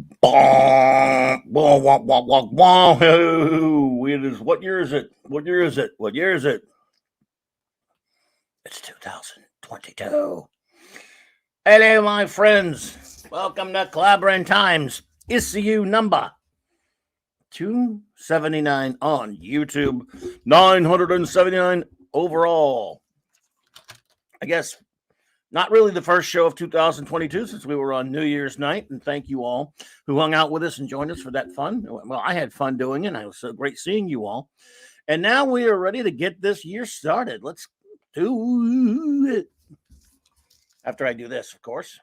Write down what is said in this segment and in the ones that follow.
It is, what year is it? What year is it? What year is it? It's 2022. Hello, my friends. Welcome to Clobberin Times, issue number 279 on YouTube, 979 overall. I guess not really the first show of 2022 since we were on New Year's night, and thank you all who hung out with us and joined us for that fun. Well, I had fun doing it, and it was so great seeing you all. And now we are ready to get this year started. Let's do it. After I do this, of course.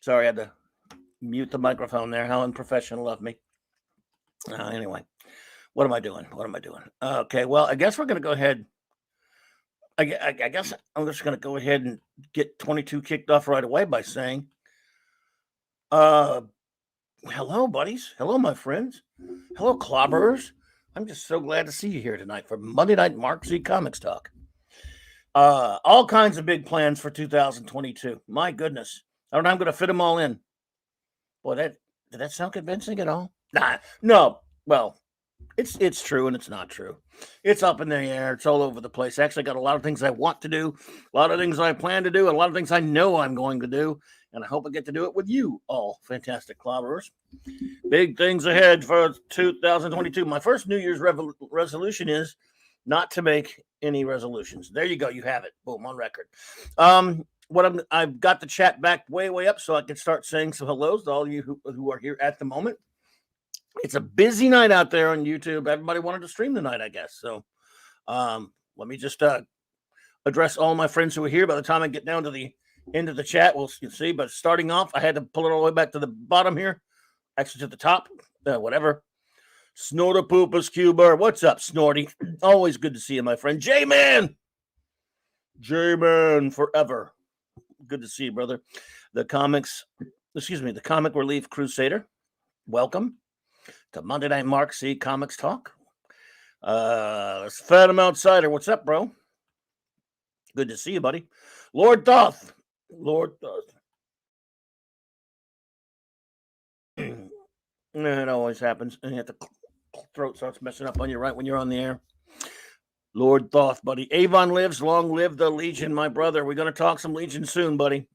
Sorry, I had to mute the microphone there. How unprofessional of me. Anyway, what am I doing? Okay, well, I guess we're going to go ahead. I guess I'm just going to go ahead and get 22 kicked off right away by saying, hello, buddies. Hello, my friends. Hello, Clobberers. I'm just so glad to see you here tonight for Monday Night Mark Z Comics Talk. All kinds of big plans for 2022. My goodness. I don't know how I'm going to fit them all in. Boy, did that sound convincing at all? No. Well, it's true and it's not true. It's up in the air. It's all over the place. Actually, got a lot of things I want to do, a lot of things I plan to do, and a lot of things I know I'm going to do. And I hope I get to do it with you all, fantastic clobberers. Big things ahead for 2022. My first New Year's resolution is not to make any resolutions. There you go. You have it. Boom, on record. I've got the chat back way up so I can start saying some hellos to all of you who are here at the moment. It's a busy night out there on YouTube. Everybody wanted to stream tonight, I guess. So let me just address all my friends who are here. By the time I get down to the end of the chat, we'll see. But starting off, I had to pull it all the way back to the bottom here. Actually, to the top. Whatever. Snortapoopas Cuber. What's up, Snorty? Always good to see you, my friend. J-Man forever. Good to see you, brother. The Comic Relief Crusader. Welcome to Monday Night Mark Z Comics Talk. Phantom Outsider. What's up, bro? Good to see you, buddy. Lord Thoth. It always happens. And the throat starts messing up on you right when you're on the air. Lord Thoth, buddy. Avon lives. Long live the Legion, my brother. We're going to talk some Legion soon, buddy.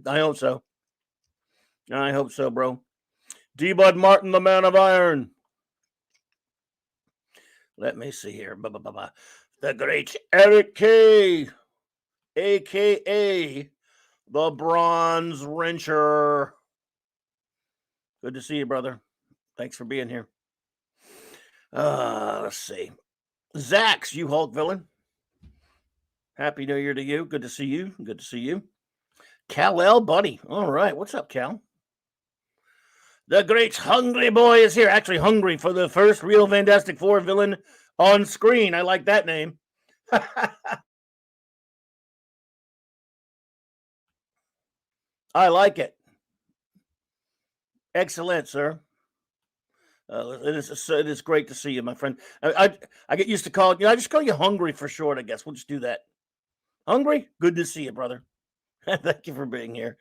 I hope so. Bro. D-Bud Martin, the Man of Iron. Let me see here. The great Eric K, a.k.a. the Bronze Wrencher. Good to see you, brother. Thanks for being here. Let's see. Zax, you Hulk villain. Happy New Year to you. Good to see you. Kal-El, buddy. All right. What's up, Cal? The great Hungry Boy is here. Actually, hungry for the first real Fantastic Four villain on screen. I like that name. I like it. Excellent, sir. It is great to see you, my friend. I get used to calling you. I just call you Hungry for short, I guess. We'll just do that. Hungry? Good to see you, brother. Thank you for being here.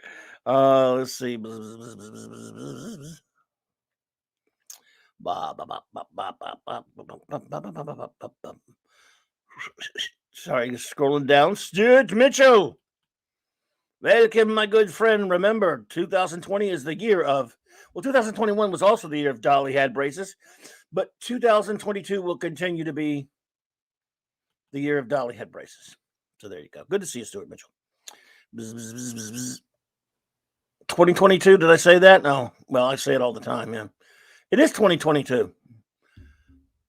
Let's see. Sorry, scrolling down. Stuart Mitchell. Welcome, my good friend. Remember, 2020 is the year of... Well, 2021 was also the year of Dolly had braces, but 2022 will continue to be the year of Dolly had braces. So there you go. Good to see you, Stuart Mitchell. 2022, did I say that? No. Well, I say it all the time, yeah. It is 2022.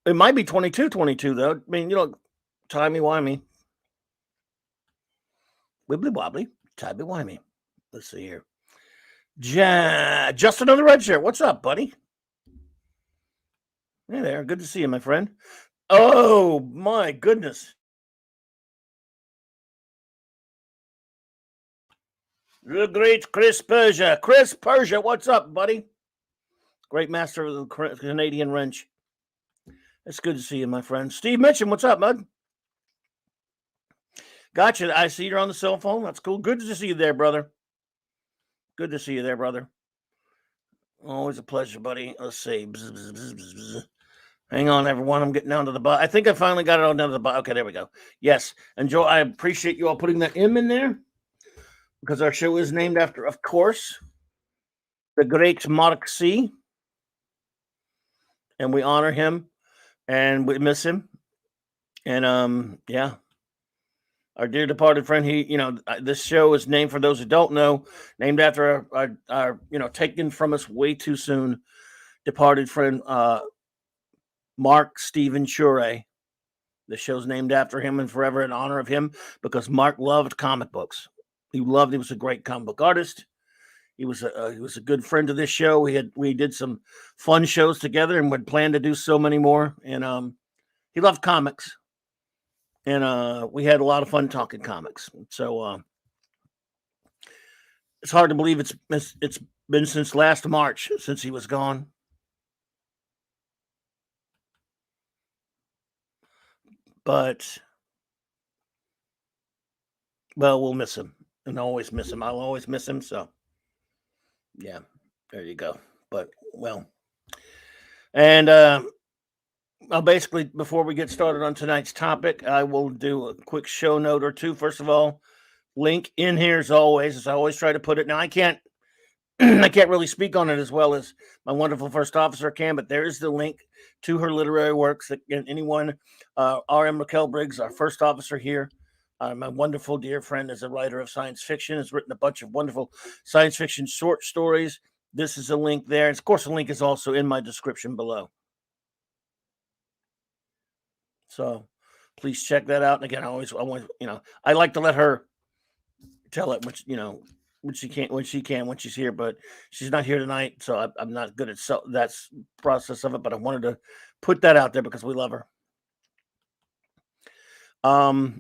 It might be 22, though. I mean, timey-wimey. Wibbly-wobbly, timey-wimey. Let's see here. Just another red shirt. What's up, buddy? Hey there. Good to see you, my friend. Oh, my goodness. The great Chris Persia. Chris Persia, what's up, buddy? Great master of the Canadian wrench. It's good to see you, my friend. Steve Mitchum, what's up, bud? Gotcha. I see you're on the cell phone. That's cool. Good to see you there, brother. Good to see you there, brother. Always a pleasure, buddy. Let's see. Bzz, bzz, bzz, bzz, bzz. Hang on, everyone. I'm getting down to the bottom. I think I finally got it all down to the bottom. Okay, there we go. Yes. And Joe, I appreciate you all putting that M in there because our show is named after, of course, the great Mark C. And we honor him and we miss him. And yeah. Our dear departed friend, this show is named, for those who don't know, named after our taken from us way too soon departed friend, Mark Stephen Shure. The show's named after him and forever in honor of him because Mark loved comic books. He was a great comic book artist. He was a good friend to this show. We did some fun shows together and would plan to do so many more. And he loved comics. And we had a lot of fun talking comics. So it's hard to believe it's been since last March since he was gone. But, well, we'll miss him and always miss him. I'll always miss him. So, yeah, there you go. But, well, and I'll basically, before we get started on tonight's topic, I will do a quick show note or two. First of all, link in here as I always try to put it. Now, I can't really speak on it as well as my wonderful first officer can, but there is the link to her literary works that anyone, R.M. Raquel Briggs, our first officer here, my wonderful dear friend, is a writer of science fiction, has written a bunch of wonderful science fiction short stories. This is a link there. And of course, the link is also in my description below. So please check that out. And again, I like to let her tell it, which, when she's here, but she's not here tonight. So I'm not good at that process of it, but I wanted to put that out there because we love her.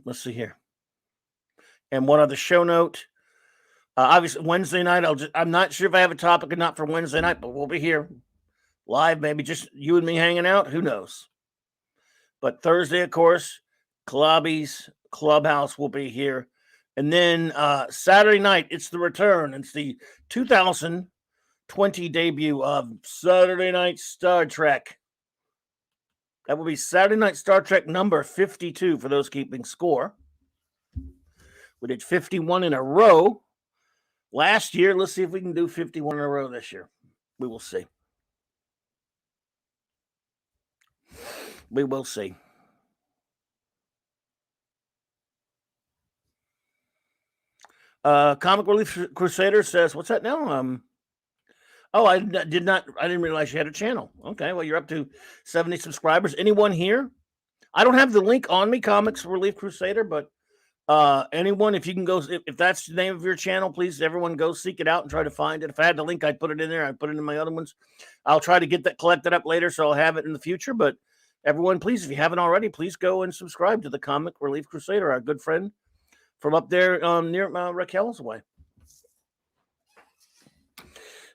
Let's see here. And one other show note. Obviously Wednesday night, I'm not sure if I have a topic or not for Wednesday night, but we'll be here live, maybe just you and me hanging out. Who knows? But Thursday, of course, Clobby'S Clubhouse will be here. And then Saturday night, it's the return. It's the 2020 debut of Saturday Night Star Trek. That will be Saturday Night Star Trek number 52 for those keeping score. We did 51 in a row last year. Let's see if we can do 51 in a row this year. We will see. We will see. Comic Relief Crusader says, what's that now? I didn't realize you had a channel. Okay, well, you're up to 70 subscribers. Anyone here? I don't have the link on me, Comics Relief Crusader, but anyone, if you can go, if that's the name of your channel, please, everyone go seek it out and try to find it. If I had the link, I'd put it in there. I'd put it in my other ones. I'll try to get that collected up later, so I'll have it in the future. But everyone, please, if you haven't already, please go and subscribe to the Comic Relief Crusader, our good friend from up there near Raquel's way.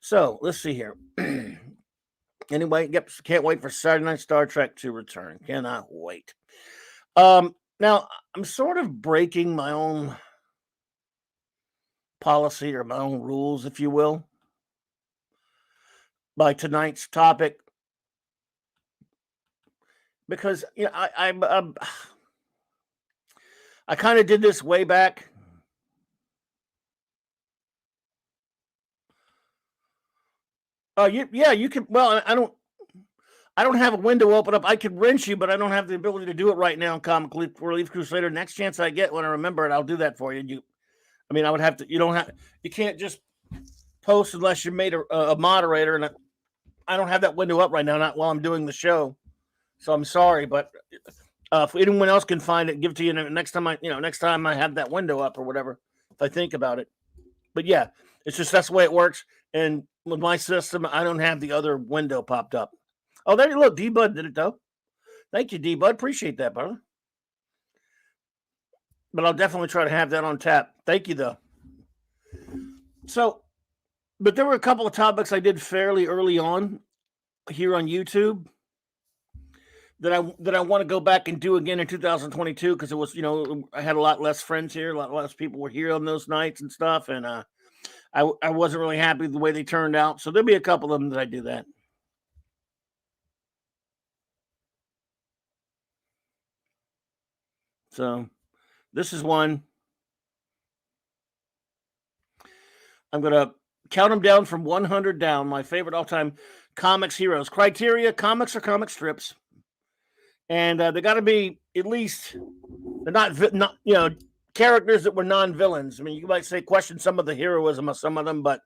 So let's see here. Anyway, can't wait for Saturday Night Star Trek to return. Cannot wait. Now, I'm sort of breaking my own policy or my own rules, if you will, by tonight's topic. Because, I kind of did this way back. You can. Well, I don't have a window open up. I could wrench you, but I don't have the ability to do it right now. Comic Relief Crusader. Next chance I get when I remember it, I'll do that for you. I would have to. You can't just post unless you're made a moderator, and I don't have that window up right now. Not while I'm doing the show. So I'm sorry, but if anyone else can find it, give it to you next time I have that window up or whatever, if I think about it. But yeah, it's just that's the way it works. And with my system, I don't have the other window popped up. Oh, there you look. D-Bud did it, though. Thank you, D-Bud. Appreciate that, brother. But I'll definitely try to have that on tap. Thank you, though. So, but there were a couple of topics I did fairly early on here on YouTube that I want to go back and do again in 2022 because it was, I had a lot less friends here, a lot less people were here on those nights and stuff, and I I wasn't really happy with the way they turned out. So there'll be a couple of them that I do that. So this is one. I'm going to count them down from 100 down. My favorite all-time comics heroes. Criteria, comics or comic strips. And they got to be at least, they're not characters that were non-villains. I mean, you might say question some of the heroism of some of them, but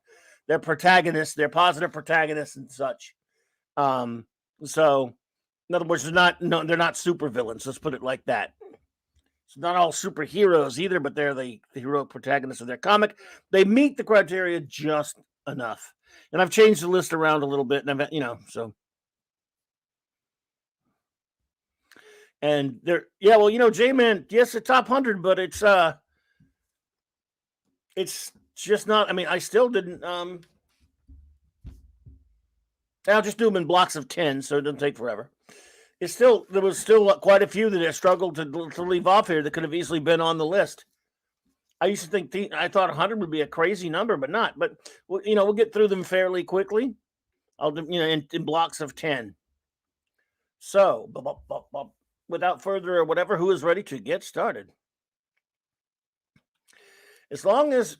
they're protagonists, they're positive protagonists and such. So in other words, they're not super villains. Let's put it like that. It's not all superheroes either, but they're the heroic protagonists of their comic. They meet the criteria just enough. And I've changed the list around a little bit, and so. And they're, J-Man, yes, the top 100, but it's just not, I mean, I still didn't, I'll just do them in blocks of 10, so it doesn't take forever. There was still quite a few that I struggled to leave off here that could have easily been on the list. I used to think, I thought 100 would be a crazy number, but not. But, we'll get through them fairly quickly. I'll do, in blocks of 10. So, without further whatever, who is ready to get started? As long as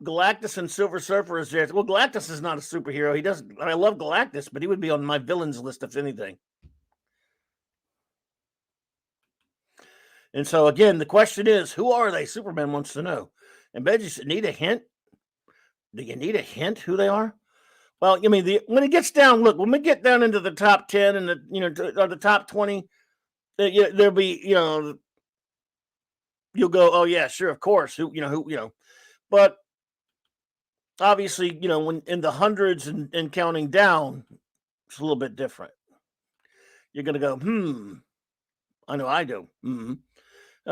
Galactus and Silver Surfer is there. Well, Galactus is not a superhero. I love Galactus, but he would be on my villains list if anything. And so, again, the question is, who are they? Superman wants to know. And Benji said, need a hint? Do you need a hint who they are? Well, I mean, when it gets down, look, when we get down into the top 10 and the top 20, there'll be, you'll go, oh, yeah, sure, of course. But obviously, when in the hundreds and counting down, it's a little bit different. You're going to go, I know I do.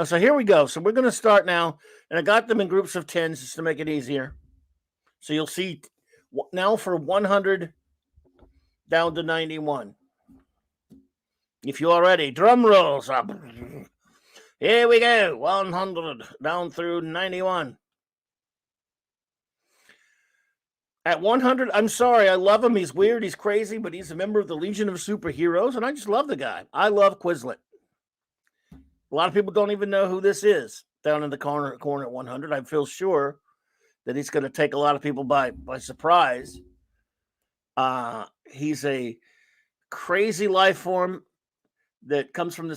So here we go. So we're going to start now. And I got them in groups of 10s just to make it easier. So you'll see now for 100 down to 91. If you are ready, drum rolls up. Here we go. 100 down through 91. At 100, I'm sorry. I love him. He's weird. He's crazy, but he's a member of the Legion of Superheroes. And I just love the guy. I love Quizlet. A lot of people don't even know who this is down in the corner at 100. I feel sure that he's going to take a lot of people by surprise. He's a crazy life form that comes from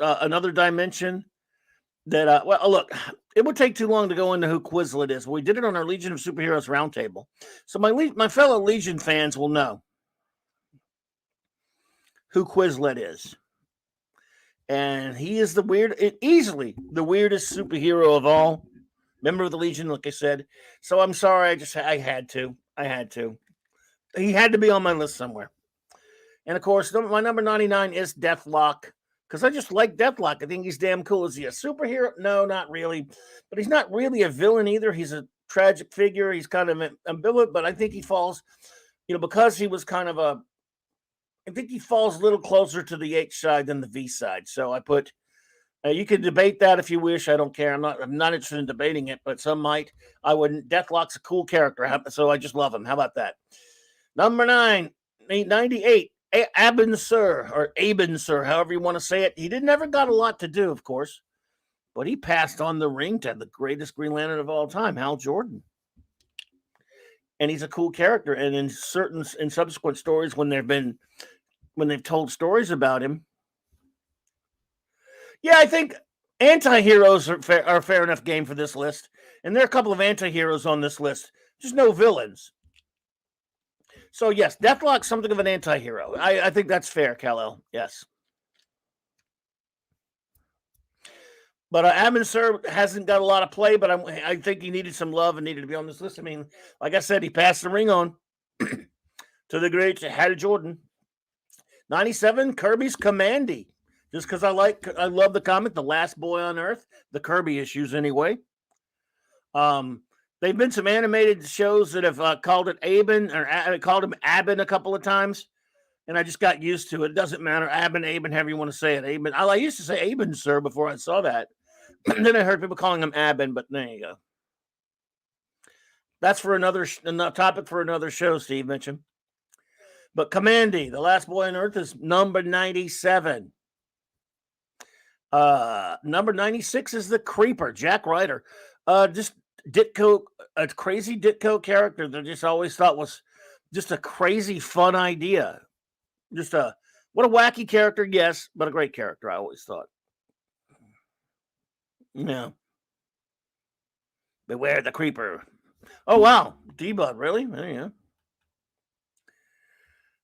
another dimension. That look, it would take too long to go into who Quizlet is. We did it on our Legion of Superheroes roundtable, so my fellow Legion fans will know who Quizlet is. And he is easily the weirdest superhero of all. Member of the Legion, like I said. So I'm sorry, I had to. He had to be on my list somewhere. And of course, my number 99 is Deathlock. Because I just like Deathlock. I think he's damn cool. Is he a superhero? No, not really. But he's not really a villain either. He's a tragic figure. He's kind of ambivalent, but I think he falls, because he was kind of I think he falls a little closer to the H side than the V side. So I put, you can debate that if you wish. I don't care. I'm not interested in debating it, but some might. I wouldn't. Deathlock's a cool character, so I just love him. How about that? Number 98, Abin Sur, however you want to say it. He never got a lot to do, of course, but he passed on the ring to the greatest Green Lantern of all time, Hal Jordan. And he's a cool character. And in subsequent stories, when they've told stories about him, yeah, I think anti-heroes are fair enough game for this list. And there are a couple of anti-heroes on this list, just no villains. So yes, Deathlock's something of an anti-hero. I think that's fair, Kal-El. Yes. But Abin Sur hasn't got a lot of play, but I think he needed some love and needed to be on this list. I mean, like I said, he passed the ring on to the great Hal Jordan. 97, Kirby's Commandy. Just because I love the comic, The Last Boy on Earth, the Kirby issues anyway. They've been some animated shows that have called it Abin, or called him Abin a couple of times, and I just got used to it. It doesn't matter, Abin, however you want to say it. Abin. I used to say Abin Sur before I saw that. Then I heard people calling him Abin, but there you go. That's for another topic for another show, Steve mentioned. But Commandy, the last boy on Earth, is number 97. Number 96 is the Creeper, Jack Ryder. Just Ditko, a crazy Ditko character that I just always thought was just a crazy fun idea. Just what a wacky character, yes, but a great character, I always thought. Yeah. Beware the Creeper. Oh wow, D-Bud, really? There you go.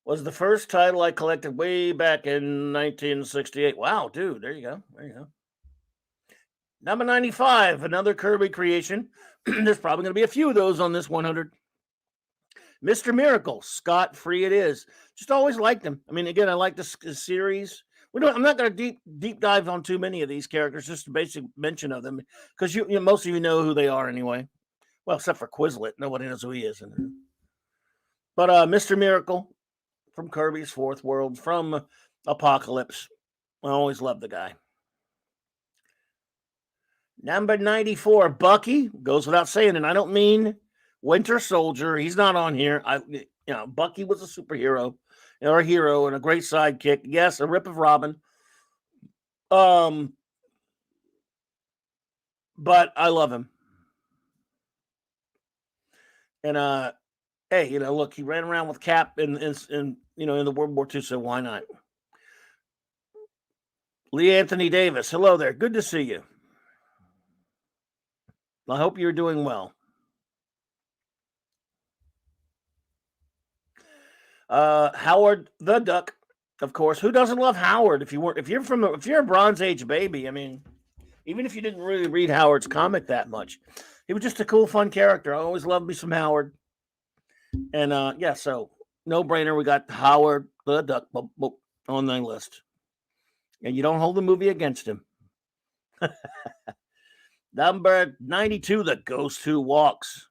Was the first title I collected way back in 1968. Wow, dude, there you go. There you go. Number 95, another Kirby creation. There's probably going to be a few of those on this 100. Mr. Miracle, Scott Free it is. Just always liked him. I mean, again, I like this series. I'm not going to deep dive on too many of these characters, just a basic mention of them, because most of you know who they are anyway. Well, except for Quizlet, nobody knows who he is. But Mr. Miracle from Kirby's Fourth World, from Apocalypse. I always loved the guy. Number 94, Bucky, goes without saying, and I don't mean Winter Soldier. He's not on here. Bucky was a superhero or a hero and a great sidekick. Yes, a rip of Robin. But I love him. And hey, look, he ran around with Cap in the World War II, so why not? Lee Anthony Davis, hello there. Good to see you. I hope you're doing well. Howard the Duck, of course. Who doesn't love Howard? If you're a Bronze Age baby, I mean, even if you didn't really read Howard's comic that much, he was just a cool, fun character. I always loved me some Howard. And so no brainer. We got Howard the Duck on the list, and you don't hold the movie against him. Number 92, the Ghost Who Walks.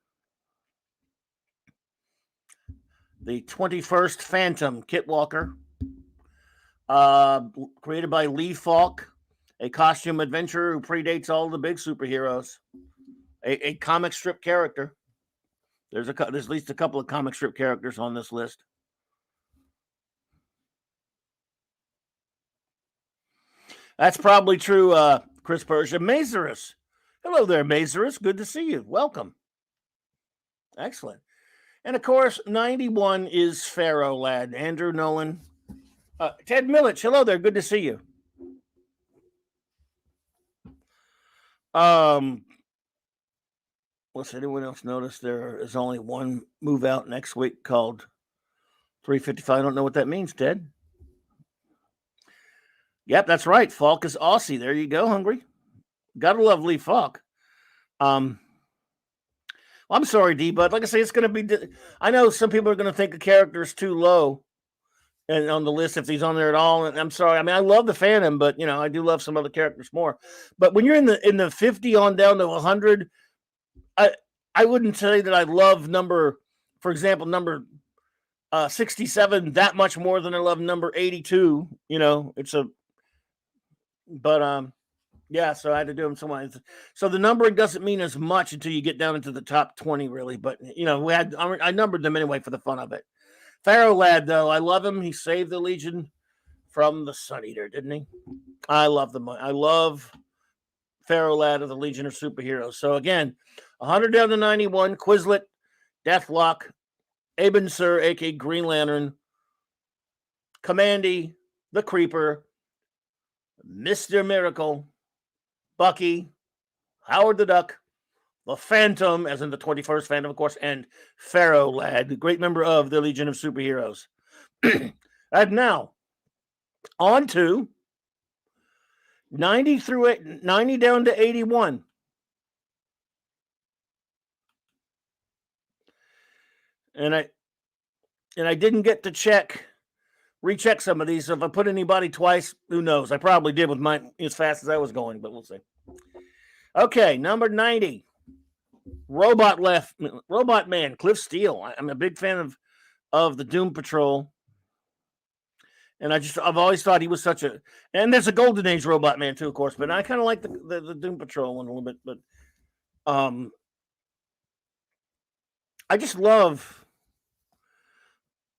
The 21st Phantom, Kit Walker. Created by Lee Falk, a costume adventurer who predates all the big superheroes. A comic strip character. There's at least a couple of comic strip characters on this list. That's probably true, Chris Persia. Mazarus. Hello there, Mazarus. Good to see you. Welcome. Excellent. And, of course, 91 is Pharaoh Lad. Andrew Nolan. Ted Millich. Hello there. Good to see you. What's anyone else notice? There is only one move out next week called 355. I don't know what that means, Ted. Yep, that's right. Falk is Aussie. There you go, Hungry. Gotta love Lee Falk. I'm sorry, D, but like I say, it's going to be. I know some people are going to think the character is too low, and on the list if he's on there at all. And I'm sorry. I mean, I love the Phantom, but I do love some other characters more. But when you're in the 50 on down to 100, I wouldn't say that I love number 67 that much more than I love number 82. Yeah, so I had to do them somewhere. So the numbering doesn't mean as much until you get down into the top 20, really. But I numbered them anyway for the fun of it. Pharaoh Lad, though, I love him. He saved the Legion from the Sun Eater, didn't he? I love them. I love Pharaoh Lad of the Legion of Superheroes. So again, 100 down to 91. Quizlet, Deathlock, Aben Sur, aka Green Lantern, Commandy, the Creeper, Mr. Miracle, Bucky, Howard the Duck, the Phantom, as in the 21st Phantom, of course, and Pharaoh Lad, a great member of the Legion of Superheroes. And now, on to 90 down to 81. And I didn't get to recheck some of these. So if I put anybody twice, who knows? I probably did with mine as fast as I was going, but we'll see. Okay, number 90. Robot Man, Cliff Steele. I'm a big fan of the Doom Patrol. And I've always thought he was and there's a Golden Age Robot Man too, of course, but I kind of like the Doom Patrol one a little bit, but I just love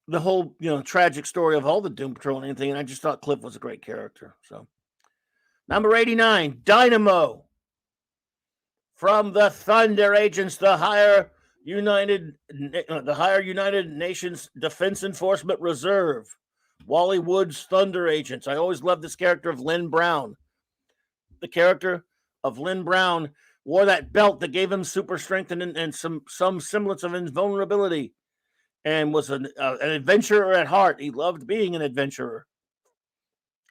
the whole, tragic story of all the Doom Patrol and anything. And I just thought Cliff was a great character. So, number 89, Dynamo. From the Thunder Agents, the higher United Nations Defense Enforcement Reserve. Wally Wood's Thunder Agents. I always loved this character of Lynn Brown. The character of Lynn Brown wore that belt that gave him super strength and some semblance of invulnerability, and was an adventurer at heart. He loved being an adventurer,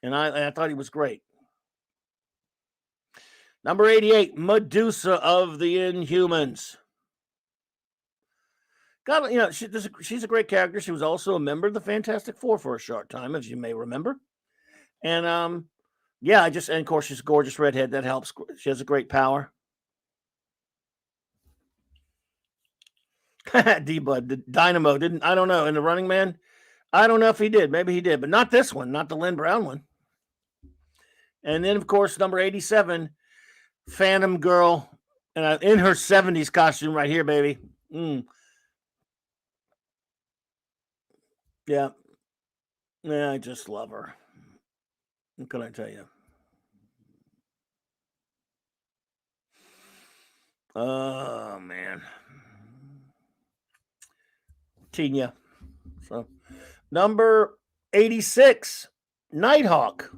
and I thought he was great. Number 88, Medusa of the Inhumans. She's a great character. She was also a member of the Fantastic Four for a short time, as you may remember. And and of course she's a gorgeous redhead. That helps. She has a great power. D-Bud, Dynamo I don't know, in the Running Man. I don't know if he did. Maybe he did, but not this one, not the Lynn Brown one. And then, of course, number 87, Phantom Girl, and in her 70s costume right here, baby. Yeah. Yeah, I just love her. What can I tell you? Oh, man. Tina. So, number 86, Nighthawk.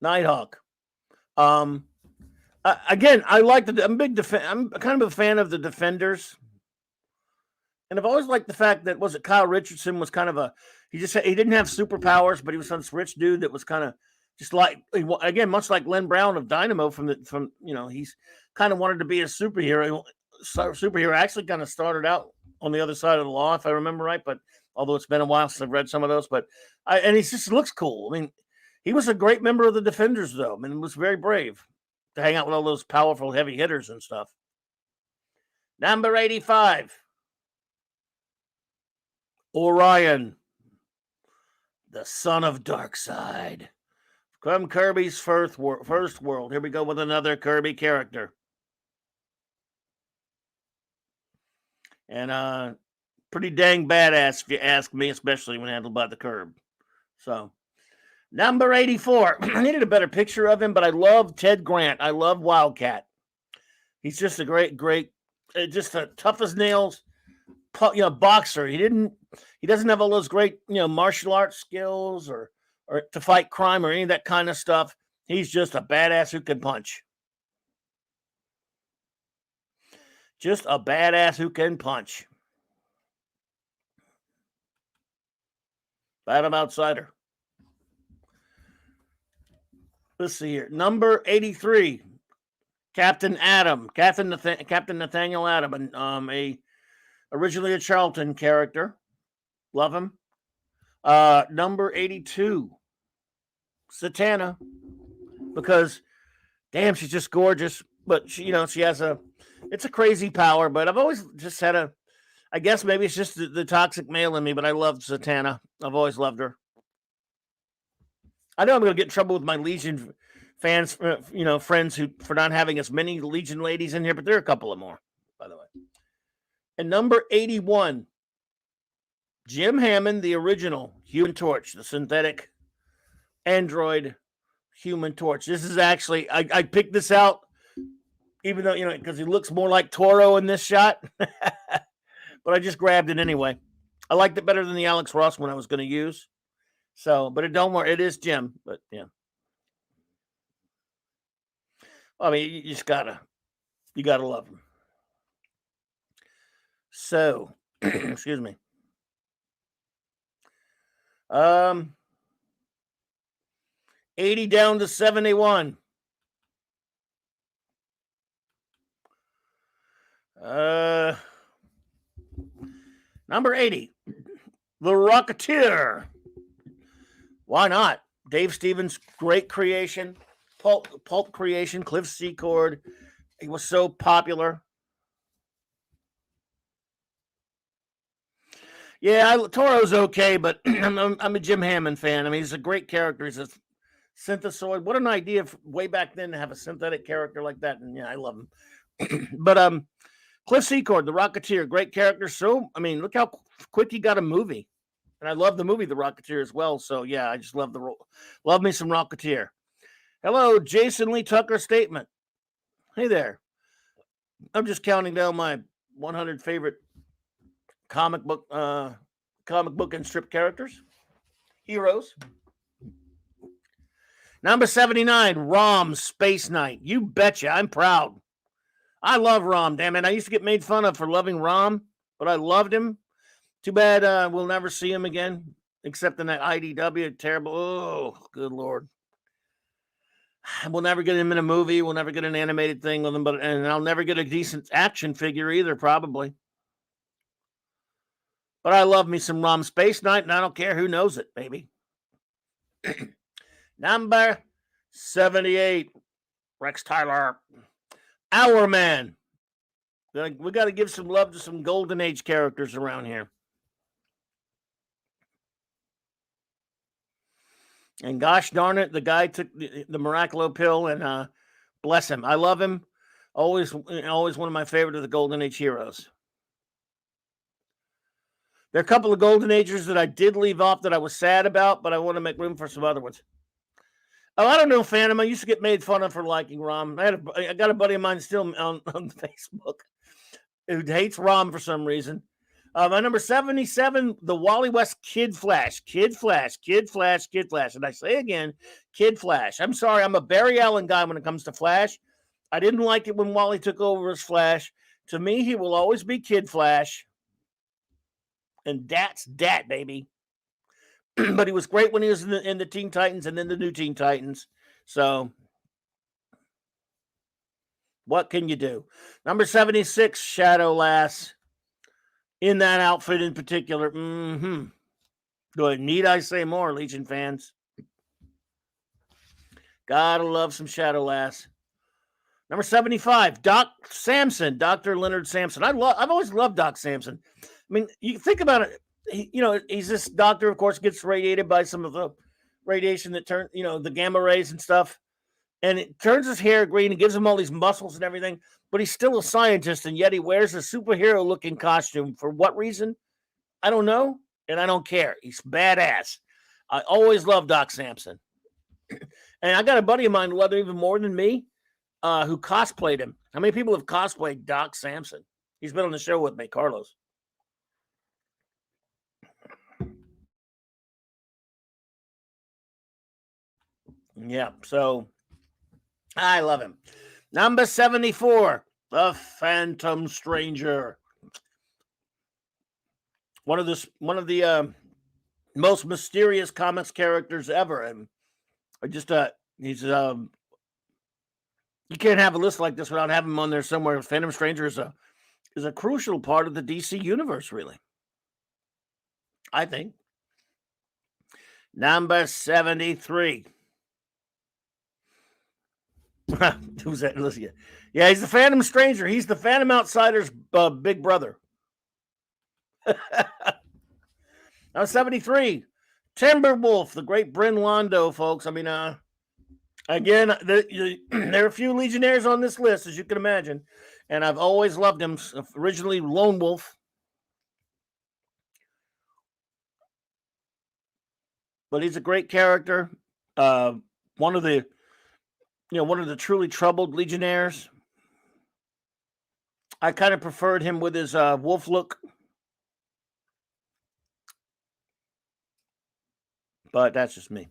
Again, I like I'm kind of a fan of the Defenders. And I've always liked the fact that, was it Kyle Richardson was kind of he didn't have superpowers, but he was this rich dude that was kind of just like, again, much like Lynn Brown of Dynamo he's kind of wanted to be a superhero. Superhero actually kind of started out on the other side of the law, if I remember right. But although it's been a while since I've read some of those, and he just looks cool. I mean, he was a great member of the Defenders, though. I mean, he was very brave to hang out with all those powerful heavy hitters and stuff. Number 85. Orion, the son of Darkseid. From Kirby's first world. Here we go with another Kirby character. And pretty dang badass, if you ask me, especially when handled by the Curb. So, number 84. I needed a better picture of him, but I love Ted Grant. I love Wildcat. He's just a great, just a tough as nails, boxer. He doesn't have all those great, martial arts skills or to fight crime or any of that kind of stuff. He's just a badass who can punch. Just a badass who can punch. Bottom outsider. Let's see here. Number 83, Captain Nathaniel Adam, and originally a Charlton character. Love him. Number 82, Satana, because damn, she's just gorgeous. But she has it's a crazy power. But I've always just had I guess maybe it's just the toxic male in me, but I loved Satana. I've always loved her. I know I'm going to get in trouble with my Legion fans, friends for not having as many Legion ladies in here, but there are a couple of more, by the way. And number 81, Jim Hammond, the original Human Torch, the synthetic android Human Torch. This is actually, I picked this out, even though, because he looks more like Toro in this shot, but I just grabbed it anyway. I liked it better than the Alex Ross one I was going to use. So, but it don't work. It is Jim, but yeah. I mean, you just gotta love him. So, excuse me. 80 down to 71. Number 80, the Rocketeer. Why not? Dave Stevens, great creation, pulp creation. Cliff Secord, he was so popular. Yeah, Toro's okay, but I'm a Jim Hammond fan. I mean, he's a great character. He's a synthesoid. What an idea way back then to have a synthetic character like that. And yeah, I love him. But Cliff Secord, the Rocketeer, great character. So, I mean, look how quick he got a movie. And I love the movie The Rocketeer as well. So, yeah, I just love love me some Rocketeer. Hello, Jason Lee Tucker statement. Hey there. I'm just counting down my 100 favorite comic book and strip characters, heroes. Number 79, Rom Space Knight. You betcha. I'm proud. I love Rom, damn it. I used to get made fun of for loving Rom, but I loved him. Too bad we'll never see him again, except in that IDW. Terrible. Oh, good Lord. We'll never get him in a movie. We'll never get an animated thing with him, and I'll never get a decent action figure either, probably. But I love me some Rom Space Knight, and I don't care who knows it, baby. Number 78, Rex Tyler. Our Man. We got to give some love to some Golden Age characters around here. And gosh darn it, the guy took the Miraculo pill, and bless him. I love him. Always one of my favorite of the Golden Age heroes. There are a couple of Golden Agers that I did leave off that I was sad about, but I want to make room for some other ones. Oh, I don't know, Phantom. I used to get made fun of for liking Rom. I got a buddy of mine still on Facebook who hates Rom for some reason. My number 77, the Wally West Kid Flash. Kid Flash. And I say again, Kid Flash. I'm sorry, I'm a Barry Allen guy when it comes to Flash. I didn't like it when Wally took over as Flash. To me, he will always be Kid Flash. And that's that, baby. But he was great when he was in the Teen Titans and then the new Teen Titans. So, what can you do? Number 76, Shadow Lass. In that outfit in particular. Good. Need I say more, Legion fans? Gotta love some Shadow Lass. Number 75, Doc Samson. Dr. Leonard Samson. I've always loved Doc Samson. I mean, you think about it. He's this doctor, of course, gets radiated by some of the radiation that turn, the gamma rays and stuff. And it turns his hair green and gives him all these muscles and everything. But he's still a scientist, and yet he wears a superhero-looking costume. For what reason? I don't know, and I don't care. He's badass. I always loved Doc Samson. And I got a buddy of mine who loved him even more than me, who cosplayed him. How many people have cosplayed Doc Samson? He's been on the show with me, Carlos. Yeah, so I love him. Number 74, the Phantom Stranger. One of the most mysterious comics characters ever, and he's you can't have a list like this without having him on there somewhere. Phantom Stranger is a crucial part of the DC universe, really. I think. Number 73. Who's that? Listen, yeah, he's the Phantom Stranger. He's the Phantom Outsider's big brother. Now 73, Timberwolf, the great Bryn Londo, folks. I mean, again, there are a few Legionnaires on this list, as you can imagine, and I've always loved him. Originally Lone Wolf, but he's a great character. One of the truly troubled Legionnaires. I kind of preferred him with his wolf look. But that's just me.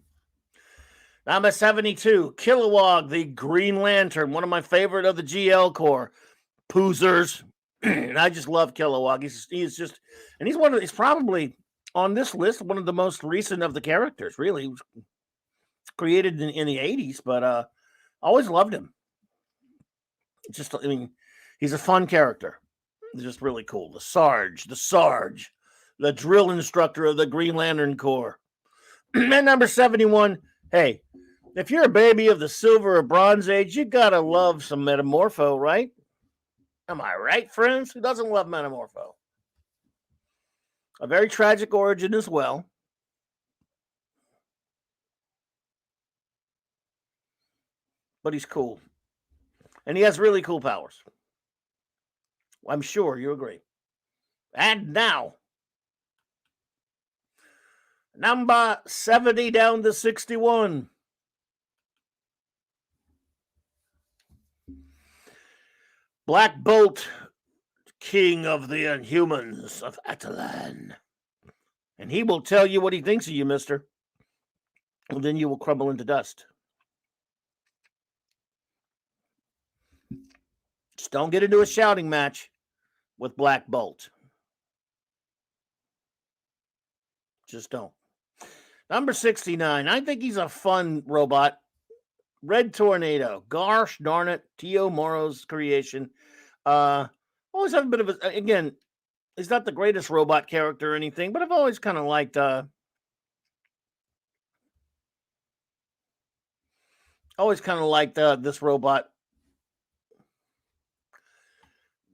Number 72, Kilowog, the Green Lantern, one of my favorite of the GL Corps. Poozers. I just love Kilowog. He's probably on this list one of the most recent of the characters, really. He was created in the 80s, but I always loved him. He's a fun character. He's just really cool. The Sarge, the drill instructor of the Green Lantern Corps. And number 71, hey, if you're a baby of the Silver or Bronze Age, you gotta love some Metamorpho, right? Am I right, friends? Who doesn't love Metamorpho? A very tragic origin as well. But he's cool. And he has really cool powers. I'm sure you agree. And now, number 70 down to 61. Black Bolt, king of the Inhumans of Atalan. And he will tell you what he thinks of you, mister. And then you will crumble into dust. Just don't get into a shouting match with Black Bolt. Just don't. Number 69. I think he's a fun robot. Red Tornado. Gosh darn it. Tio Moro's creation. Always have a bit of a, again, he's not the greatest robot character or anything, but I've always kind of liked this robot.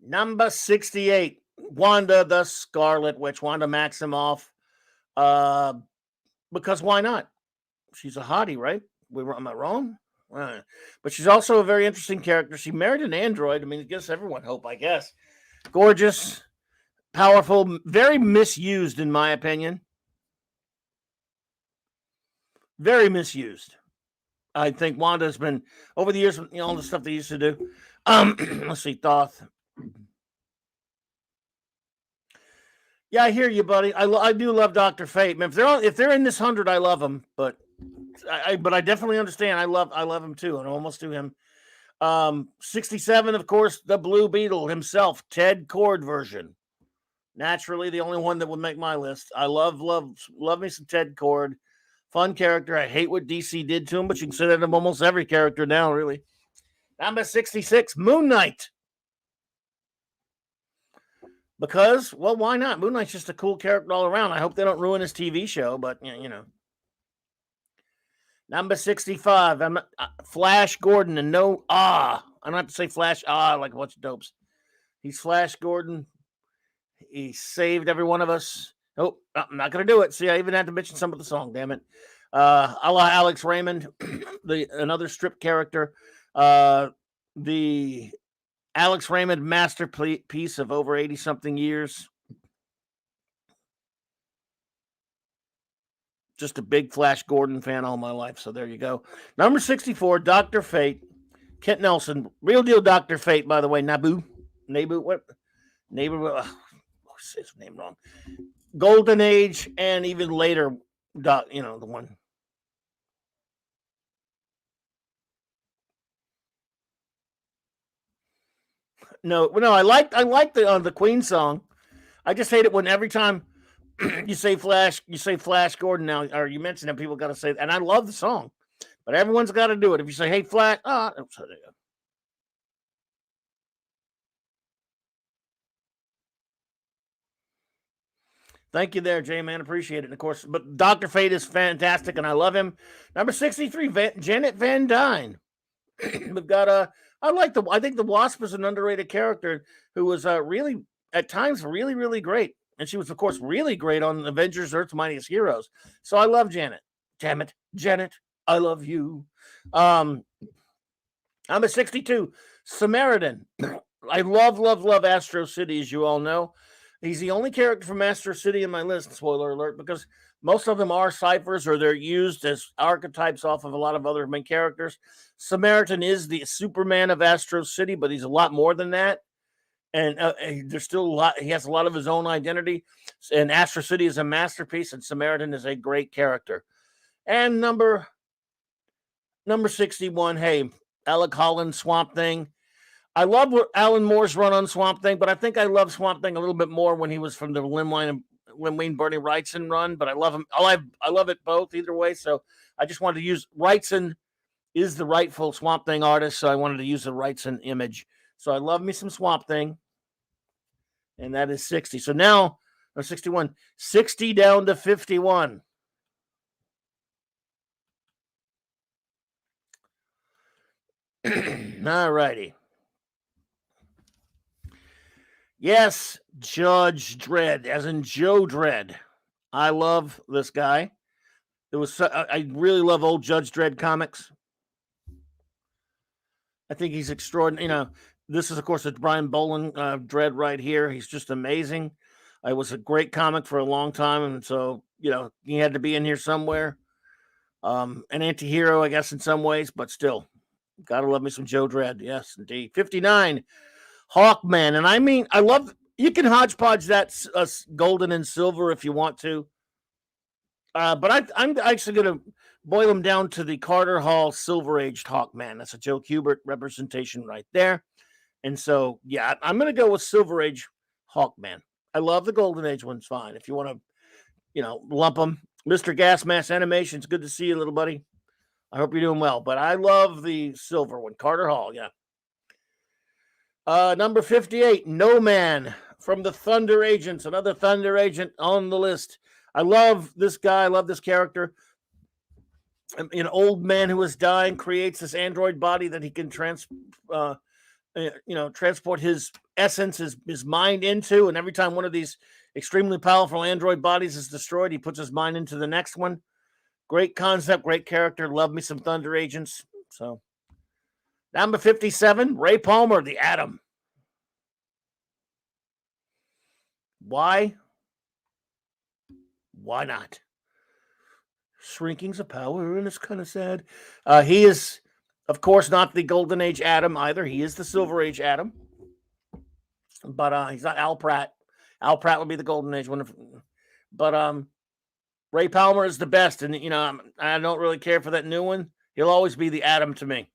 Number 68, Wanda the Scarlet Witch, Wanda Maximoff. Because why not? She's a hottie, right? Am I wrong? But she's also a very interesting character. She married an android. I mean, it gives everyone hope, I guess. Gorgeous, powerful, very misused, in my opinion. Very misused. I think Wanda's been, over the years, all the stuff they used to do. Let's see, Thoth. Yeah, I hear you, buddy. I do love Dr. Fate. Man, if they're in this 100, I love them. But I definitely understand. I love him too, and almost to him. 67, of course, the Blue Beetle himself, Ted Kord version. Naturally, the only one that would make my list. I love me some Ted Kord. Fun character. I hate what DC did to him, but you can say that of almost every character now, really. Number 66, Moon Knight. Because, well, why not? Moon Knight's just a cool character all around. I hope they don't ruin his TV show, but, you know. Number 65, Flash Gordon, and I don't have to say Flash like a bunch of dopes. He's Flash Gordon. He saved every one of us. Oh, I'm not going to do it. See, I even had to mention some of the song, damn it. A la Alex Raymond, another strip character. The Alex Raymond masterpiece of over 80-something years. Just a big Flash Gordon fan all my life, so there you go. Number 64, Dr. Fate. Kent Nelson. Real deal Dr. Fate, by the way. Nabu, what? Neighbor, say his name wrong. Golden Age, and even later, the one. No, I like the Queen song. I just hate it when every time you say Flash Gordon now, or you mention it, people got to say, and I love the song, but everyone's got to do it. If you say, "Hey, Flash," thank you there, Jay, man. Appreciate it. And of course, but Dr. Fate is fantastic, and I love him. Number 63, Janet Van Dyne. We've got I think the Wasp is an underrated character who was really, at times, really, really great. And she was, of course, really great on Avengers Earth's Mightiest Heroes. So I love Janet. Damn it, Janet, I love you. I'm a 62, Samaritan. I love Astro City, as you all know. He's the only character from Astro City in my list, spoiler alert, because most of them are ciphers or they're used as archetypes off of a lot of other main characters. Samaritan is the Superman of Astro City, but he's a lot more than that. And there's still a lot. He has a lot of his own identity. And Astro City is a masterpiece, and Samaritan is a great character. And number 61, hey, Alec Holland, Swamp Thing. I love Alan Moore's run on Swamp Thing, but I think I love Swamp Thing a little bit more when he was from the Lin Wayne Bernie Wrightson run. But I love him. I love it both either way. So I just wanted to use Wrightson is the rightful Swamp Thing artist, so I wanted to use the Wrightson image. So I love me some Swamp Thing. And that is 60. So now, 61, 60 down to 51. All righty. Yes, Judge Dredd, as in Joe Dredd. I love this guy. I really love old Judge Dredd comics. I think he's extraordinary. This is, of course, a Brian Boland Dread right here. He's just amazing. It was a great comic for a long time, and so he had to be in here somewhere. An anti-hero, I guess, in some ways, but still, gotta love me some Joe Dredd. Yes, indeed. 59, Hawkman, and I mean, I love. You can hodgepodge that golden and silver if you want to, but I'm actually going to boil him down to the Carter Hall silver-aged Hawkman. That's a Joe Kubert representation right there. And so, yeah, I'm going to go with Silver Age Hawkman. I love the Golden Age one's fine. If you want to, lump them. Mr. Gas Mask Animations, good to see you, little buddy. I hope you're doing well. But I love the silver one, Carter Hall, yeah. Number 58, No Man from the Thunder Agents, another Thunder Agent on the list. I love this guy. I love this character. An old man who is dying creates this android body that he can transport his essence, his mind into. And every time one of these extremely powerful android bodies is destroyed, he puts his mind into the next one. Great concept, great character. Love me some Thunder Agents. So, number 57, Ray Palmer, the Atom. Why? Why not? Shrinking's a power, and it's kind of sad. He is, of course, not the Golden Age Atom either. He is the Silver Age Atom. But he's not Al Pratt. Al Pratt would be the Golden Age one. But Ray Palmer is the best. And, I don't really care for that new one. He'll always be the Atom to me.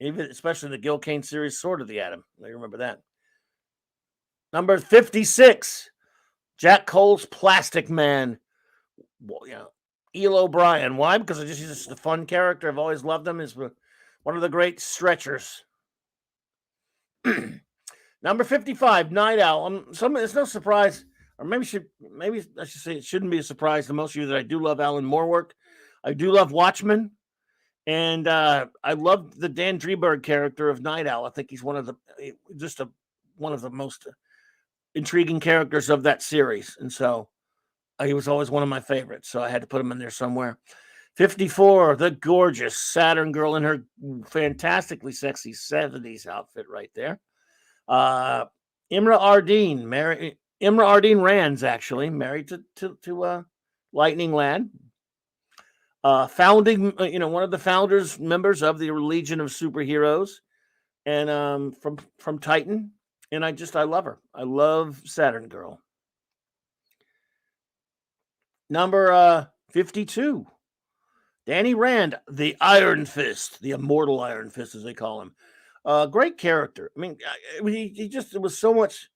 Even, especially the Gil Kane series, Sword of the Atom. I remember that. Number 56, Jack Cole's Plastic Man. Well, Eel O'Brien. Why? Because he's just a fun character. I've always loved him. He's one of the great stretchers. Number 55, Night Owl. It's no surprise, or maybe I should say it shouldn't be a surprise to most of you that I do love Alan Moore work. I do love Watchmen, and I love the Dan Dreberg character of Night Owl. I think he's one of the most intriguing characters of that series, and so he was always one of my favorites. So I had to put him in there somewhere. 54, the gorgeous Saturn Girl in her fantastically sexy 70s outfit right there. Imra Ardeen Rands, actually married to Lightning Lad. Founding, one of the founders, members of the Legion of Superheroes, and from Titan. And I love her. I love Saturn Girl. Number 52, Danny Rand, the Iron Fist, the immortal Iron Fist, as they call him. Great character. I mean, it was so much,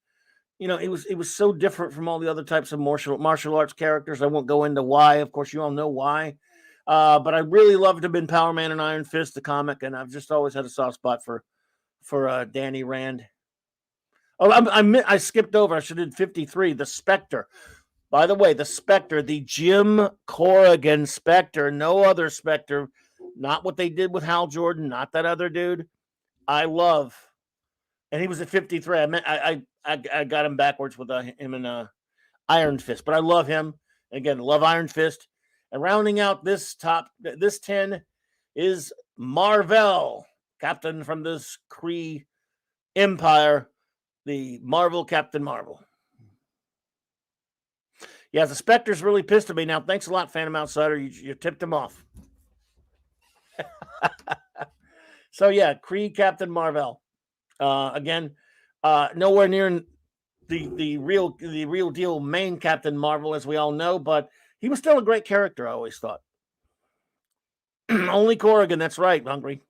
it was so different from all the other types of martial arts characters. I won't go into why. Of course, you all know why. But I really loved him in Power Man and Iron Fist, the comic, and I've just always had a soft spot for Danny Rand. Oh, I skipped over. I should have did 53, the Spectre. By the way, the Spectre, the Jim Corrigan Spectre, no other Spectre, not what they did with Hal Jordan, not that other dude. I love, and he was at 53. I got him backwards with him and Iron Fist, but I love him. Again, love Iron Fist. And rounding out this 10 is Marvel, Captain from this Kree Empire, the Marvel Captain Marvel. Yeah, the Spectre's really pissed at me now. Thanks a lot, Phantom Outsider. You tipped him off. So yeah, Kree Captain Marvel. Again, nowhere near the real deal main Captain Marvel, as we all know, but he was still a great character, I always thought. Only Corrigan, that's right, Hungry.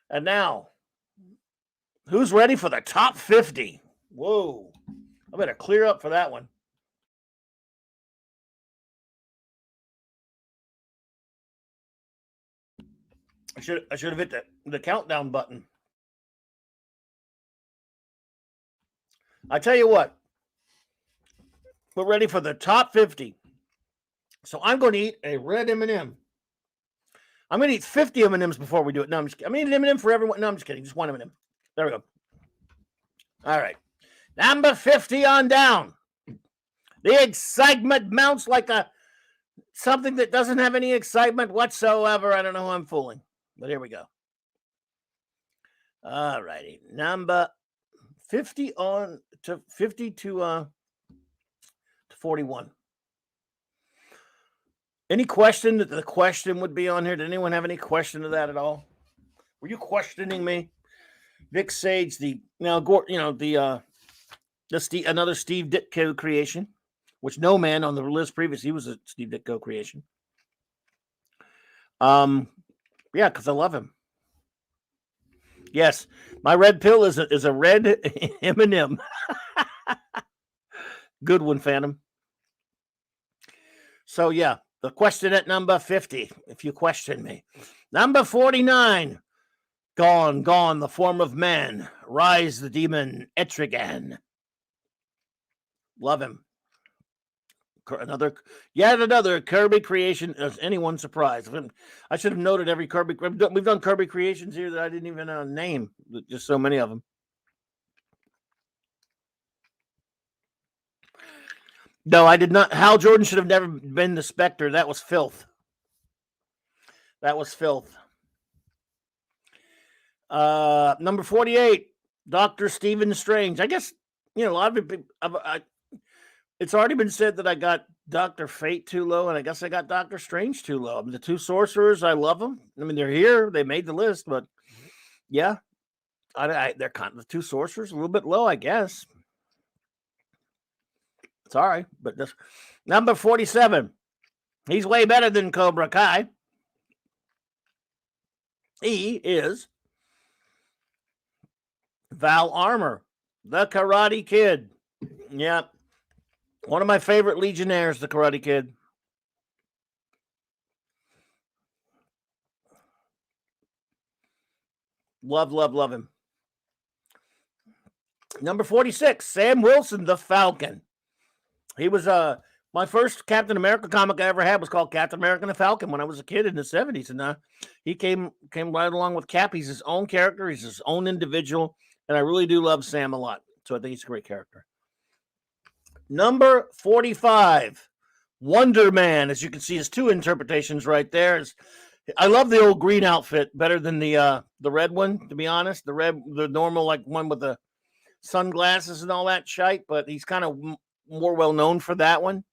And now, who's ready for the top 50? Whoa. I better clear up for that one. I should have hit the countdown button. I tell you what, we're ready for the top 50. So I'm going to eat a red M&M. I'm going to eat 50 M&Ms before we do it. No, I'm just kidding. I'm eating an M&M for everyone. No, I'm just kidding. Just one M&M. There we go. All right. Number 50 on down. The excitement mounts like something that doesn't have any excitement whatsoever. I don't know who I'm fooling, but here we go. All righty. Number 50 on to 50 to 41. Any question that the question would be on here? Did anyone have any question of that at all? Were you questioning me? Vic Sage, another Steve Ditko creation, which no man on the list previously was a Steve Ditko creation. Yeah, because I love him. Yes, my red pill is a red M&M. Good one, Phantom. So yeah, the question at number 50, if you question me. Number 49, gone, the form of man. Rise the demon, Etrigan. Love him. Yet another Kirby creation. Is anyone surprised? I should have noted every Kirby. We've done Kirby creations here that I didn't even name. Just so many of them. No, I did not. Hal Jordan should have never been the Spectre. That was filth. Number 48, Dr. Stephen Strange. I guess, a lot of people, it's already been said that I got Dr. Fate too low, and I guess I got Dr. Strange too low. The two sorcerers, I love them. I mean, they're here. They made the list, but yeah, they're kind of the two sorcerers, a little bit low, I guess. Sorry, but this number 47. He's way better than Cobra Kai. He is Val Armour, the Karate Kid. Yeah. One of my favorite Legionnaires, the Karate Kid. Love him. Number 46, Sam Wilson, the Falcon. He was my first Captain America comic I ever had was called Captain America and the Falcon when I was a kid in the 70s. And he came right along with Cap. He's his own character. He's his own individual. And I really do love Sam a lot. So I think he's a great character. Number 45, Wonder Man. As you can see, his two interpretations right there. I love the old green outfit better than the red one, to be honest. The normal like one with the sunglasses and all that shite, but he's kind of more well known for that one.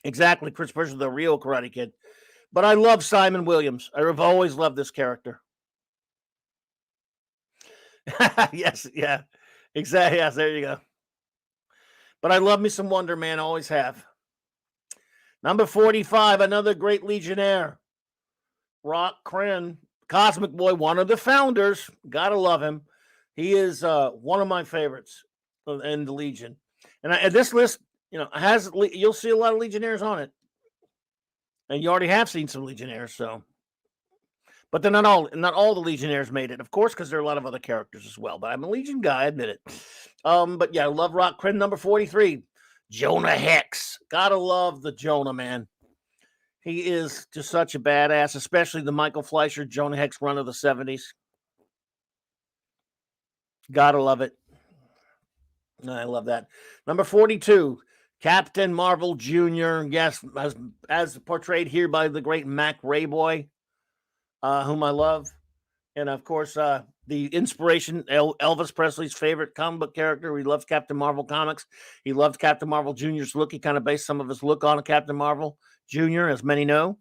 Exactly, Chris Pershing, the real Karate Kid. But I love Simon Williams. I've always loved this character. Yes, yeah, exactly. Yes, there you go. But I love me some Wonder Man, always have. Number 45, another great Legionnaire. Rock Kren, Cosmic Boy, one of the founders. Gotta love him. He is one of my favorites in the Legion. And this list, you'll see a lot of Legionnaires on it. And you already have seen some Legionnaires, so. But they're not all the Legionnaires made it, of course, because there are a lot of other characters as well. But I'm a Legion guy, I admit it. But yeah, I love Rock Kren. Number 43, Jonah Hex. Gotta love the Jonah, man. He is just such a badass, especially the Michael Fleischer Jonah Hex run of the 70s. Gotta love it. I love that. Number 42, Captain Marvel Jr. Yes, as portrayed here by the great Mac Rayboy, whom I love. And of course, the inspiration, Elvis Presley's favorite comic book character. He loves Captain Marvel comics. He loved Captain Marvel Jr.'s look. He kind of based some of his look on Captain Marvel Jr., as many know.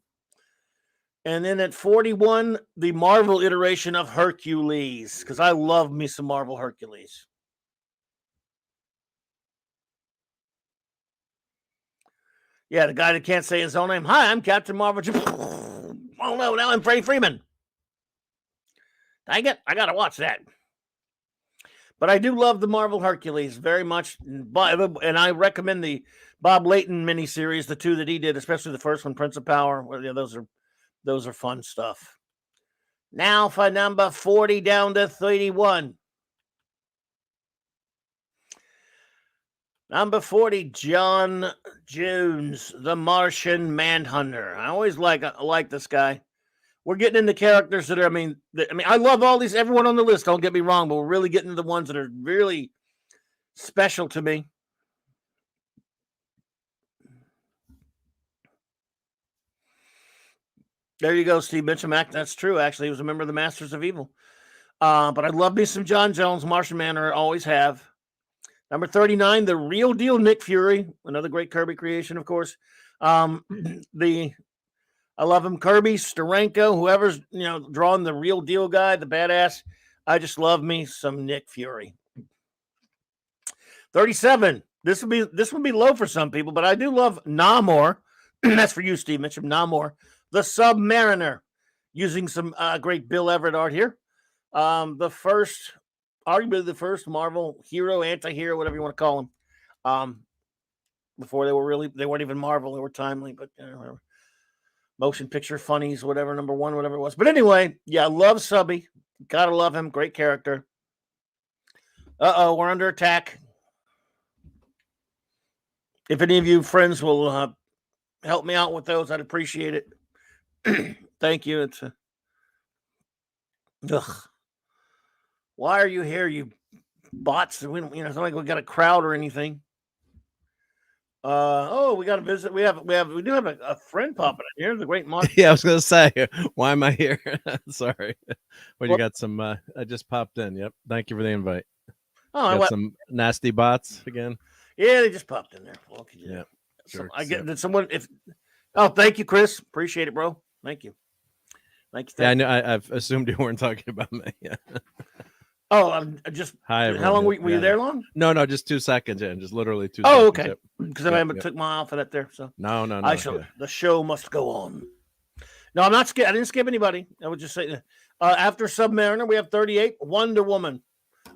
And then at 41, the Marvel iteration of Hercules, because I love me some Marvel Hercules. Yeah, the guy that can't say his own name. Hi, I'm Captain Marvel. Oh no, now I'm Freddie Freeman. Dang it, I gotta watch that. But I do love the Marvel Hercules very much, and I recommend the Bob Layton miniseries, the two that he did, especially the first one, Prince of Power. Those are fun stuff. Now for number 40 down to 31. Number 40, John Jones, the Martian Manhunter. I always like this guy. We're getting into characters that are, I love all these, everyone on the list, don't get me wrong, but we're really getting to the ones that are really special to me. There you go, Steve Mitchum. That's true, actually. He was a member of the Masters of Evil. But I love me some John Jones, Martian Manhunter, always have. Number 39, the real deal Nick Fury, another great Kirby creation, of course. I love him, Kirby, Steranko, whoever's drawing the real deal guy, the badass. I just love me some Nick Fury. 37. This would be low for some people, but I do love Namor. That's for you, Steve Mitchum. Namor, the Submariner, using some great Bill Everett art here. Arguably the first Marvel hero, anti-hero, whatever you want to call them. Before they weren't even Marvel, they were Timely, but whatever. Motion picture funnies, whatever, number one, whatever it was. But anyway, yeah, love Subby. Gotta love him. Great character. We're under attack. If any of you friends will help me out with those, I'd appreciate it. Thank you. It's why are you here, you bots? It's not like we got a crowd or anything. We got to visit. We do have a friend popping in here. The great Martian. Yeah, I was gonna say, why am I here? Sorry. Well, you got some. I just popped in. Yep. Thank you for the invite. Oh, got some nasty bots again. Yeah, they just popped in there. Well, yeah. Sure. Did someone? Thank you, Chris. Appreciate it, bro. Thank you. Thank you. Yeah, I know. I've assumed you weren't talking about me. Yeah. Oh, I'm just. Hi. Everyone. How long were you there? Long? No, just 2 seconds. Yeah, just literally 2 seconds. Oh, okay. Because I haven't took my alphabet there, so no. The show must go on. No, I'm not. I didn't skip anybody. I would just say, after Submariner, we have 38. Wonder Woman.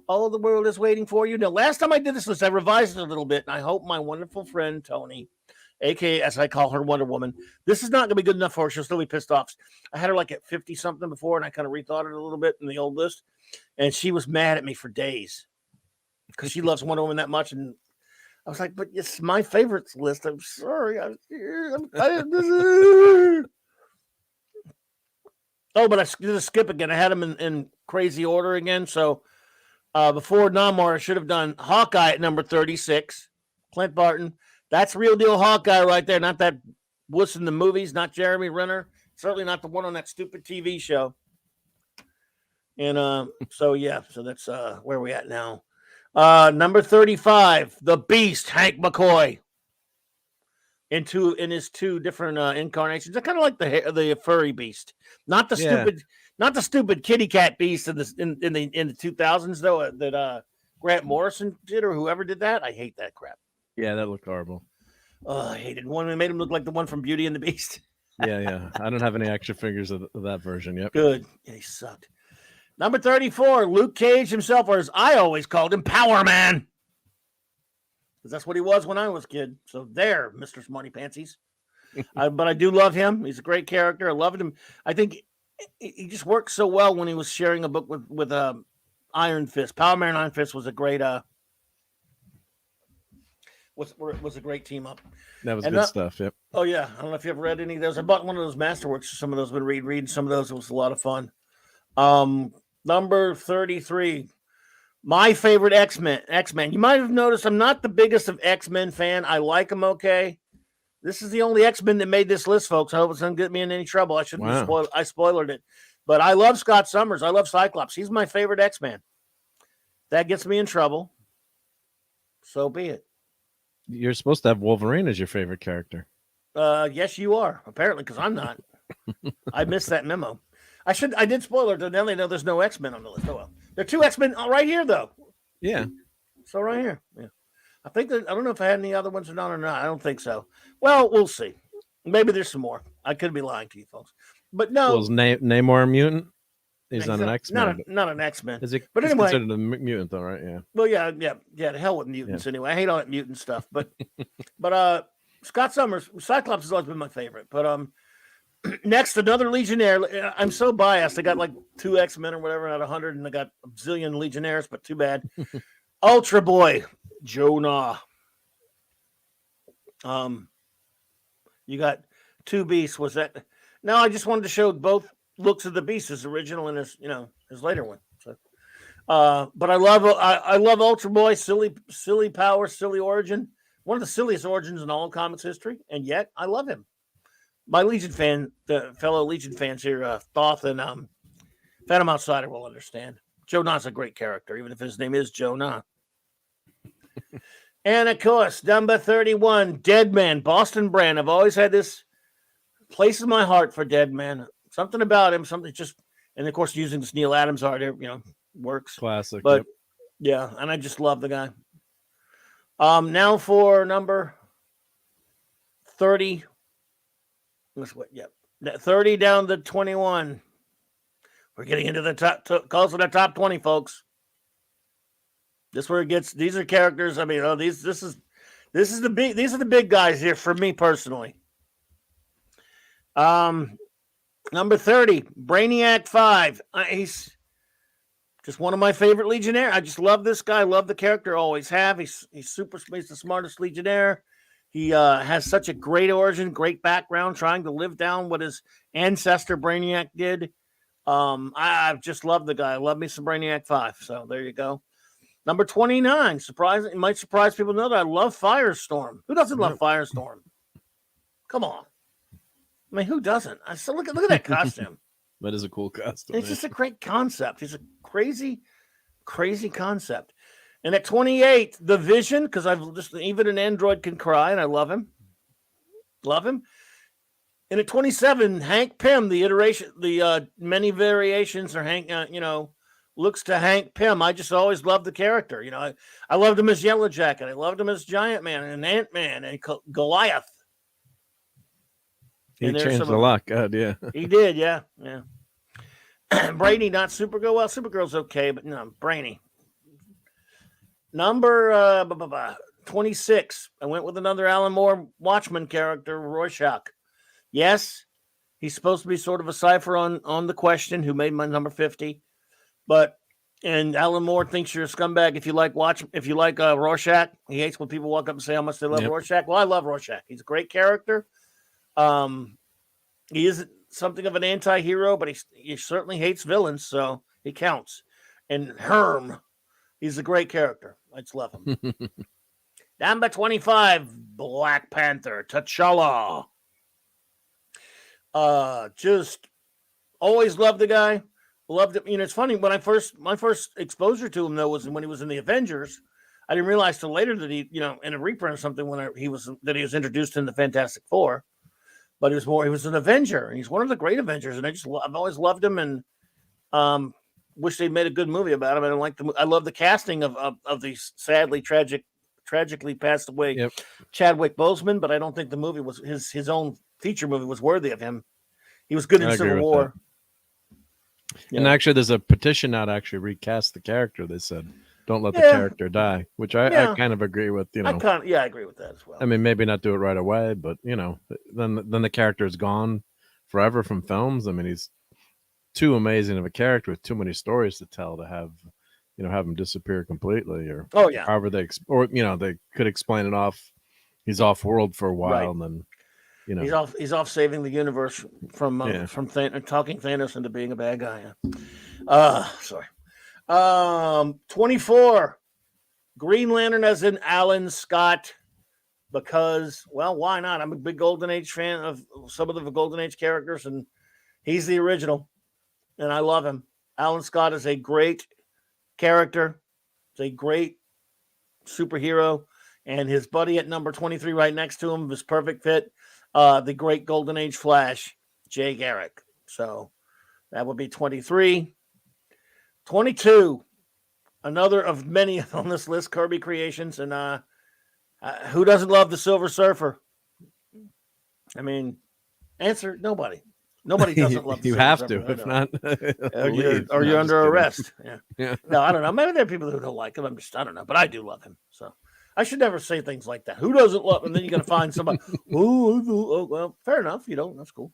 All the world is waiting for you. Now, last time I did this list, I revised it a little bit, and I hope my wonderful friend Tony, aka as I call her, Wonder Woman, this is not going to be good enough for her. She'll still be pissed off. I had her like at 50 something before, and I kind of rethought it a little bit in the old list, and she was mad at me for days because she loves Wonder Woman that much, and I was like, but it's my favorites list. I'm sorry. But I did a skip again. I had them in crazy order again, so before Namor, I should have done Hawkeye at number 36. Clint Barton. That's real deal Hawkeye right there. Not that wuss in the movies, not Jeremy Renner. Certainly not the one on that stupid TV show. And so that's where we at now. Number 35, the Beast, Hank McCoy. In his two different incarnations. They're kind of like the furry Beast. Not the stupid kitty cat Beast in the 2000s though that Grant Morrison did or whoever did that. I hate that crap. Yeah, that looked horrible. Oh, I hated one. They made him look like the one from Beauty and the Beast. Yeah. I don't have any action figures of that version yet. Good. Yeah, he sucked. Number 34, Luke Cage himself, or as I always called him, Power Man. Because that's what he was when I was a kid. So there, Mr. Smarty Pantsies. But I do love him. He's a great character. I loved him. I think he just worked so well when he was sharing a book with Iron Fist. Power Man and Iron Fist was a great was a great team up. That was good stuff. Yep. Oh yeah, I don't know if you ever read any of those. I bought one of those Masterworks. Some of those been reading some of those. It was a lot of fun. Number 33, my favorite X-Men. You might have noticed I'm not the biggest of X-Men fan. I like them okay. This is the only X-Men that made this list, folks. I hope it doesn't get me in any trouble. I shouldn't have spoiled. I spoiled it, but I love Scott Summers. I love Cyclops. He's my favorite X-Man. That gets me in trouble. So be it. You're supposed to have Wolverine as your favorite character. Yes, you are. Apparently, because I'm not. I missed that memo. I did spoil it. Now they know there's no X-Men on the list. Oh well. There are two X-Men right here, though. Yeah. So right here. Yeah. I think that I don't know if I had any other ones or not. I don't think so. Well, we'll see. Maybe there's some more. I could be lying to you, folks. But no. Was Namor a mutant? He's not an X-Men. Not an X-Men. Is he? But anyway, considered a mutant, though, right? Yeah. Well, yeah. The hell with mutants anyway. I hate all that mutant stuff. But Scott Summers, Cyclops has always been my favorite. But next, another Legionnaire. I'm so biased. I got like 2 X-Men or whatever out of 100, and I got a zillion Legionnaires, but too bad. Ultra Boy, Jonah. You got 2 Beasts. Was that? No, I just wanted to show both looks of the Beast, his original and his later one. So, but I love Ultra Boy. Silly power, silly origin. One of the silliest origins in all comics history, and yet I love him. My Legion fan, the fellow Legion fans here, Thoth and Phantom Outsider will understand. Jonah's a great character, even if his name is Jonah. And of course, number 31, Deadman, Boston Brand. I've always had this place in my heart for Deadman. Something about him, something just, and of course, using this Neil Adams art, works. Classic. But yeah, and I just love the guy. Now for number 30. What? Yep. 30 down to 21. We're getting into the calls for the top 20, folks. This is where it gets. These are characters. I mean, these are the big guys here for me personally. Number 30, Brainiac 5. He's just one of my favorite Legionnaires. I just love this guy. Love the character. Always have. He's super. He's the smartest Legionnaire. He has such a great origin, great background, trying to live down what his ancestor Brainiac did. I just love the guy. I love me some Brainiac 5. So there you go. Number 29. Surprising. It might surprise people to know that I love Firestorm. Who doesn't love Firestorm? Come on. I mean, who doesn't? So look at that costume. That is a cool costume. It's just a great concept. It's a crazy, crazy concept. And at 28, the Vision, because even an android can cry, and I love him. Love him. And at 27, Hank Pym, the many variations are Hank, looks to Hank Pym. I just always loved the character. I loved him as Yellow Jacket. I loved him as Giant Man and Ant-Man and Goliath. He changed a lot. God, yeah. He did, yeah. Brainy, not Supergirl. Well, Supergirl's okay, but no, Brainy. Number 26. I went with another Alan Moore Watchmen character, Rorschach. Yes, he's supposed to be sort of a cipher on The Question, who made my number 50. And Alan Moore thinks you're a scumbag if you like Rorschach. He hates when people walk up and say how much they love Rorschach. Well, I love Rorschach. He's a great character. He isn't something of an anti-hero, but he certainly hates villains, so he counts. And Herm, he's a great character. I just love him. Number 25, Black Panther, T'Challa. Just always loved the guy. Loved him. It's funny, when my first exposure to him though was when he was in the Avengers. I didn't realize till later that he, in a reprint or something when he was introduced in the Fantastic Four. But he was an Avenger, and he's one of the great Avengers, and I've always loved him, and wish they made a good movie about him. I love the casting of the sadly tragically passed away Chadwick Boseman, but I don't think the movie was his own feature movie was worthy of him. He was good in Civil War. And actually, there's a petition now to actually recast the character. They said, "Don't let the character die," which I kind of agree with. I agree with that as well. I mean, maybe not do it right away, but then the character is gone forever from films. I mean, he's too amazing of a character with too many stories to tell to have him disappear completely, or however they could explain it off. He's off world for a while, and then. He's off saving the universe from talking Thanos into being a bad guy. Sorry. 24, Green Lantern as in Alan Scott, because why not? I'm a big Golden Age fan of some of the Golden Age characters, and he's the original, and I love him. Alan Scott is a great character. He's a great superhero, and his buddy at number 23 right next to him was perfect fit. The great Golden Age Flash, Jay Garrick. So that would be 23. 22, another of many on this list, Kirby Creations. And who doesn't love the Silver Surfer? I mean, answer, nobody. Nobody doesn't love the you Silver have Surfer. to, if not, or you're under arrest. Yeah. No, I don't know. Maybe there are people who don't like him. I don't know, but I do love him. So I should never say things like that. Who doesn't love him? And then you're going to find somebody, oh, well, fair enough. You don't. That's cool.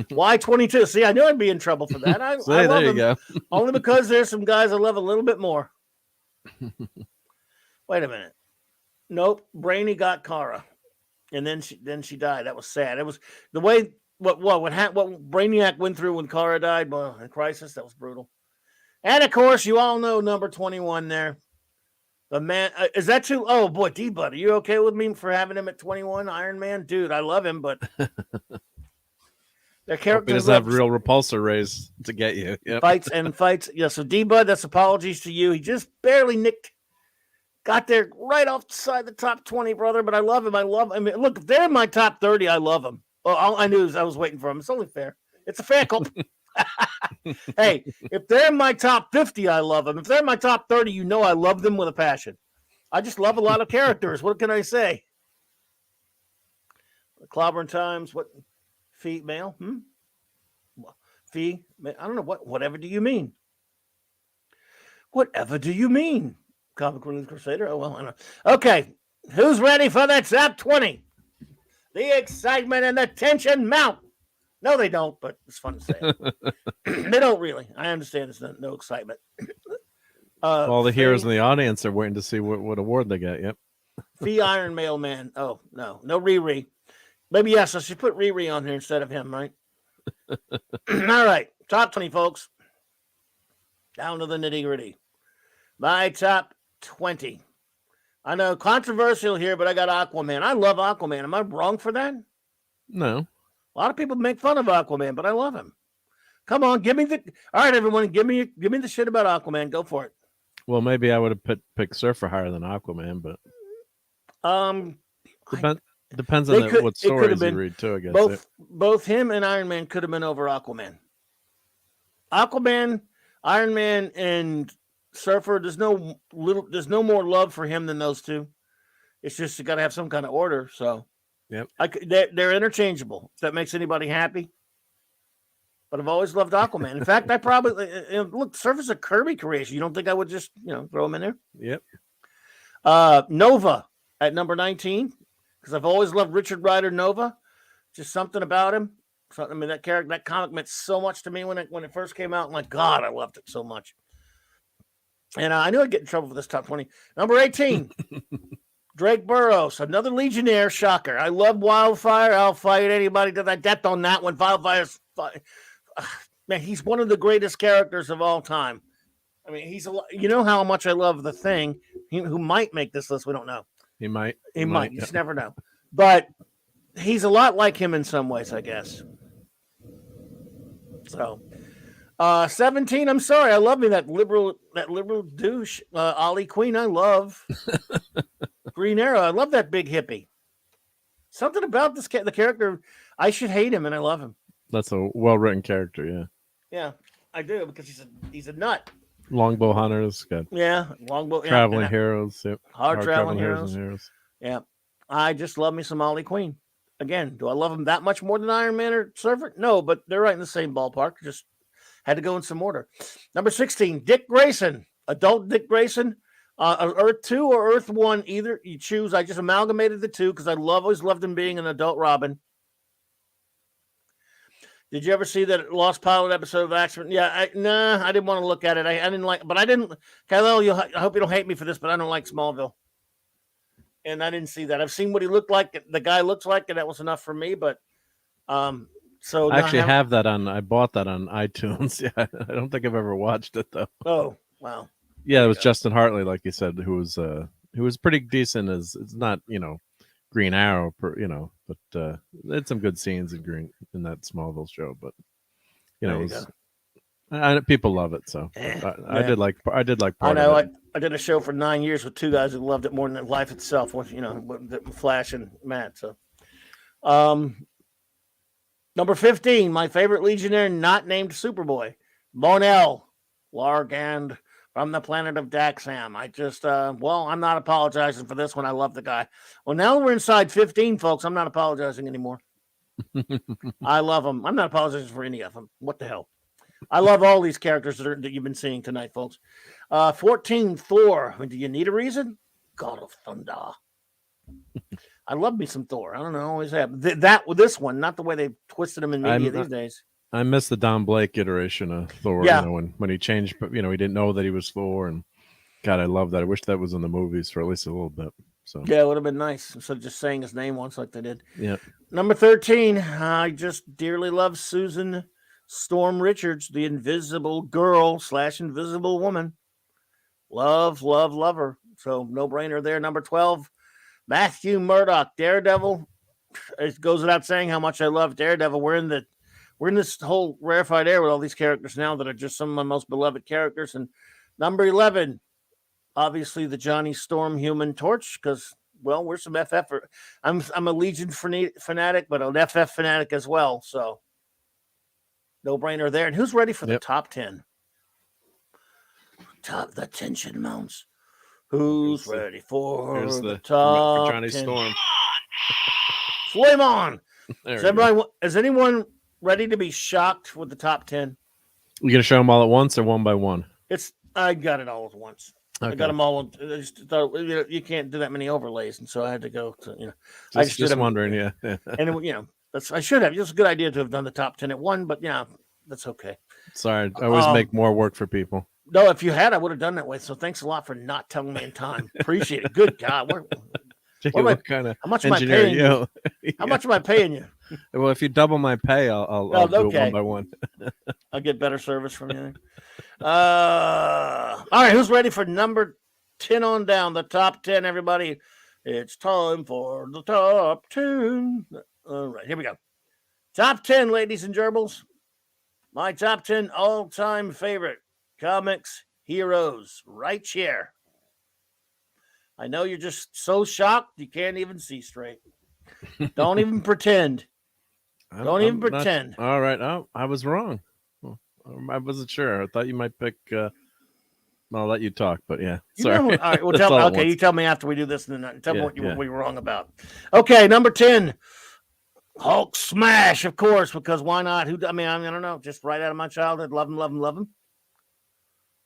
Why 22? See, I knew I'd be in trouble for that. I love there you him go. only because there's some guys I love a little bit more. Wait a minute. Nope. Brainy got Kara, and then she died. That was sad. It was the way what Brainiac went through when Kara died. Well, in Crisis, that was brutal. And of course, you all know number 21 there. The man, is that too? Oh boy, D-Bud, are you okay with me for having him at 21? Iron Man, dude, I love him, but Their Hope he character doesn't have real repulsor rays to get you. Yep. fights. Yeah, so D-Bud, that's apologies to you. He just barely got there right off the side of the top 20, brother, but I love him. I mean, look, if they're in my top 30, I love him. Well, all I knew is I was waiting for him. It's only fair. It's a fair call. Hey, if they're in my top 50, I love them. If they're in my top 30, you know I love them with a passion. I just love a lot of characters. What can I say? Clobberin times, what? Female? Fee? I don't know. Whatever do you mean? Whatever do you mean? Comic Relief Crusader? Oh, well, I don't know. Okay. Who's ready for that top 20? The excitement and the tension mount. No, they don't, but it's fun to say it. They don't really. I understand there's no excitement. All the heroes in the audience are waiting to see what award they get. Yep. Fee Iron Mailman. Oh, no Riri. Maybe yes, I should put Riri on here instead of him, right? All right. Top 20, folks. Down to the nitty-gritty. My top 20. I know, controversial here, but I got Aquaman. I love Aquaman. Am I wrong for that? No. A lot of people make fun of Aquaman, but I love him. Come on, give me the. All right, everyone, give me the shit about Aquaman. Go for it. Well, maybe I would have picked Surfer higher than Aquaman, but depends on what stories you read too. I guess both him and Iron Man could have been over Aquaman. Aquaman, Iron Man, and Surfer. There's no more love for him than those two. It's just you got to have some kind of order. So, yep, they're interchangeable. If that makes anybody happy. But I've always loved Aquaman. In fact, I probably look. Surfer's a Kirby creation. You don't think I would just throw him in there? Yep. Nova at number 19 because I've always loved Richard Ryder Nova. Just something about him. I mean, that character, that comic meant so much to me when it first came out. I'm like, God, I loved it so much. And I knew I'd get in trouble for this top 20. Number 18, Drake Burroughs, another Legionnaire. Shocker. I love Wildfire. I'll fight anybody to that death on that one. Wildfire's man, he's one of the greatest characters of all time. I mean, you know how much I love The Thing. Who might make this list? We don't know. He might. You just never know. But he's a lot like him in some ways, I guess. So, 17. I'm sorry, I love me that liberal douche, Ollie Queen. I love Green Arrow. I love that big hippie. Something about the character. I should hate him, and I love him. That's a well-written character, yeah. Yeah, I do because he's a nut. Longbow hunters, good. Yeah, longbow traveling heroes. Yep. Hard traveling heroes. Yeah, I just love me some Ollie Queen. Again, do I love him that much more than Iron Man or Surfer? No, but they're right in the same ballpark. Just had to go in some order. Number 16, Dick Grayson, adult Dick Grayson, Earth 2 or Earth 1, either you choose. I just amalgamated the two because I always loved him being an adult Robin. Did you ever see that Lost Pilot episode of X-Men? Yeah, I didn't want to look at it. I didn't like, but I didn't. Kyle, I hope you don't hate me for this, but I don't like Smallville, and I didn't see that. I've seen what he looked like. The guy looks like, and that was enough for me. But so I actually have that on. I bought that on iTunes. Yeah, I don't think I've ever watched it though. Oh wow. Yeah, it was Justin Hartley, like you said, who was pretty decent. As it's not Green Arrow, but it's some good scenes in that Smallville show. But people love it, so I did like. Part I know. of it. I did a show for 9 years with two guys who loved it more than life itself. With Flash and Matt. So, number 15, my favorite Legionnaire, not named Superboy, Monel Largand. From the planet of Daxam. I just, I'm not apologizing for this one. I love the guy. Well, now we're inside 15, folks. I'm not apologizing anymore. I love them. I'm not apologizing for any of them. What the hell? I love all these characters that you've been seeing tonight, folks. 14, Thor. Do you need a reason? God of Thunder. I love me some Thor. I don't know. I always have. This one, not the way they twisted him in media these days. I miss the Don Blake iteration of Thor. Yeah. When he changed, he didn't know that he was Thor, and God, I love that. I wish that was in the movies for at least a little bit. So yeah, it would have been nice instead of just saying his name once like they did. Yeah. Number 13, I just dearly love Susan Storm Richards, the Invisible Girl / Invisible Woman. Love her. So no brainer there. Number 12, Matthew Murdoch, Daredevil. It goes without saying how much I love Daredevil. We're we're in this whole rarefied air with all these characters now that are just some of my most beloved characters. And number 11, obviously the Johnny Storm Human Torch, because, well, we're some FF. I'm a Legion fanatic, but an FF fanatic as well. So no brainer there. And who's ready for the top 10? The tension mounts. Who's ready for the top for Johnny 10? Storm? Flame on! Is anyone ready to be shocked with the top 10? You gonna show them all at once or one by one? I got it all at once. Okay. I got them all. I just thought you can't do that many overlays, and so I had to go to I just wondering, yeah. And I should have. It's a good idea to have done the top 10 at one, but yeah, that's okay. Sorry, I always make more work for people. No, if you had, I would have done that way. So thanks a lot for not telling me in time. Appreciate it. Good God. How much am I paying you? How much am I paying you? Well, if you double my pay, I'll do it one by one. I'll get better service from you. All right, who's ready for number 10 on down? The top 10, everybody. It's time for the top 10. All right, here we go. Top 10, ladies and gerbils. My top 10 all-time favorite comics heroes right here. I know you're just so shocked you can't even see straight. Don't even pretend. Don't even pretend. All right. Oh, I was wrong. I wasn't sure. I thought you might pick. I'll let you talk, but yeah. Sorry. All right. Well, tell me. Okay, you tell me after we do this, and then tell me what we were wrong about. Okay, number 10. Hulk smash, of course, because why not? I don't know. Just right out of my childhood. Love him.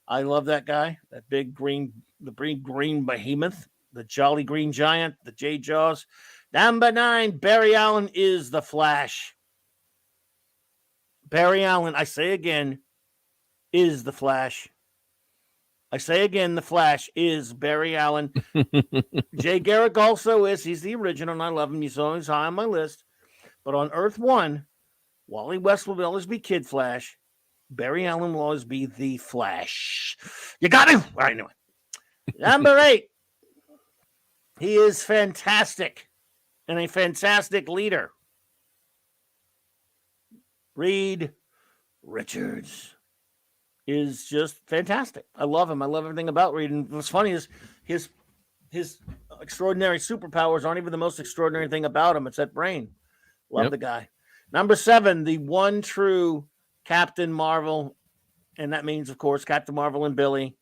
I love that guy. That big green behemoth, the jolly green giant, the J Jaws. Number 9, Barry Allen is the Flash. Barry Allen, I say again, is the Flash. I say again, the Flash is Barry Allen. Jay Garrick also is. He's the original, and I love him. He's always high on my list. But on Earth 1, Wally West will always be Kid Flash. Barry Allen will always be the Flash. You got him? All right, anyway. Number 8. He is fantastic and a fantastic leader. Reed Richards is just fantastic. I love him. I love everything about Reed. And what's funny is his extraordinary superpowers aren't even the most extraordinary thing about him. It's that brain. Love the guy. Number 7, the one true Captain Marvel. And that means, of course, Captain Marvel and Billy.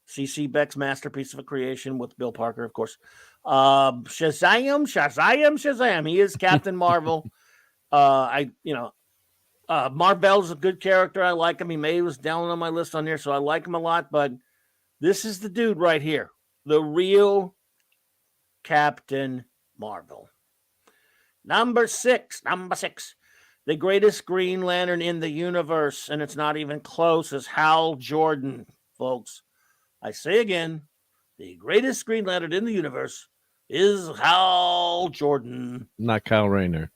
C.C. Beck's masterpiece of a creation with Bill Parker, of course. Shazam. He is Captain Marvel. Marvel's a good character. I like him. He was down on my list on there, so I like him a lot. But this is the dude right here. The real Captain Marvel. Number 6. The greatest Green Lantern in the universe, and it's not even close, is Hal Jordan, folks. I say again, the greatest Green Lantern in the universe is Hal Jordan. Not Kyle Rayner.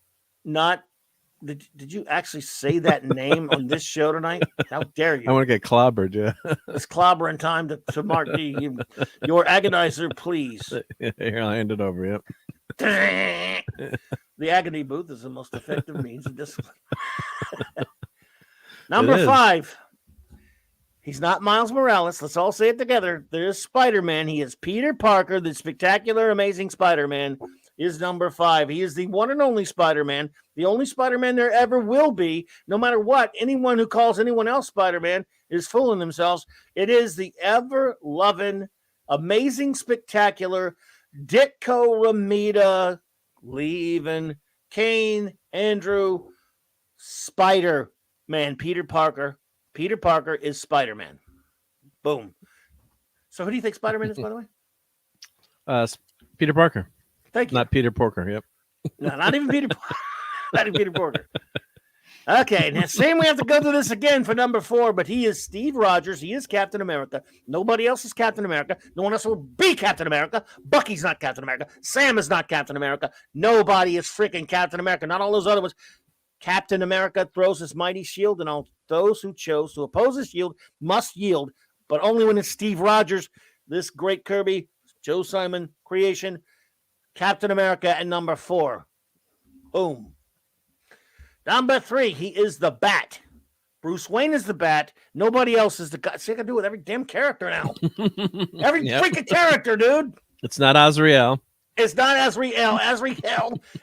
Did you actually say that name on this show tonight? How dare you? I want to get clobbered, yeah. It's clobbering time to Mark D. Your agonizer, please. Here, I'll hand it over, yep. The agony booth is the most effective means of discipline. Number 5. He's not Miles Morales. Let's all say it together. There's Spider-Man. He is Peter Parker, the spectacular, amazing Spider-Man, is number 5. He is the one and only Spider-Man, the only Spider-Man there ever will be, no matter what. Anyone who calls anyone else Spider-Man is fooling themselves. It is the ever-loving, amazing, spectacular Ditko Ramita, leaving Kane, Andrew, Spider-Man, Peter Parker. Peter Parker is Spider-Man. Boom. So who do you think Spider-Man is, by the way? Peter Parker. Thank you. Not Peter Porker, yep. No, not even Peter Porker. Not even Peter Porker. Okay, now same we have to go through this again for number 4, but he is Steve Rogers. He is Captain America. Nobody else is Captain America. No one else will be Captain America. Bucky's not Captain America. Sam is not Captain America. Nobody is freaking Captain America. Not all those other ones. Captain America throws his mighty shield, and all those who chose to oppose his shield must yield, but only when it's Steve Rogers, this great Kirby, Joe Simon creation, Captain America at number 4. Boom. Number 3, he is the Bat. Bruce Wayne is the Bat. Nobody else is the guy. See, I can do it with every damn character now. Every freaking character, dude. It's not Azrael. It's not Azrael.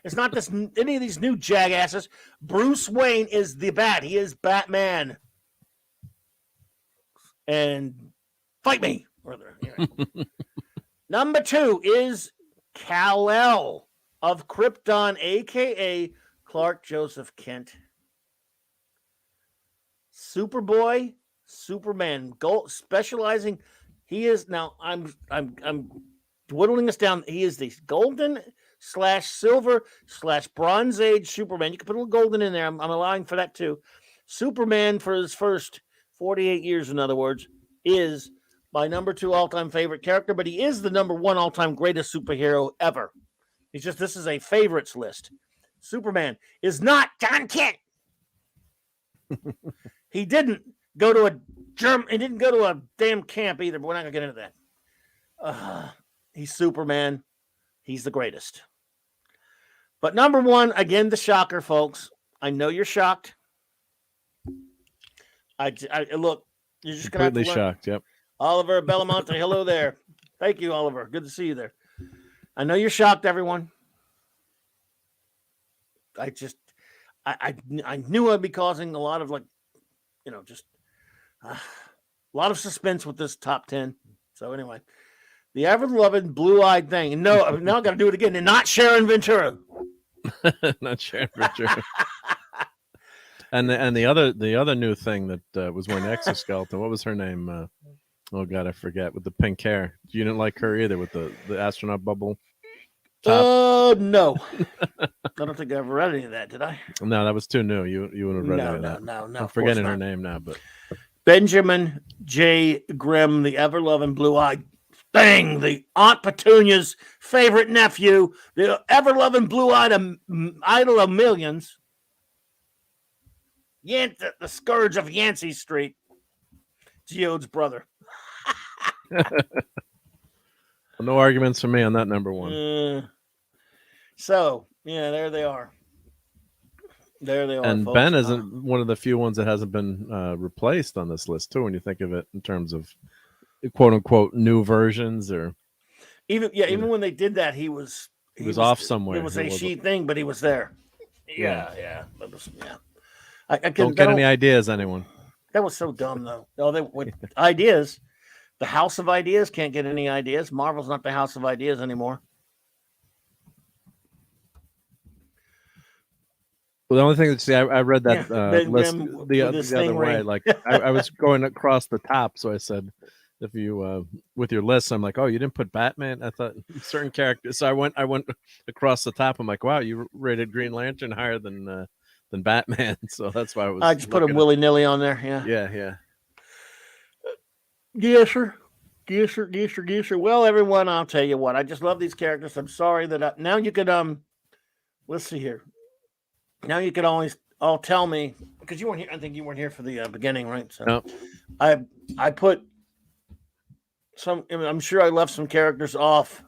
It's not any of these new jagasses. Bruce Wayne is the Bat. He is Batman. And fight me. Number 2 is Kal-El of Krypton, a.k.a. Clark Joseph Kent. Superboy, Superman, specializing. He is now. I'm dwindling this down. He is the golden / silver / bronze age Superman. You can put a little golden in there. I'm allowing for that too. Superman for his first 48 years, in other words, is my number 2 all-time favorite character, but he is the number 1 all-time greatest superhero ever. This is a favorites list. Superman is not John Kent. He didn't go to he didn't go to a damn camp either, but we're not going to get into that. He's Superman. He's the greatest. But number 1, again, the shocker, folks. I know you're shocked. I look, you're just going to completely shocked. Yep. Oliver Belamonte, hello there. Thank you, Oliver. Good to see you there. I know you're shocked, everyone. I knew I'd be causing a lot of a lot of suspense with this top 10. So anyway, the ever-loved blue-eyed thing. No, now I got to do it again. And not Sharon Ventura. Not Sharon Ventura. and the other new thing that was wearing exoskeleton. What was her name? Oh God, I forget. With the pink hair. You didn't like her either with the astronaut bubble. No. I don't think I ever read any of that, did I? No, that was too new. You wouldn't have read any of that. No. I'm forgetting her name now, but Benjamin J. Grimm, the ever-loving blue-eyed thing, the Aunt Petunia's favorite nephew, the ever-loving blue-eyed idol of millions, the scourge of Yancey Street, Geode's brother. No arguments for me on that number 1. So, yeah, there they are. There they are. And folks. Ben isn't one of the few ones that hasn't been replaced on this list, too, when you think of it in terms of quote unquote new versions or even when they did that, he was off somewhere. It was a she thing, but he was there. Yeah. I don't get any ideas, anyone. That was so dumb, though. No, with ideas. The House of Ideas can't get any ideas. Marvel's not the House of Ideas anymore. Well, the only thing that I read that list the other way. Like I was going across the top, so I said, if you with your list, I'm like, oh, you didn't put Batman. I thought certain characters. So I went across the top. I'm like, wow, you rated Green Lantern higher than Batman. So that's why I just put him willy nilly on there. Yeah. Yes, sir. Well, everyone, I'll tell you what. I just love these characters. I'm sorry that now you could let's see here. Now you could always all tell me because you weren't here. I think you weren't here for the beginning, right? So no. I put some. I'm sure I left some characters off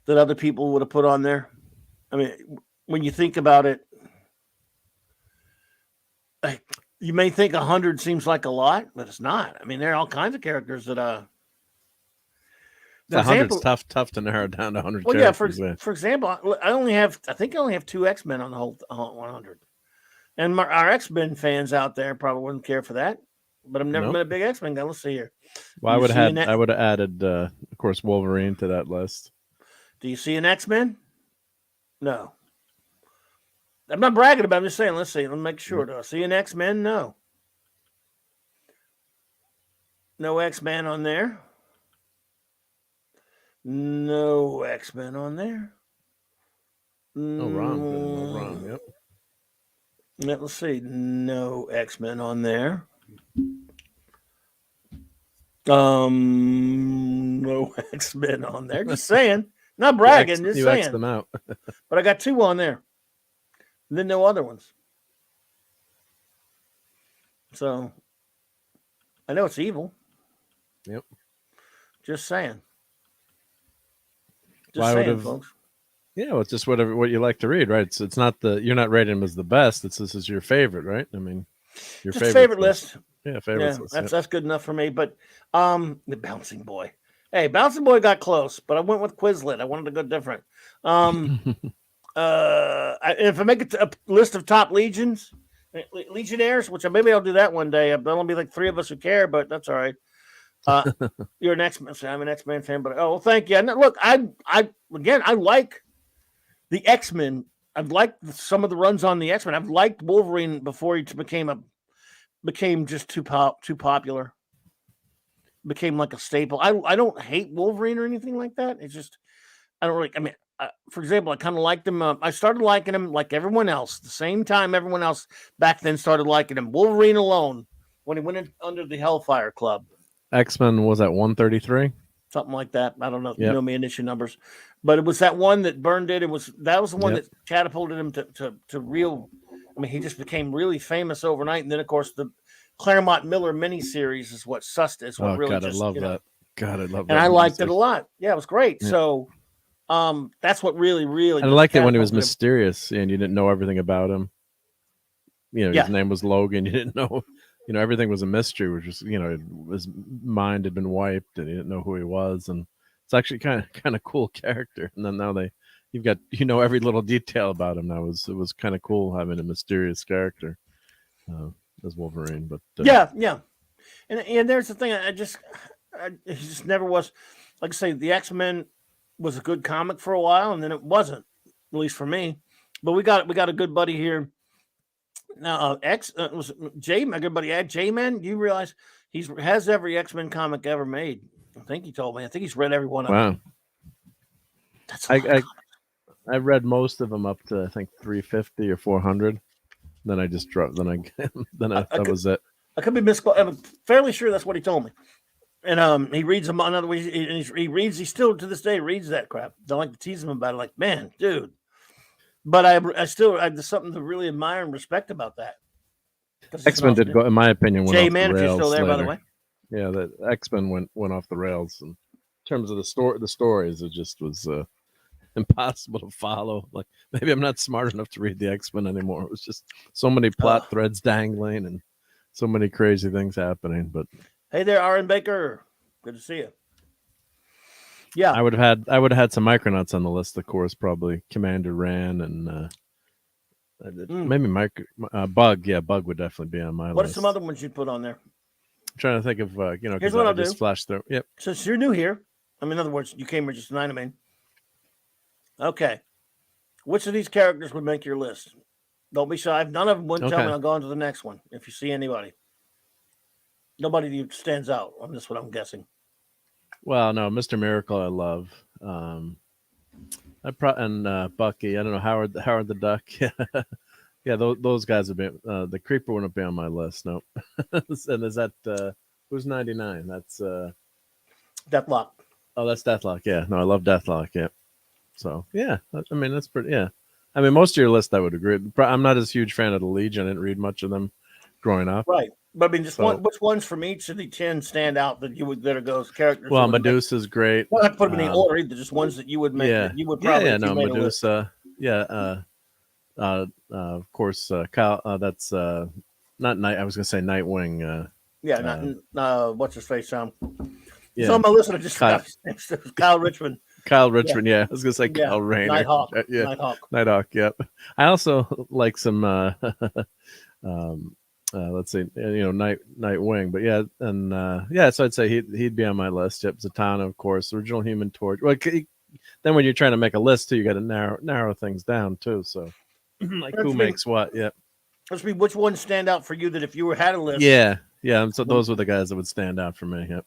that other people would have put on there. I mean, when you think about it, you may think 100 seems like a lot, but it's not. I mean, there are all kinds of characters that 100's tough to narrow down to 100 well, characters. For example, I think I only have 2 X-Men on the whole 100. And our X-Men fans out there probably wouldn't care for that. But I've never been a big X-Men guy. Let's see here. Well, I would have added, of course, Wolverine to that list. Do you see an X-Men? No. I'm not bragging about it. I'm just saying, let's see. Let's make sure. Do I see an X-Men? No. No X-Men on there. No X-Men on there. Oh, wrong. Yep. Let's see. No X-Men on there. No X-Men on there. Just saying. Not bragging. Just saying. X them out. But I got 2 on there. And then no other ones. So I know it's evil. Yep. Just saying. Just saying, folks. Yeah, well, it's just what you like to read, right? So it's not you're not rating them as the best. This is your favorite, right? I mean, your Just favorite list. Yeah, favorites Yeah, list. that's good enough for me. But the Bouncing Boy. Hey, Bouncing Boy got close, but I went with Quizlet. I wanted to go different. If I make a list of top legionnaires, which maybe I'll do that one day. There'll only be like 3 of us who care, but that's all right. You're an X-Men fan. I'm an X-Men fan, but well, thank you. And look, I like the X-Men. I've liked some of the runs on the X-Men. I've liked Wolverine before he became just too popular. Became like a staple. I don't hate Wolverine or anything like that. It's just I don't really. I mean, for example, I kind of liked him. I started liking him like everyone else. The same time everyone else back then started liking him. Wolverine alone when he went in under the Hellfire Club. X-Men was at 133, something like that. I don't know. Yep. You know me in issue numbers, but it was that one that Byrne did. That was the one that catapulted him to real. I mean, he just became really famous overnight, and then of course the Claremont Miller miniseries is what sussed it. Oh really God, I love that. God, I love that. And I liked it a lot. Yeah, it was great. Yeah. So, that's what really. And I liked it when he was mysterious and you didn't know everything about him. You know, his name was Logan. You didn't know. You know, everything was a mystery, which was, you know, his mind had been wiped and he didn't know who he was. And it's actually kind of cool character. And then now you've got, every little detail about him now. It was kind of cool having a mysterious character as Wolverine. But yeah. And there's the thing. He just never was, like I say, the X-Men was a good comic for a while. And then it wasn't, at least for me. But we got a good buddy here. Now, was Jay, my good buddy, J-Man. You realize he has every X-Men comic ever made. I think he told me. I think he's read every one of them. That's I read most of them up to I think 350 or 400. Then I just dropped. That was it. I could be misquoted. I'm fairly sure that's what he told me. And he reads them another way. He still to this day reads that crap. Don't like to tease him about it. Like, man, dude. But there's something to really admire and respect about that. X-Men did go, in my opinion, went off the rails. If you're still there, by the way. Yeah, the X-Men went off the rails. And in terms of the stories, it just was impossible to follow. Like, maybe I'm not smart enough to read the X-Men anymore. It was just so many plot threads dangling and so many crazy things happening. But hey there, R.N. Baker. Good to see you. Yeah, I would have had some Micronauts on the list, of course. Probably Commander Ran and maybe Bug. Yeah, Bug would definitely be on my list. What are some other ones you'd put on there? I'm trying to think of Here's what I'll do. Just flashed through. Yep. Since you're new here, in other words, you came here just tonight. Okay. Which of these characters would make your list? Don't be shy. None of them wouldn't tell me. I'll go on to the next one. If you see anybody, nobody stands out on this one. I'm guessing. Well, no, Mr. Miracle, I love. Bucky. I don't know, Howard the Duck. Yeah, those guys would be. The Creeper wouldn't be on my list. No. And is that who's 99? That's Deathlock. Oh, that's Deathlock. Yeah, no, I love Deathlock. Yeah. So yeah, I mean that's pretty. Yeah, I mean most of your list I would agree. I'm not as huge fan of the Legion. I didn't read much of them growing up. Right. But I mean, which ones from each of the 10 stand out that you would that are those characters? Well, Medusa's great. Well, I have to put them in the order either. Just ones that you would make. Yeah, that you would probably. Medusa. Yeah. Of course, Kyle. That's not Night. I was gonna say Nightwing. What's his face? Yeah. So on my list, I just Kyle Richmond. Kyle Richmond, yeah. I was gonna say Kyle Rayner. Nighthawk. Yeah. Nighthawk. Yep. I also like some. Let's see, Nightwing, but yeah, and so I'd say he'd be on my list. Yep, Zatanna, of course, original Human Torch. Well, then when you're trying to make a list too, you got to narrow things down too. So, like who makes what? Yep. Let's see which ones stand out for you. That if you had a list, yeah. So those were the guys that would stand out for me. Yep.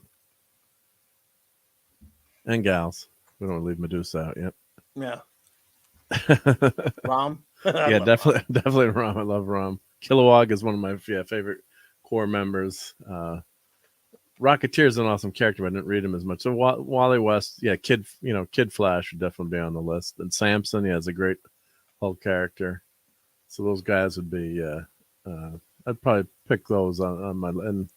And gals. We don't leave Medusa out. Yep. Yeah. Rom. Yeah, definitely Rom. I love Rom. Kilowog is one of my favorite core members. Rocketeer is an awesome character, but I didn't read him as much. So Wally West, yeah, Kid Flash would definitely be on the list. And Samson, yeah, is a great Hulk character. So those guys would be. I'd probably pick those on my and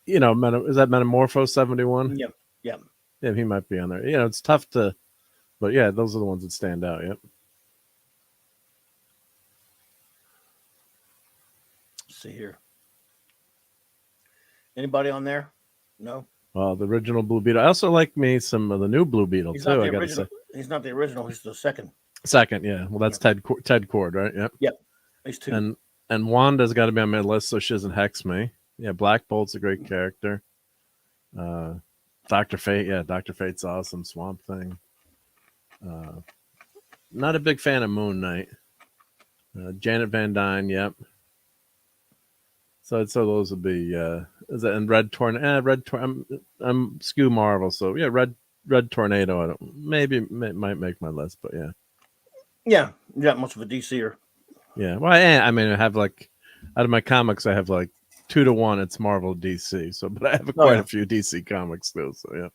is that Metamorpho 71? Yeah. Yeah, he might be on there. It's tough to But yeah, those are the ones that stand out. Yep. Let's see here. Anybody on there? No. Well, the original Blue Beetle. I also like me some of the new Blue Beetle He's too. not the I got to original. say. He's not the original. He's the second. Second, yeah. Well, that's Ted Cord, right? Yep. Yep. He's two. And Wanda's got to be on my list so she doesn't hex me. Yeah, Black Bolt's a great character. Dr. Fate, yeah, Dr. Fate's awesome. Swamp Thing. Not a big fan of Moon Knight. Janet Van Dyne, yep. So those would be and Red Tornado. I'm skew Marvel, so yeah, Red Tornado. I don't might make my list, but yeah. Yeah, you're not much of a DCer. Yeah, well, I mean, I have like out of my comics, I have like 2-1. It's Marvel DC. So, but I have quite a few DC comics still. So yeah.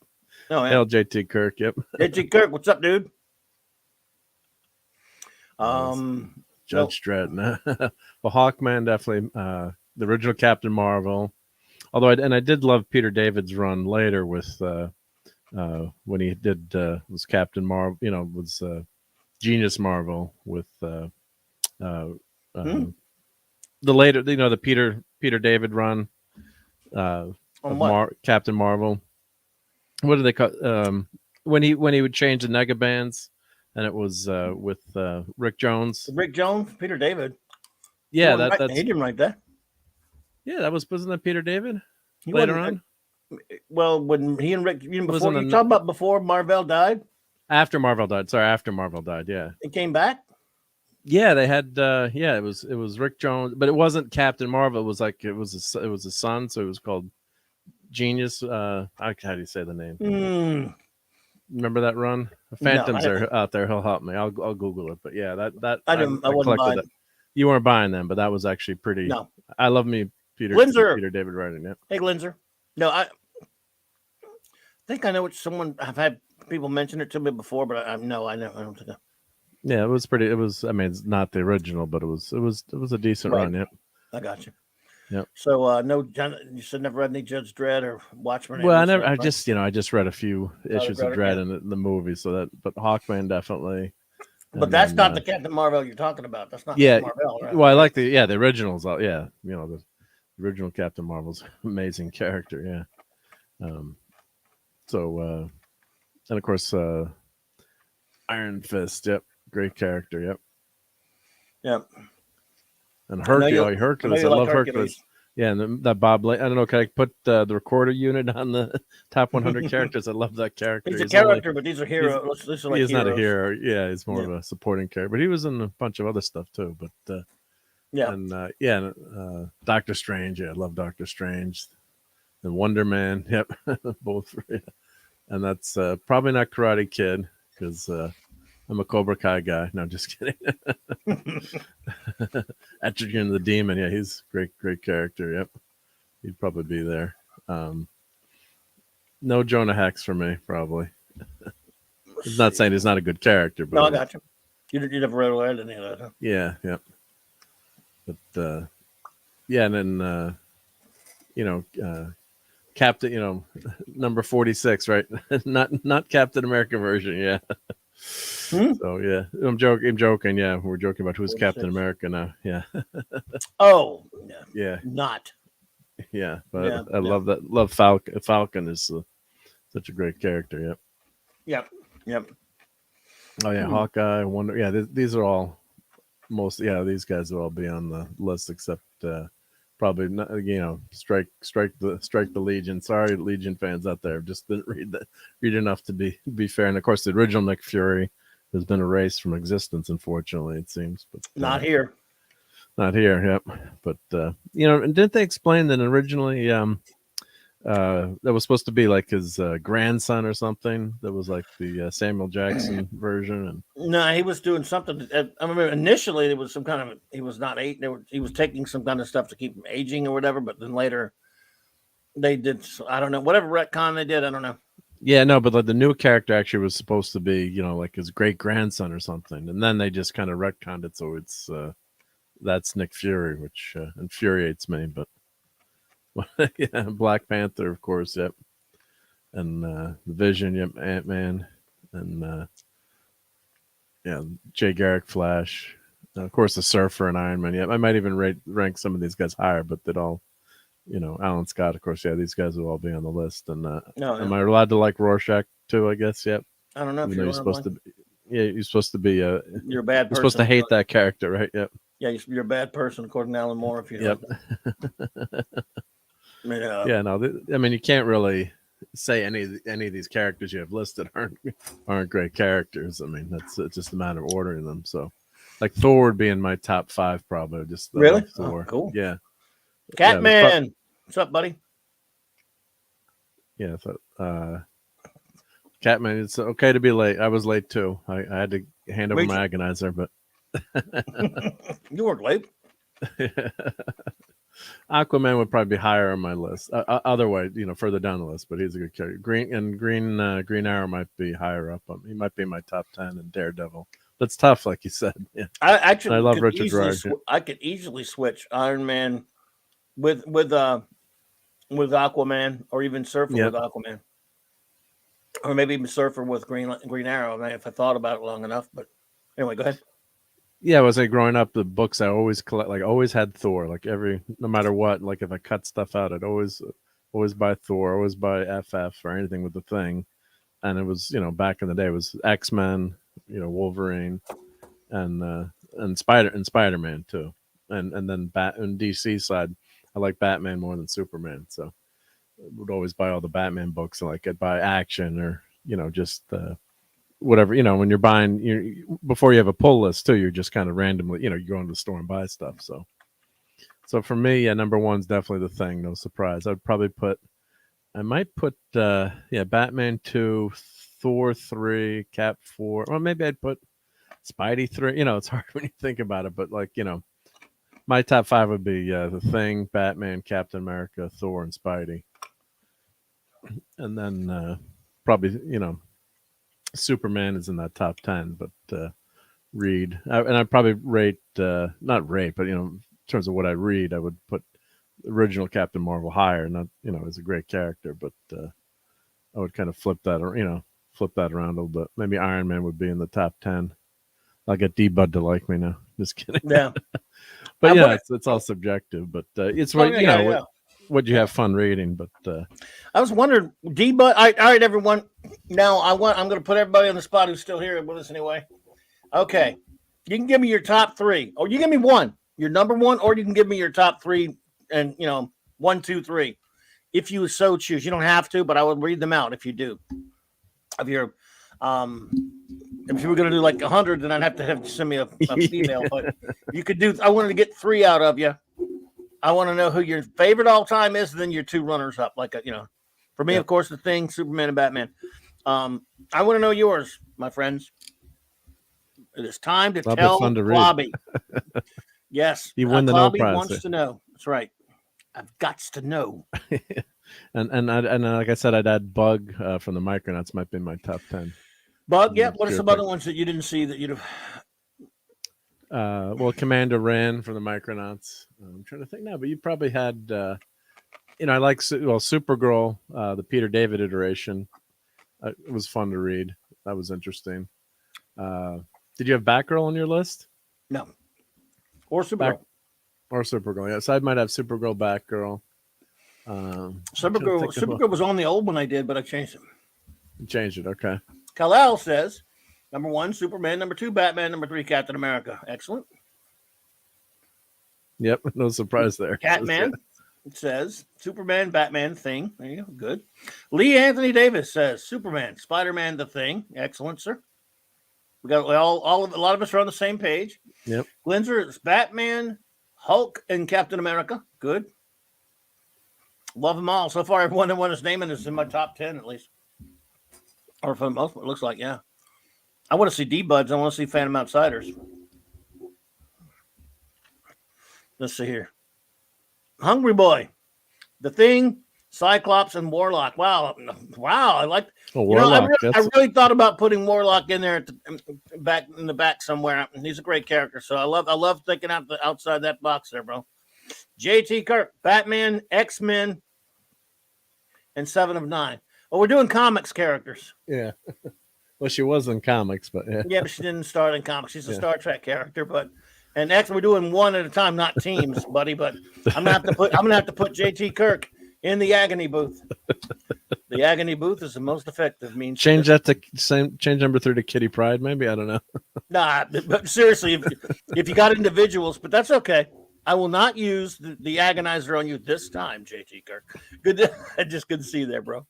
Oh yeah. LJT Kirk. Yep. JT Kirk, what's up, dude? Judge Stratton. Well, Hawkman definitely. The original Captain Marvel. Although I did love Peter David's run later with when he did was Captain Marvel. You know, was Genius Marvel with the later, you know, the Peter David run of Captain Marvel. What do they call when he would change the Negabands, and it was with Rick Jones. Rick Jones, Peter David. Yeah, that's he didn't write that. Yeah, wasn't that Peter David later on? Well, when he and Rick, you talking about before Marvel died? After Marvel died. Sorry, after Marvel died. Yeah, it came back. Yeah, they had. It was Rick Jones, but it wasn't Captain Marvel. It was like it was a son, so it was called Genius. How do you say the name? Remember that run? Phantoms are out there. He'll help me. I'll Google it. But yeah, that I wasn't buying that. You weren't buying them, but that was actually pretty. No, I love me Peter David writing it. Hey, Linzer. No, I think I know what someone. I've had people mention it to me before, but I don't think. Yeah, it was pretty. It was. I mean, it's not the original, but it was a decent run. Yep. I got you. Yep. So no, John, you said never read any Judge Dredd or Watchmen. Well, I just read a few issues of Dredd in the movie, but Hawkman definitely. But that's not the Captain Marvel you're talking about. That's not Marvel, right? Well, I like the originals. Yeah, you know, the original Captain Marvel's amazing character. Yeah. And of course, Iron Fist. Yep. Great character. Yep. Yep. And Hercules. I love Hercules. Yeah, and that Bob Lane. I don't know. Can I put the recorder unit on the top 100 characters? I love that character. He's a character, but these are heroes. He's not a hero. Yeah, he's more of a supporting character. But he was in a bunch of other stuff too. But Doctor Strange. Yeah, I love Doctor Strange. And Wonder Man. Yep, both. Yeah. And that's probably not Karate Kid because I'm a Cobra Kai guy. No, just kidding. Etrigan the Demon. Yeah, he's great character. Yep. He'd probably be there. No Jonah Hex for me, probably. He's not saying he's not a good character, but no, I got you. You never read any of that, huh? Yeah, yeah. But and then Captain, number 46, right? not Captain America version, yeah. So yeah, I'm joking. Yeah, we're joking about who's 46. Captain America now. Yeah. Oh. Yeah. Not. Yeah, but I love that. Love Falcon. Falcon is such a great character. Yep. Yep. Oh yeah, Hawkeye. Wonder. Yeah, these are all most. Yeah, these guys will all be on the list except probably not. Strike the Legion. Sorry, Legion fans out there. Just didn't read enough to be fair. And of course, the original Nick Fury has been erased from existence. Unfortunately, it seems. But not here. Not here. Yep. But and didn't they explain that originally that was supposed to be like his grandson or something? That was like the Samuel Jackson version. And no, he was doing something. I remember initially there was some kind of he was not eight. He was taking some kind of stuff to keep him aging or whatever. But then later they did. I don't know. Whatever retcon they did, I don't know. Yeah, no, but like the new character actually was supposed to be like his great grandson or something, and then they just kind of retconned it, so it's. That's Nick Fury, which infuriates me. But yeah, Black Panther, of course, yep, and the Vision, yep, Ant-Man, and Yeah, Jay Garrick, Flash, of course the Surfer and Iron Man. Yeah, I might even rank some of these guys higher, but they'd all, Alan Scott, of course. Yeah, these guys will all be on the list. And am I allowed to like Rorschach too? I guess. Yep. I don't know if you're supposed to. Yeah, you're supposed to be. You're a bad person. You're supposed to hate that character, right? Yep. Yeah, you're a bad person, according to Alan Moore. If you. Yep. Yeah. No. I mean, you can't really say any of these characters you have listed aren't great characters. I mean, it's just a matter of ordering them. So, like Thor would be in my top 5 probably. Just really Thor. Oh, cool. Yeah. Catman. What's up, buddy? Yeah. Catman. It's okay to be late. I was late too. I had to hand over my agonizer, but you weren't late. Aquaman would probably be higher on my list. Otherwise, further down the list, but he's a good character. Green Arrow might be higher up. He might be in my top 10, and Daredevil. That's tough, like you said. Yeah. I love Richard Ryder. I could easily switch Iron Man with Aquaman, or even Surfer with Aquaman, or maybe even Surfer with Green Arrow. If I thought about it long enough. But anyway, go ahead. Yeah, I was like growing up, the books I always collect, like always had Thor. Like no matter what, like if I cut stuff out, I'd always buy Thor, always buy FF or anything with the Thing. And it was, back in the day, it was X-Men, Wolverine, and Spider-Man too. And then on DC side, I like Batman more than Superman. So I would always buy all the Batman books. Like I'd buy Action or, just whatever, when you're buying, before you have a pull list too, you're just kind of randomly, you go into the store and buy stuff. So for me, yeah, number 1's definitely the Thing. No surprise. I might put Batman 2, Thor 3, Cap 4. Well, maybe I'd put Spidey 3. It's hard when you think about it, but like, my top 5 would be the Thing, Batman, Captain America, Thor, and Spidey. And then probably, Superman is in that top 10, but read. And I'd probably rate, not rate, but, in terms of what I read, I would put original Captain Marvel higher. Not, is a great character, but I would kind of flip that around a little bit. Maybe Iron Man would be in the top 10. I'll get D-Bud to like me now. Just kidding. Yeah. But it's all subjective, but it's what, what you have fun reading. But I was wondering, D-Bud. All right, everyone. Now I'm going to put everybody on the spot who's still here with us anyway. Okay. You can give me your top 3, or you give me one, your number 1, or you can give me your top 3 and, 1, 2, 3. If you so choose, you don't have to, but I would read them out if you do. If you're, if you were going to do like 100, then I'd have to send me a email. But you could do. I wanted to get 3 out of you. I want to know who your favorite all time is, and then your 2 runners up. Like for me, of course, the Thing, Superman, and Batman. I want to know yours, my friends. It is time to tell Clobby. Yes, you win the no prize. Wants to know. That's right. I've got to know. and like I said, I'd add Bug from the Micronauts. Might be in my top 10. Bug, yeah. What are some other ones that you didn't see that you'd have? Well, Commander Ran from the Micronauts. I'm trying to think now, but you probably had, I like Supergirl, the Peter David iteration. It was fun to read. That was interesting. Did you have Batgirl on your list? No. Or Supergirl. Or Supergirl, yeah. So I might have Supergirl, Batgirl. Supergirl was on the old one I did, but I changed it. You changed it, okay. Kal-El says, number 1, Superman. Number 2, Batman. Number 3, Captain America. Excellent. Yep, no surprise there. Catman says, Superman, Batman, Thing. There you go, good. Lee Anthony Davis says, Superman, Spider-Man, The Thing. Excellent, sir. We got a lot of us are on the same page. Yep. Glenzer, it's Batman, Hulk, and Captain America. Good. Love them all. So far, everyone that won his name is in my top 10 at least. Or for the most part, it looks like, yeah. I want to see D-Buds. I want to see Phantom Outsiders. Let's see here. Hungry Boy, The Thing, Cyclops, and Warlock. Wow. I like. Warlock. I really thought about putting Warlock in there back in the back somewhere. He's a great character, so I love thinking outside that box there, bro. JT Kirk, Batman, X-Men, and 7 of 9. Well, we're doing comics characters. Yeah. Well, she was in comics, but yeah. Yeah, but she didn't start in comics. She's a Yeah. Star Trek character, and actually we're doing one at a time, not teams, buddy. But I'm gonna have to put JT Kirk in the agony booth. The agony booth is the most effective means. Change that to change number 3 to Kitty Pryde, maybe. I don't know. Nah, but seriously, if you got individuals, but that's okay. I will not use the agonizer on you this time, JT Kirk. Good to see you there, bro.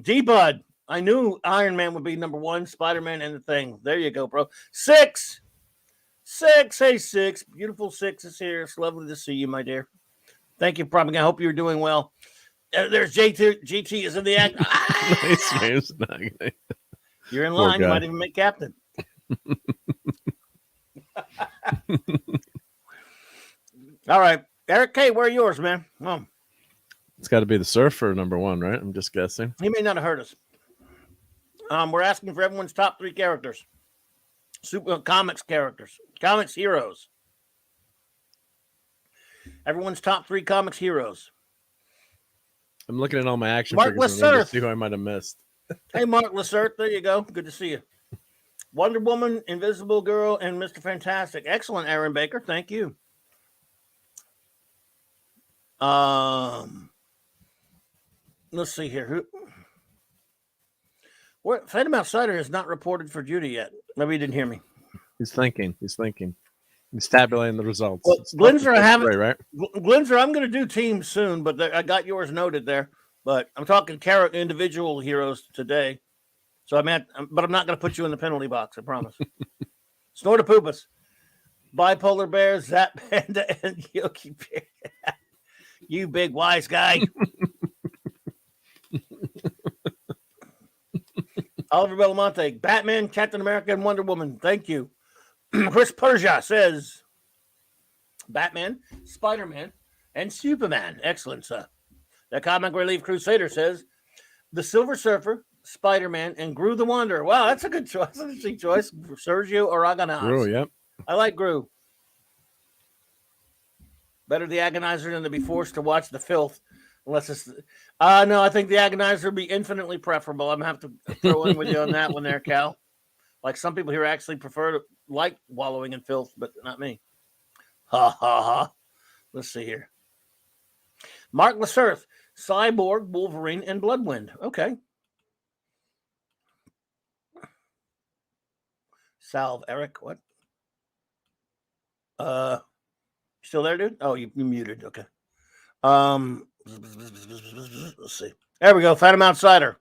D-Bud. I knew Iron Man would be number 1, Spider-Man, and the Thing. There you go, bro. 6. Hey, 6. Beautiful 6 is here. It's lovely to see you, my dear. Thank you, Probably. I hope you're doing well. There's GT is in the act. You're in line. You might even make captain. All right. Eric K., where are yours, man? Oh. It's got to be the Surfer, number 1, right? I'm just guessing. He may not have heard us. We're asking for everyone's top 3 characters. Comics characters. Comics heroes. Everyone's top 3 comics heroes. I'm looking at all my action Mark figures to see who I might have missed. Hey, Mark Lacerte. There you go. Good to see you. Wonder Woman, Invisible Girl, and Mr. Fantastic. Excellent, Aaron Baker. Thank you. Let's see here. Phantom Outsider is not reported for duty yet. Maybe you didn't hear me. He's thinking. He's tabulating the results. Well, Glenzer, right? Glenzer, I'm going to do teams soon, but I got yours noted there. But I'm talking individual heroes today. So but I'm not going to put you in the penalty box, I promise. Snortopoopas, Bipolar Bear, Zap Panda, and Yogi Bear. You big wise guy. Oliver Belamonte, Batman, Captain America, and Wonder Woman. Thank you. Chris Persia says Batman, Spider-Man, and Superman. Excellent, sir. The Comic Relief Crusader says the Silver Surfer, Spider-Man, and Gru the Wanderer. Wow, that's a good choice. That's an interesting choice. Sergio Aragonés. Gru, yep. I like Gru. Better the Agonizer than to be forced to watch the filth. Unless it's no, I think the Agonizer would be infinitely preferable. I'm gonna have to throw in with you on that one there, Cal. Like some people here actually like wallowing in filth, but not me. Ha ha ha. Let's see here. Mark Lasurth, Cyborg, Wolverine, and Bloodwind. Okay. Salve, Eric. What? Still there, dude? Oh, you muted. Okay. Let's see. There we go. Phantom Outsider.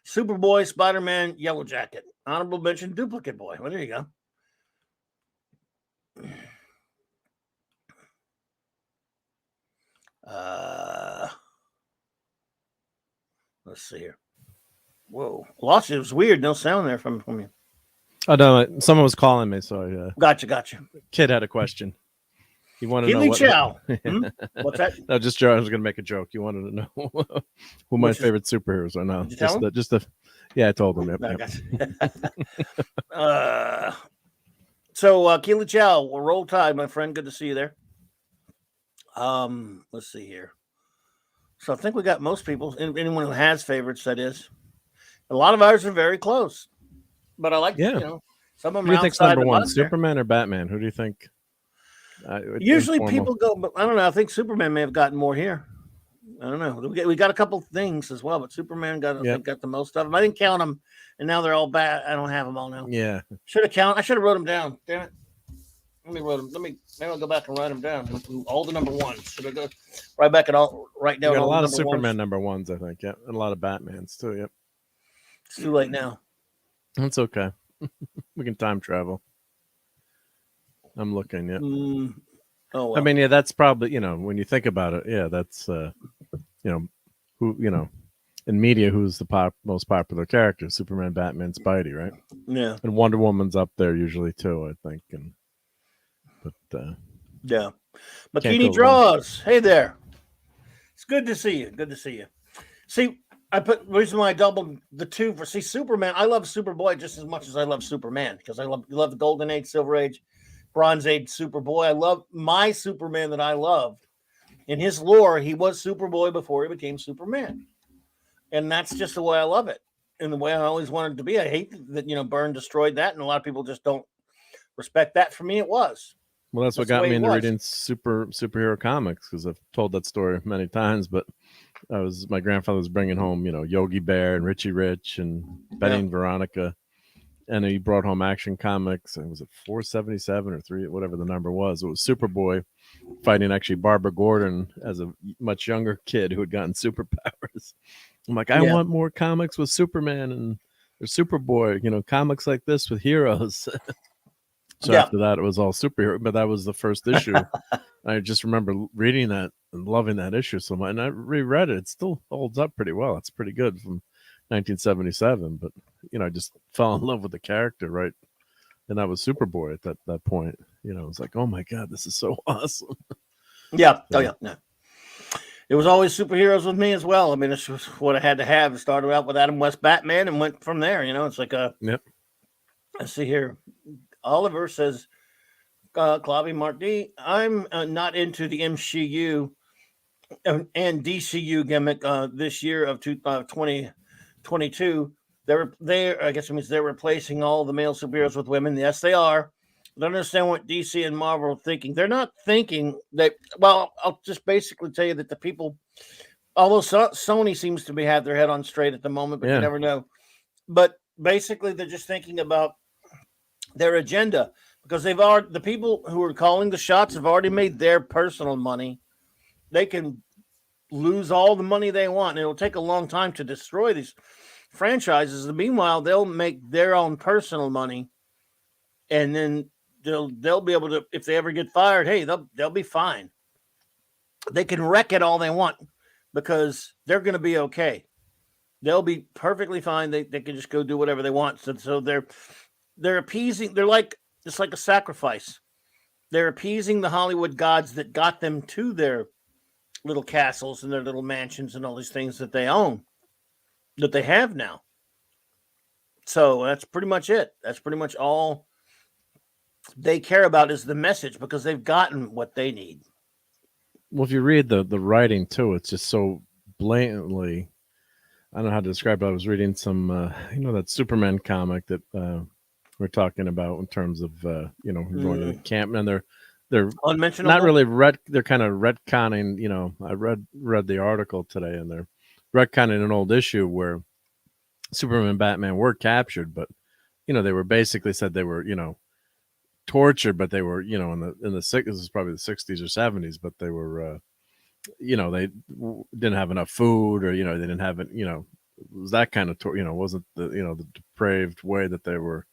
Superboy, Spider-Man, Yellow Jacket. Honorable mention, Duplicate Boy. Well, there you go. Let's see here. Whoa. Lost it. It was weird. No sound there from you. Oh, no. Someone was calling me, so Gotcha. Kid had a question. You wanted to know what? Chow. What's that? No, just I was going to make a joke. You wanted to know who my favorite superheroes are. No, yeah, I told him. So Keely Chow, roll tide, my friend. Good to see you there. Let's see here. So I think we got most people. Anyone who has favorites, that is. A lot of ours are very close, but I like some of them. Who do you think's number 1, Superman or Batman? Who do you think? Usually people go, but I don't know. I think Superman may have gotten more here. I don't know. We got a couple things as well, but Superman got the most of them. I didn't count them, and now they're all bad. I don't have them all now. Yeah, I should have wrote them down. Damn it. Maybe I'll go back and write them down. All the number 1s. Should I go right back and write down? We got a lot of Superman number 1s, I think. Yeah, and a lot of Batmans too. Yep. It's too late now. That's okay. We can time travel. I'm looking. Yeah. Oh, well. I mean, that's probably when you think about it. Yeah, that's who in media who's the most popular character? Superman, Batman, Spidey, right? Yeah. And Wonder Woman's up there usually too, I think. Yeah. Bikini Draws. Hey there. It's good to see you. Good to see you. See, the reason why I doubled the 2 for Superman. I love Superboy just as much as I love Superman because I love the Golden Age, Silver Age, Bronze Age Superboy. I love my Superman that I loved. In his lore, he was Superboy before he became Superman. And that's just the way I love it. in the way I always wanted it to be. I hate that, Byrne destroyed that, and a lot of people just don't respect that. For me, it was. Well, that's what got me into reading superhero comics, because I've told that story many times. But my grandfather was bringing home, Yogi Bear and Richie Rich and Benny and Veronica, and he brought home Action Comics. And was it 477 or 3, whatever the number was? It was Superboy fighting actually Barbara Gordon as a much younger kid who had gotten superpowers. I'm like, I want more comics with Superman and or Superboy, comics like this with heroes. So after that, it was all superhero, but that was the first issue. I just remember reading that and loving that issue so much. And I reread it. It still holds up pretty well. It's pretty good from 1977. But, I just fell in love with the character, right? And that was Superboy at that point. It was like, oh, my God, this is so awesome. Yeah. Oh, yeah. No. It was always superheroes with me as well. I mean, it's what I had to have. It started out with Adam West Batman and went from there. It's like Yep. Let's see here. Oliver says, Clobby Mark D, I'm not into the MCU and DCU gimmick this year of 2022. I guess it means they're replacing all the male superheroes with women. Yes, they are. I don't understand what DC and Marvel are thinking. They're not thinking that. Well, I'll just basically tell you that the people, although Sony seems to have their head on straight at the moment, but you never know. But basically, they're just thinking about their agenda, because the people who are calling the shots have already made their personal money. They can lose all the money they want, and it'll take a long time to destroy these franchises. And meanwhile, they'll make their own personal money, and then they'll be able to, if they ever get fired, hey, they'll be fine. They can wreck it all they want because they're going to be okay. They'll be perfectly fine. They can just go do whatever they want. So they're appeasing. It's like a sacrifice. They're appeasing the Hollywood gods that got them to their little castles and their little mansions and all these things that they own, that they have now. So that's pretty much it. That's pretty much all they care about is the message, because they've gotten what they need. Well, if you read the writing too, it's just so blatantly, I don't know how to describe it. I was reading some, that Superman comic that we're talking about in terms of, going to the camp, and they're unmentionable. Not really they're kind of retconning, I read the article today, and they're retconning an old issue where Superman and Batman were captured, but, they were basically said they were, tortured, but they were, in the this is probably the 60s or 70s, but they were, they didn't have enough food, or, they didn't have it, it was that kind of, wasn't the, the depraved way that they were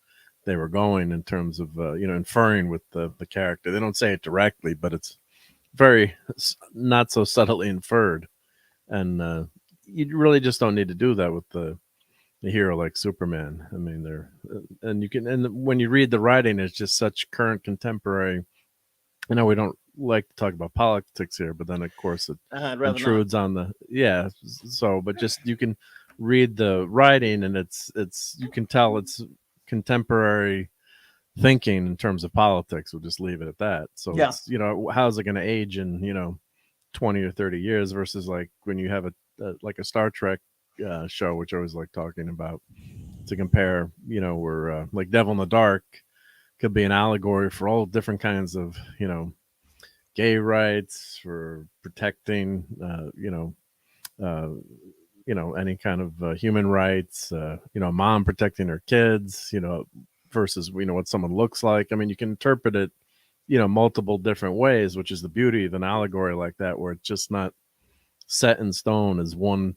going in terms of, inferring with the character. They don't say it directly, but it's very not so subtly inferred. And you really just don't need to do that with the hero like Superman. I mean, and when you read the writing, it's just such current contemporary. I know we don't like to talk about politics here, but then of course it intrudes on but just you can read the writing, and it's you can tell it's contemporary thinking in terms of politics. We'll just leave it at that. So it's, how's it going to age in 20 or 30 years versus like when you have like a Star Trek show, which I always like talking about, to compare, where like Devil in the Dark could be an allegory for all different kinds of gay rights, for protecting any kind of human rights, mom protecting her kids, versus what someone looks like. I mean, you can interpret it multiple different ways, which is the beauty of an allegory like that, where it's just not set in stone as one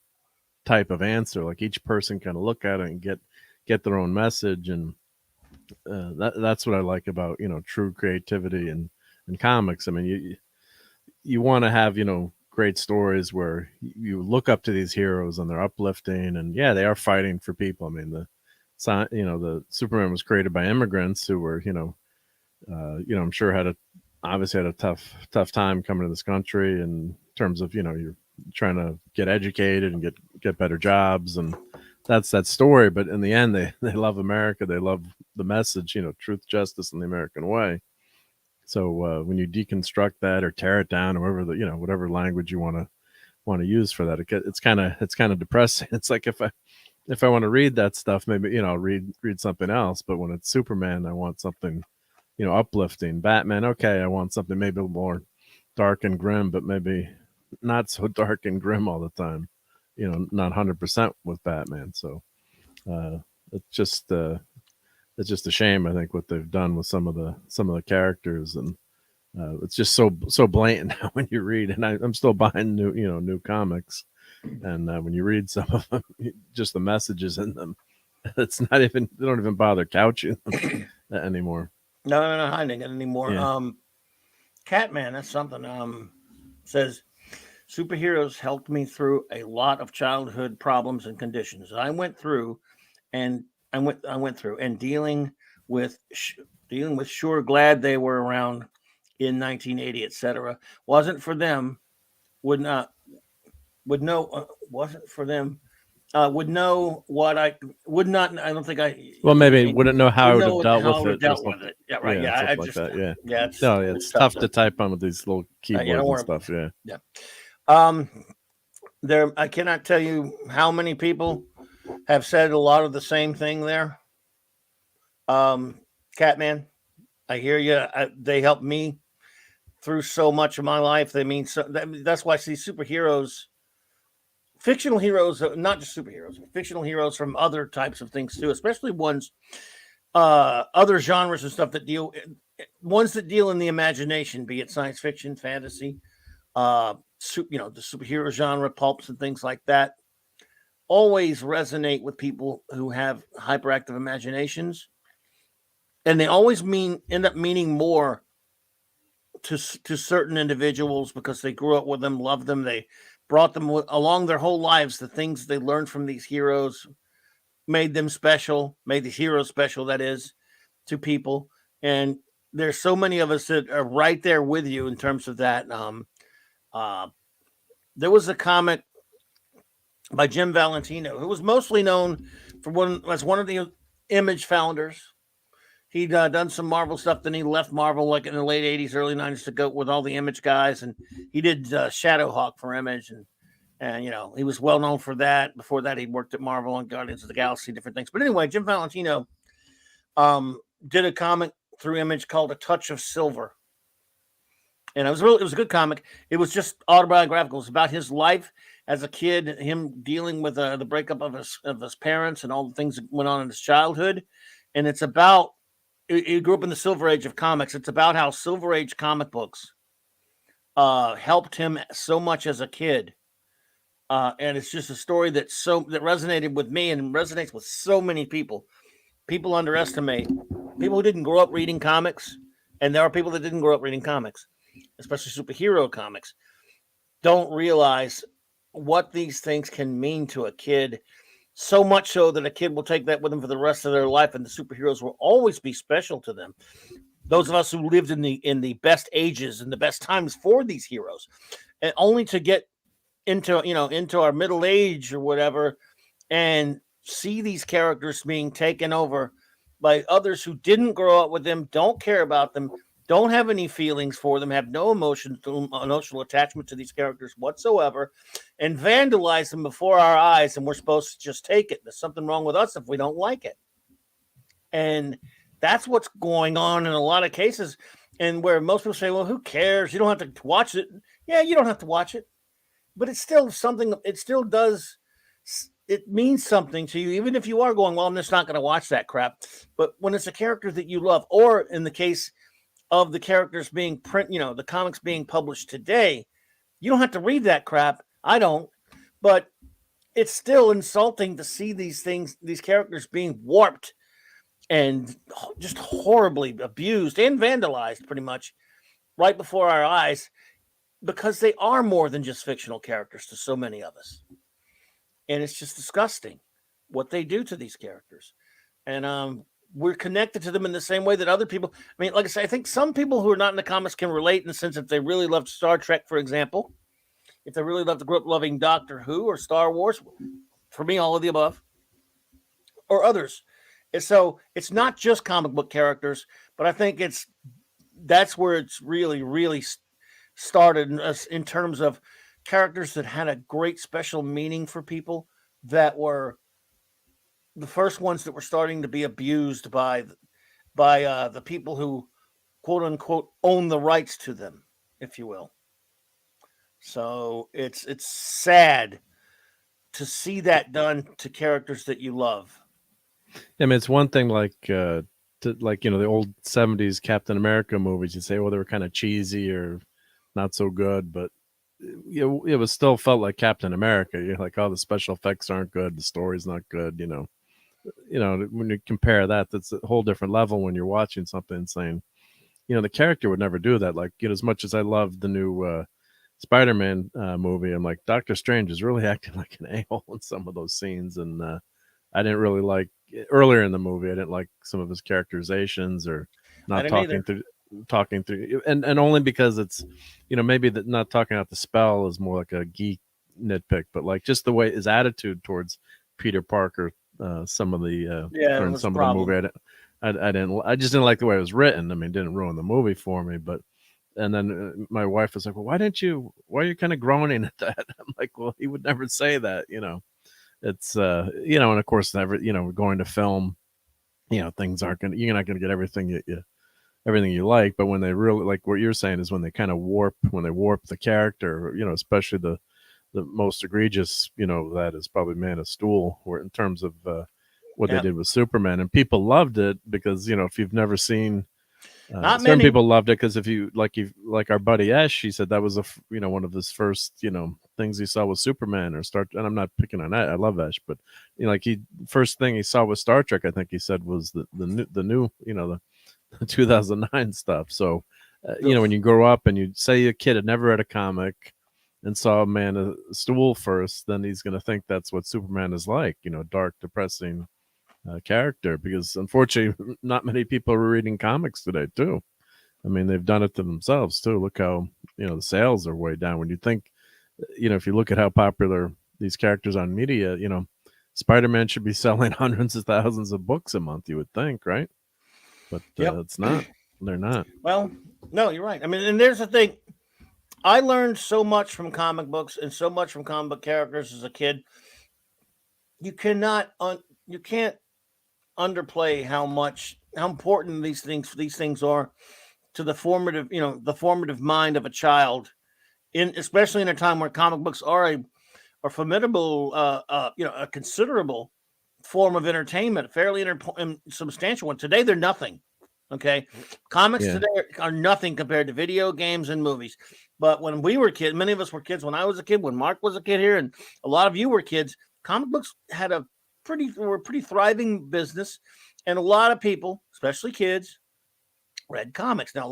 type of answer. Like each person kind of look at it and get their own message. And that's what I like about true creativity in comics. I mean, you want to have great stories where you look up to these heroes and they're uplifting, and they are fighting for people. I mean, the Superman was created by immigrants who were I'm sure obviously had a tough time coming to this country in terms of you're trying to get educated and get better jobs, and that's that story. But in the end, they love America. They love the message, truth, justice, and the American way. So when you deconstruct that or tear it down, or whatever whatever language you want to use for that, it's kind of depressing. It's like if if I want to read that stuff, maybe read something else. But when it's Superman, I want something uplifting. Batman, okay, I want something maybe more dark and grim, but maybe not so dark and grim all the time. Not 100% with Batman. So it's just a shame, I think, what they've done with some of the characters, and it's just so blatant now when you read. And I'm still buying new comics, and when you read some of them, just the messages in them, it's not even, they don't even bother couching them anymore. No, hiding it anymore. Yeah. Catman, that's something. Says superheroes helped me through a lot of childhood problems and conditions I went through, and I went through, and dealing with. Sure, glad they were around in 1980, etc. Wasn't for them, would know. Wasn't for them. Would know what I would not. I don't think I. Well, maybe wouldn't know how I would have dealt how I with would it. have dealt with it. Yeah, right. Yeah, stuff I like just. that. Yeah. Yeah, It's tough to type on with these little keyboards and stuff. Yeah. Yeah. There, I cannot tell you how many people have said a lot of the same thing there. Catman, I hear you. They helped me through so much of my life. They mean so. That's why I see superheroes, fictional heroes, not just superheroes, fictional heroes from other types of things too, especially ones, other genres and stuff that deal, ones that deal in the imagination, be it science fiction, fantasy, the superhero genre, pulps and things like that, always resonate with people who have hyperactive imaginations, and they always end up meaning more to certain individuals because they grew up with them, loved them, they brought them along their whole lives. The things they learned from these heroes made them special, made the heroes special, that is, to people. And there's so many of us that are right there with you in terms of that. There was a comic by Jim Valentino, who was mostly known as one of the Image founders. He'd done some Marvel stuff, then he left Marvel like in the late 80s, early 90s to go with all the Image guys, and he did Shadowhawk for Image, and he was well known for that. Before that, he worked at Marvel on Guardians of the Galaxy, different things. But anyway, Jim Valentino did a comic through Image called A Touch of Silver. And it was a good comic. It was just autobiographical. It was about his life as a kid, him dealing with the breakup of his parents and all the things that went on in his childhood. And it's about, he grew up in the Silver Age of comics. It's about how Silver Age comic books helped him so much as a kid. And it's just a story that resonated with me and resonates with so many people. People underestimate people who didn't grow up reading comics, and there are people that didn't grow up reading comics, especially superhero comics, don't realize what these things can mean to a kid, so much so that a kid will take that with them for the rest of their life, and the superheroes will always be special to them. Those of us who lived in the best ages and the best times for these heroes, and only to get into our middle age or whatever, and see these characters being taken over by others who didn't grow up with them, don't care about them, don't have any feelings for them, have no emotional attachment to these characters whatsoever, and vandalize them before our eyes, and we're supposed to just take it. There's something wrong with us if we don't like it. And that's what's going on in a lot of cases, and where most people say, well, who cares? You don't have to watch it. Yeah, you don't have to watch it. But it's still something, it still does, it means something to you, even if you are going, well, I'm just not going to watch that crap. But when it's a character that you love, or in the case of the characters being the comics being published today, you don't have to read that crap. I don't. But it's still insulting to see these characters being warped and just horribly abused and vandalized pretty much right before our eyes, because they are more than just fictional characters to so many of us. And it's just disgusting what they do to these characters. And we're connected to them in the same way that other people, I mean, like I say, I think some people who are not in the comics can relate in the sense that they really loved Star Trek, for example. If they really grew up loving Doctor Who or Star Wars, for me, all of the above, or others. And so it's not just comic book characters, but I think that's where it's really, really started in terms of characters that had a great special meaning for people, that were the first ones that were starting to be abused by the people who, quote unquote, own the rights to them, if you will. So it's sad to see that done to characters that you love. I mean, it's one thing like the old 70s Captain America movies. You'd say, well, they were kind of cheesy or not so good, but it was still felt like Captain America. You're like, oh, the special effects aren't good, the story's not good. When you compare that, that's a whole different level when you're watching something and saying, the character would never do that. Like, as much as I love the new Spider-Man movie, I'm like, Doctor Strange is really acting like an a-hole in some of those scenes, and I didn't really like earlier in the movie. I didn't like some of his characterizations or not talking through, and only because it's, maybe that not talking out the spell is more like a geek nitpick, but like just the way his attitude towards Peter Parker, some of the during some of the movie, I just didn't like the way it was written. I mean, it didn't ruin the movie for me, but. And then my wife was like, well, why are you kind of groaning at that? I'm like, well, he would never say that, It's and of course, never, going to film, things aren't you're not gonna get everything you like, but when they really, like what you're saying, is when they kind of warp the character, especially the most egregious, that is probably Man of Steel, where in terms of what they did with Superman, and people loved it because, if you've never seen. Certain people loved it because if you like our buddy Ash, she said that was one of his first things he saw with Superman and I'm not picking on that. I love Ash, but first thing he saw with Star Trek, I think he said, was the new the 2009 stuff. So when you grow up and you say a kid had never read a comic and saw Man of Steel first, then he's going to think that's what Superman is like, dark, depressing character, because unfortunately not many people are reading comics today too. I mean, they've done it to themselves too. Look how the sales are way down when you think, if you look at how popular these characters on media, Spider-Man should be selling hundreds of thousands of books a month, you would think, right? But it's not. They're not. Well, no, you're right. I mean, and there's the thing, I learned so much from comic books and so much from comic book characters as a kid. You can't underplay how important these things are to the formative mind of a child, especially in a time where comic books are a formidable, a considerable form of entertainment, fairly substantial one. Today they're nothing. Okay, comics today are nothing compared to video games and movies. But when we were kids, many of us were kids when I was a kid, when Mark was a kid here, and a lot of you were kids, comic books had were a pretty thriving business, and a lot of people, especially kids, read comics. Now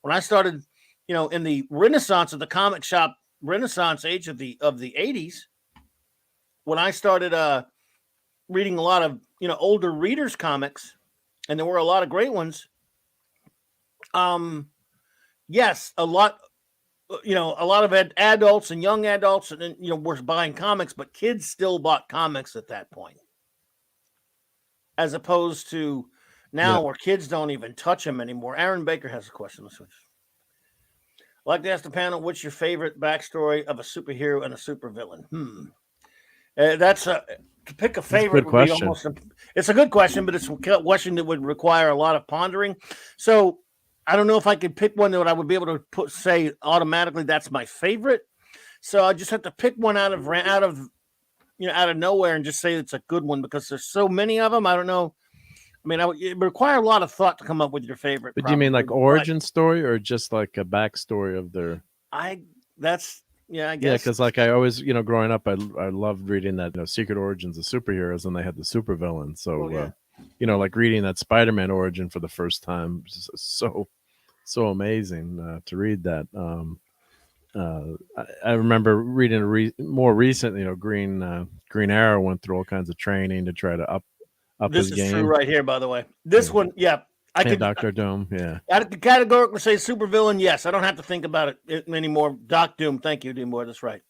when I started, in the renaissance of the comic shop, renaissance age of the 80s, when I started reading a lot of older readers' comics, and there were a lot of great ones. Yes, a lot of adults and young adults, and were buying comics, but kids still bought comics at that point, as opposed to now where kids don't even touch them anymore. Aaron Baker has a question. Let's switch. I'd like to ask the panel, what's your favorite backstory of a superhero and a supervillain? To pick a favorite would be almost. It's a good question, but it's a question that would require a lot of pondering. So I don't know if I could pick one that I would be able to say automatically that's my favorite. So I just have to pick one out of nowhere and just say it's a good one, because there's so many of them. I don't know. I mean, it would require a lot of thought to come up with your favorite. But do you mean like origin story or just like a backstory of their? I guess. Yeah, because like I always, growing up, I loved reading that Secret Origins of Superheroes, and they had the supervillain. So, like reading that Spider-Man origin for the first time, just so amazing to read that. I remember reading more recent, Green Arrow went through all kinds of training to try to up his game. This is true right here, by the way. This one, I could Dr. Doom, I could categorically say supervillain. Yes, I don't have to think about it anymore. Doc Doom, thank you, Dean Moore. That's right.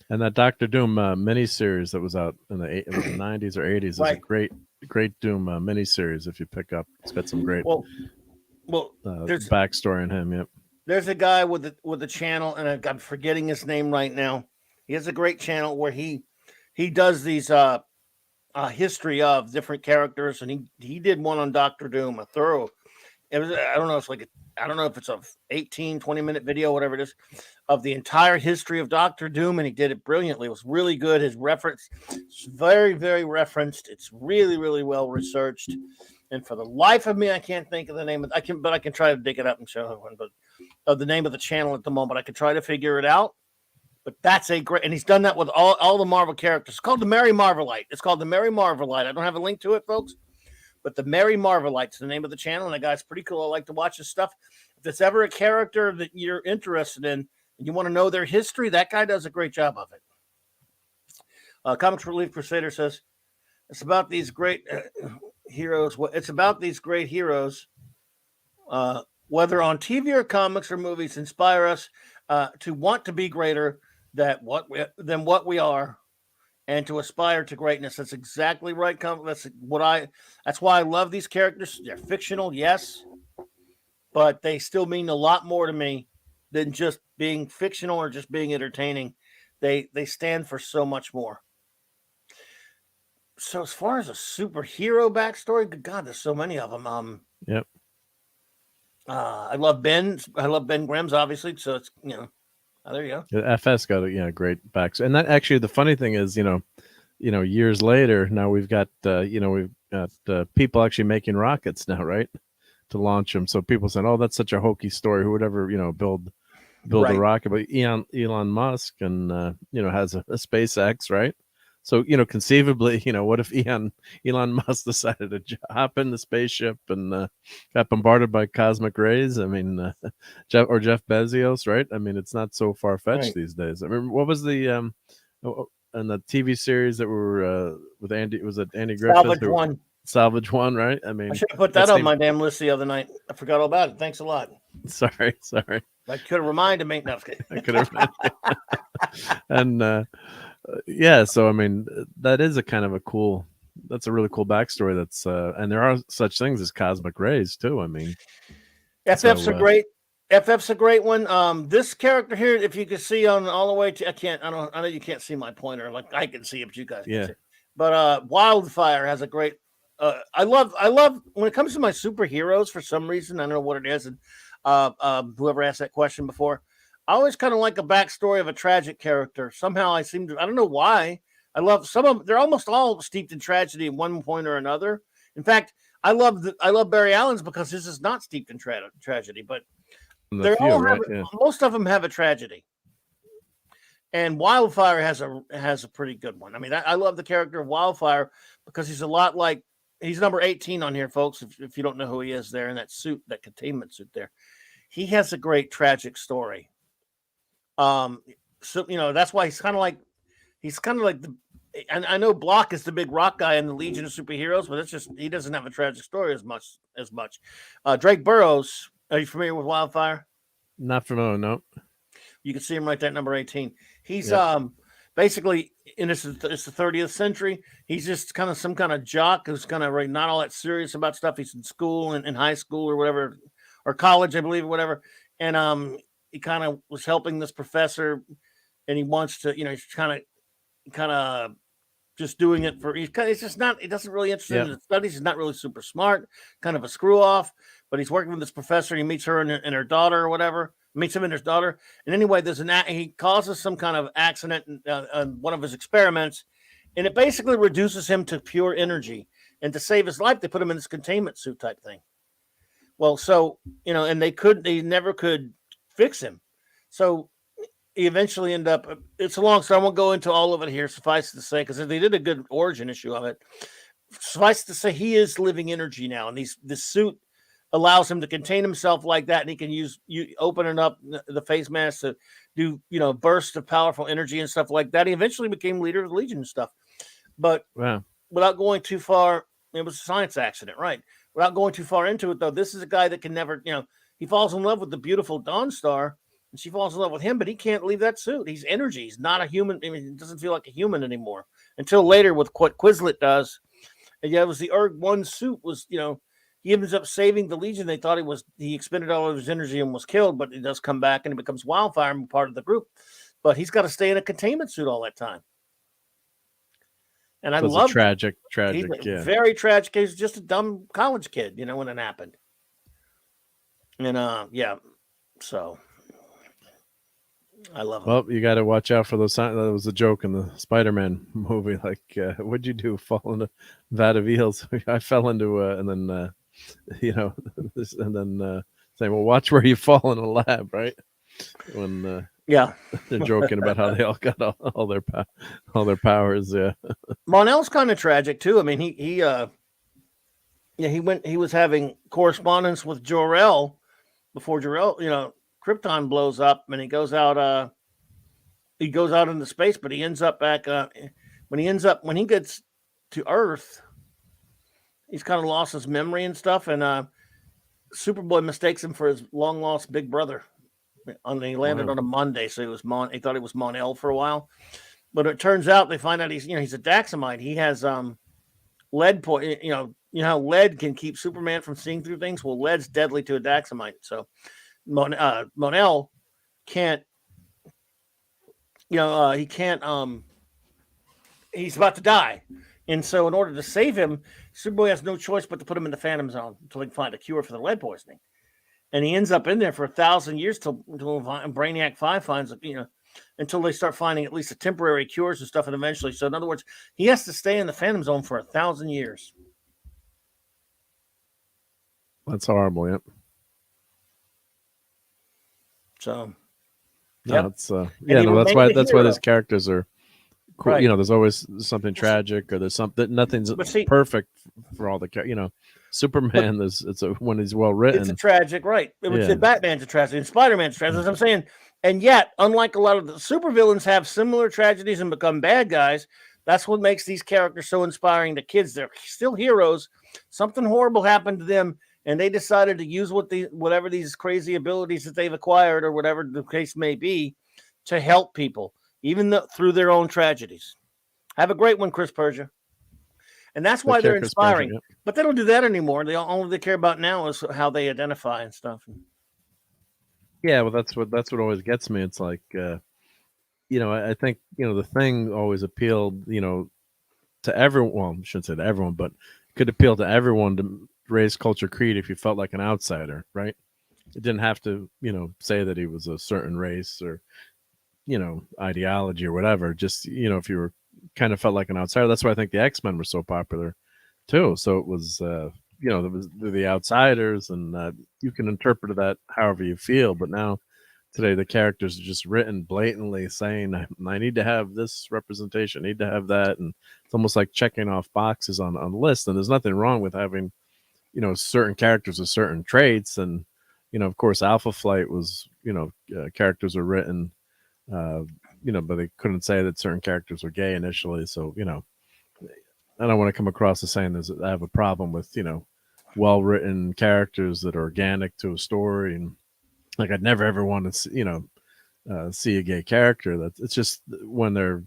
And that Dr. Doom miniseries that was out in the 90s or 80s is a great Doom miniseries. If you pick up, it's got some great there's backstory in him. Yep. There's a guy with a channel, and I'm forgetting his name right now. He has a great channel where he does these history of different characters, and he did one on Doctor Doom, a thorough. It was, I don't know, I don't know if it's a 18, 20-minute video, whatever it is, of the entire history of Doctor Doom, and he did it brilliantly. It was really good. His reference, it's very, very referenced. It's really, really well researched. And for the life of me, I can't think of the name of. I can try to dig it up and show everyone. But of the name of the channel at the moment, I could try to figure it out. But that's a great, and he's done that with all the Marvel characters. It's called the Merry Marvelite. It's called the Merry Marvelite. I don't have a link to it, folks, but the Merry Marvelite's the name of the channel, and the guy's pretty cool. I like to watch his stuff. If there's ever a character that you're interested in and you want to know their history, that guy does a great job of it. Comics Relief Crusader says it's about these great heroes. It's about these great heroes, whether on TV or comics or movies, inspire us to want to be greater than what we are, and to aspire to greatness. That's exactly right. That's why I love these characters. They're fictional, yes, but they still mean a lot more to me than just being fictional or just being entertaining. They stand for so much more. So as far as a superhero backstory, good God, there's so many of them. Yep. I love Ben. I love Ben Grimm's, obviously. So it's there you go. FS got a great backs, and that actually the funny thing is, years later now we've got people actually making rockets now, right, to launch them. So people saying, "Oh, that's such a hokey story." Who would ever build right. a rocket? But Elon Musk and has a SpaceX, right? So, conceivably, what if Elon Musk decided to hop in the spaceship and got bombarded by cosmic rays? I mean, Jeff Bezos, right? I mean, it's not so far-fetched right. these days. I mean, what was the in the TV series that were with Andy? Was it Andy Griffith? Salvage One, right? I mean, I should have put that on my damn list the other night. I forgot all about it. Thanks a lot. Sorry. I could have reminded me. No, I could have reminded you. And yeah, so I mean, that is that's a really cool backstory. That's and there are such things as cosmic rays too. I mean, FF's a great one. This character here, if you can see on all the way to, I know you can't see my pointer, like I can see it, but you guys can see. But Wildfire has a great. I love when it comes to my superheroes. For some reason, I don't know what it is, and whoever asked that question before. I always kind of like a backstory of a tragic character. Somehow I don't know why. I love some of them. They're almost all steeped in tragedy at one point or another. In fact, I love Barry Allen's because his is not steeped in tragedy, but most of them have a tragedy. And Wildfire has a pretty good one. I mean, I love the character of Wildfire because he's a lot like, he's number 18 on here, folks, if you don't know who he is there in that suit, that containment suit there. He has a great tragic story. So that's why he's kind of like and I know Block is the big rock guy in the Legion of Superheroes, but it's just he doesn't have a tragic story as much. Drake Burroughs, are you familiar with Wildfire? Not familiar, no. You can see him right there, number 18. He's basically it's the 30th century. He's just kind of some kind of jock who's kind of not all that serious about stuff. He's in school and in high school or whatever, or college, I believe, or whatever. And he kind of was helping this professor, and he wants to, he's kind of just doing it for. He doesn't really interested in the studies. He's not really super smart, kind of a screw off. But he's working with this professor. And he meets her and her daughter or whatever. Meets him and his daughter. And anyway, he causes some kind of accident on one of his experiments, and it basically reduces him to pure energy. And to save his life, they put him in this containment suit type thing. Well, so and they never could fix him. So he eventually ended up, it's a long story. I won't go into all of it here. Suffice to say, because they did a good origin issue of it. Suffice to say, he is living energy now. And this suit allows him to contain himself like that. And he can opening up the face mask to do, bursts of powerful energy and stuff like that. He eventually became leader of the Legion and stuff. But without going too far, it was a science accident, right? Without going too far into it, though, this is a guy that can never, he falls in love with the beautiful Dawn Star, and she falls in love with him, but he can't leave that suit. He's energy. He's not a human. I mean, he doesn't feel like a human anymore until later with what Quizlet does. And it was the Erg-1 suit was, he ends up saving the Legion. They thought he expended all of his energy and was killed, but he does come back and he becomes Wildfire and part of the group. But he's got to stay in a containment suit all that time. And I So it's a loved it. tragic, He's yeah. very tragic. He's just a dumb college kid, when it happened. And yeah, so I love him. Well, you got to watch out for those. That was a joke in the Spider-Man movie. Like, what'd you do? Fall in a vat of eels? I fell into, and then, and then saying, "Well, watch where you fall in a lab," right? When Yeah, they're joking about how they all got all their powers. Yeah, Mon-El's kind of tragic too. I mean, he was having correspondence with Jor-El before Jor-El, Krypton blows up, and he goes out into space, but he ends up back when he gets to Earth, he's kind of lost his memory and stuff, and Superboy mistakes him for his long lost big brother. He landed on a Monday, so he thought he was Mon-El for a while, but it turns out they find out he's a Daxamite. He has lead poison. You know how lead can keep Superman from seeing through things. Well, lead's deadly to a Daxamite, so Mon-El can't. He can't. He's about to die, and so in order to save him, Superboy has no choice but to put him in the Phantom Zone until he can find a cure for the lead poisoning. And he ends up in there for 1,000 years until Brainiac 5 finds, until they start finding at least a temporary cures and stuff, and eventually. So in other words, he has to stay in the Phantom Zone for 1,000 years. that's horrible. Yep. So, no, it's that's why these characters are cool. Right. There's always something tragic, or there's something nothing's perfect for all the Superman. When he's well written, it's a tragic, right? It would say Batman's a tragedy and Spider-Man's a tragedy. As I'm saying, and yet, unlike a lot of the supervillains have similar tragedies and become bad guys, that's what makes these characters so inspiring to kids. They're still heroes. Something horrible happened to them, and they decided to use whatever these crazy abilities that they've acquired, or whatever the case may be, to help people, even through their own tragedies. Have a great one, Chris Persia. And that's why they're inspiring. Persia, yeah. But they don't do that anymore. All they care about now is how they identify and stuff. Yeah, well, that's what always gets me. It's like, I think, the Thing always appealed, to everyone. Well, I shouldn't say to everyone, but could appeal to everyone to raise culture creed if you felt like an outsider, right? It didn't have to, say that he was a certain race or, ideology or whatever. Just, if you were kind of felt like an outsider. That's why I think the X-Men were so popular too. So it was, there was the outsiders, and you can interpret that however you feel. But now today, the characters are just written blatantly saying, I need to have this representation, I need to have that. And it's almost like checking off boxes on a list. And there's nothing wrong with having, certain characters with certain traits. And, of course, Alpha Flight was, characters were written, but they couldn't say that certain characters were gay initially. So, I don't want to come across as saying I have a problem with, well-written characters that are organic to a story. And like, I'd never ever want to, see a gay character. It's just when they're,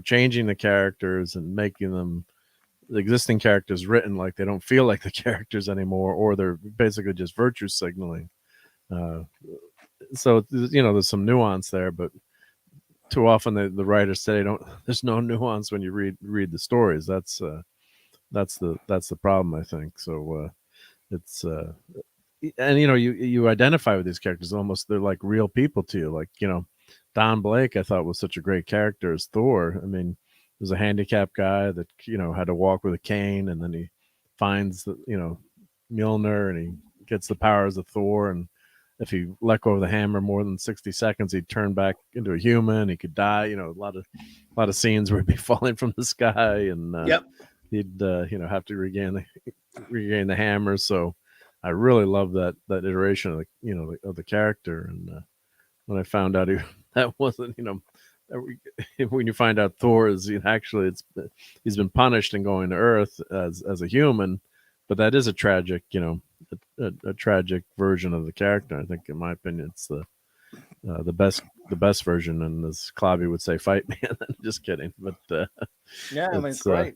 changing the characters and making them the existing characters written like they don't feel like the characters anymore, or they're basically just virtue signaling. So, there's some nuance there, but too often the writers say there's no nuance when you read the stories. That's the problem, I think. So it's and you identify with these characters almost. They're like real people to you. Like, Don Blake, I thought, was such a great character as Thor. I mean, he was a handicapped guy that had to walk with a cane, and then he finds Mjolnir, and he gets the powers of Thor. And if he let go of the hammer more than 60 seconds, he'd turn back into a human. He could die. A lot of scenes where he'd be falling from the sky, and he'd have to regain the hammer. So I really love that iteration of the character. And when I found out that wasn't, when you find out Thor is actually he's been punished and going to Earth as a human, but that is a tragic, a tragic version of the character. I think, in my opinion, it's the best version. And as Clobby would say, fight me. Just kidding. But yeah, I mean, it's great.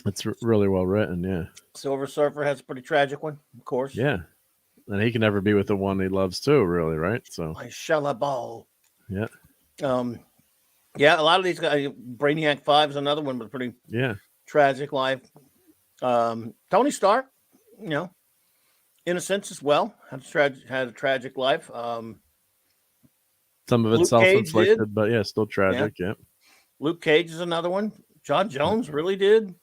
It's really well written. Yeah. Silver Surfer has a pretty tragic one, of course. Yeah. And he can never be with the one he loves too, really, right? So my Shellaball. Yeah. Yeah, a lot of these guys. Brainiac 5 is another one with a pretty tragic life. Tony Stark, in a sense as well, had a tragic life. Some of it's Luke Cage self-inflicted, but yeah, still tragic. Yeah. Luke Cage is another one. John Jones really did.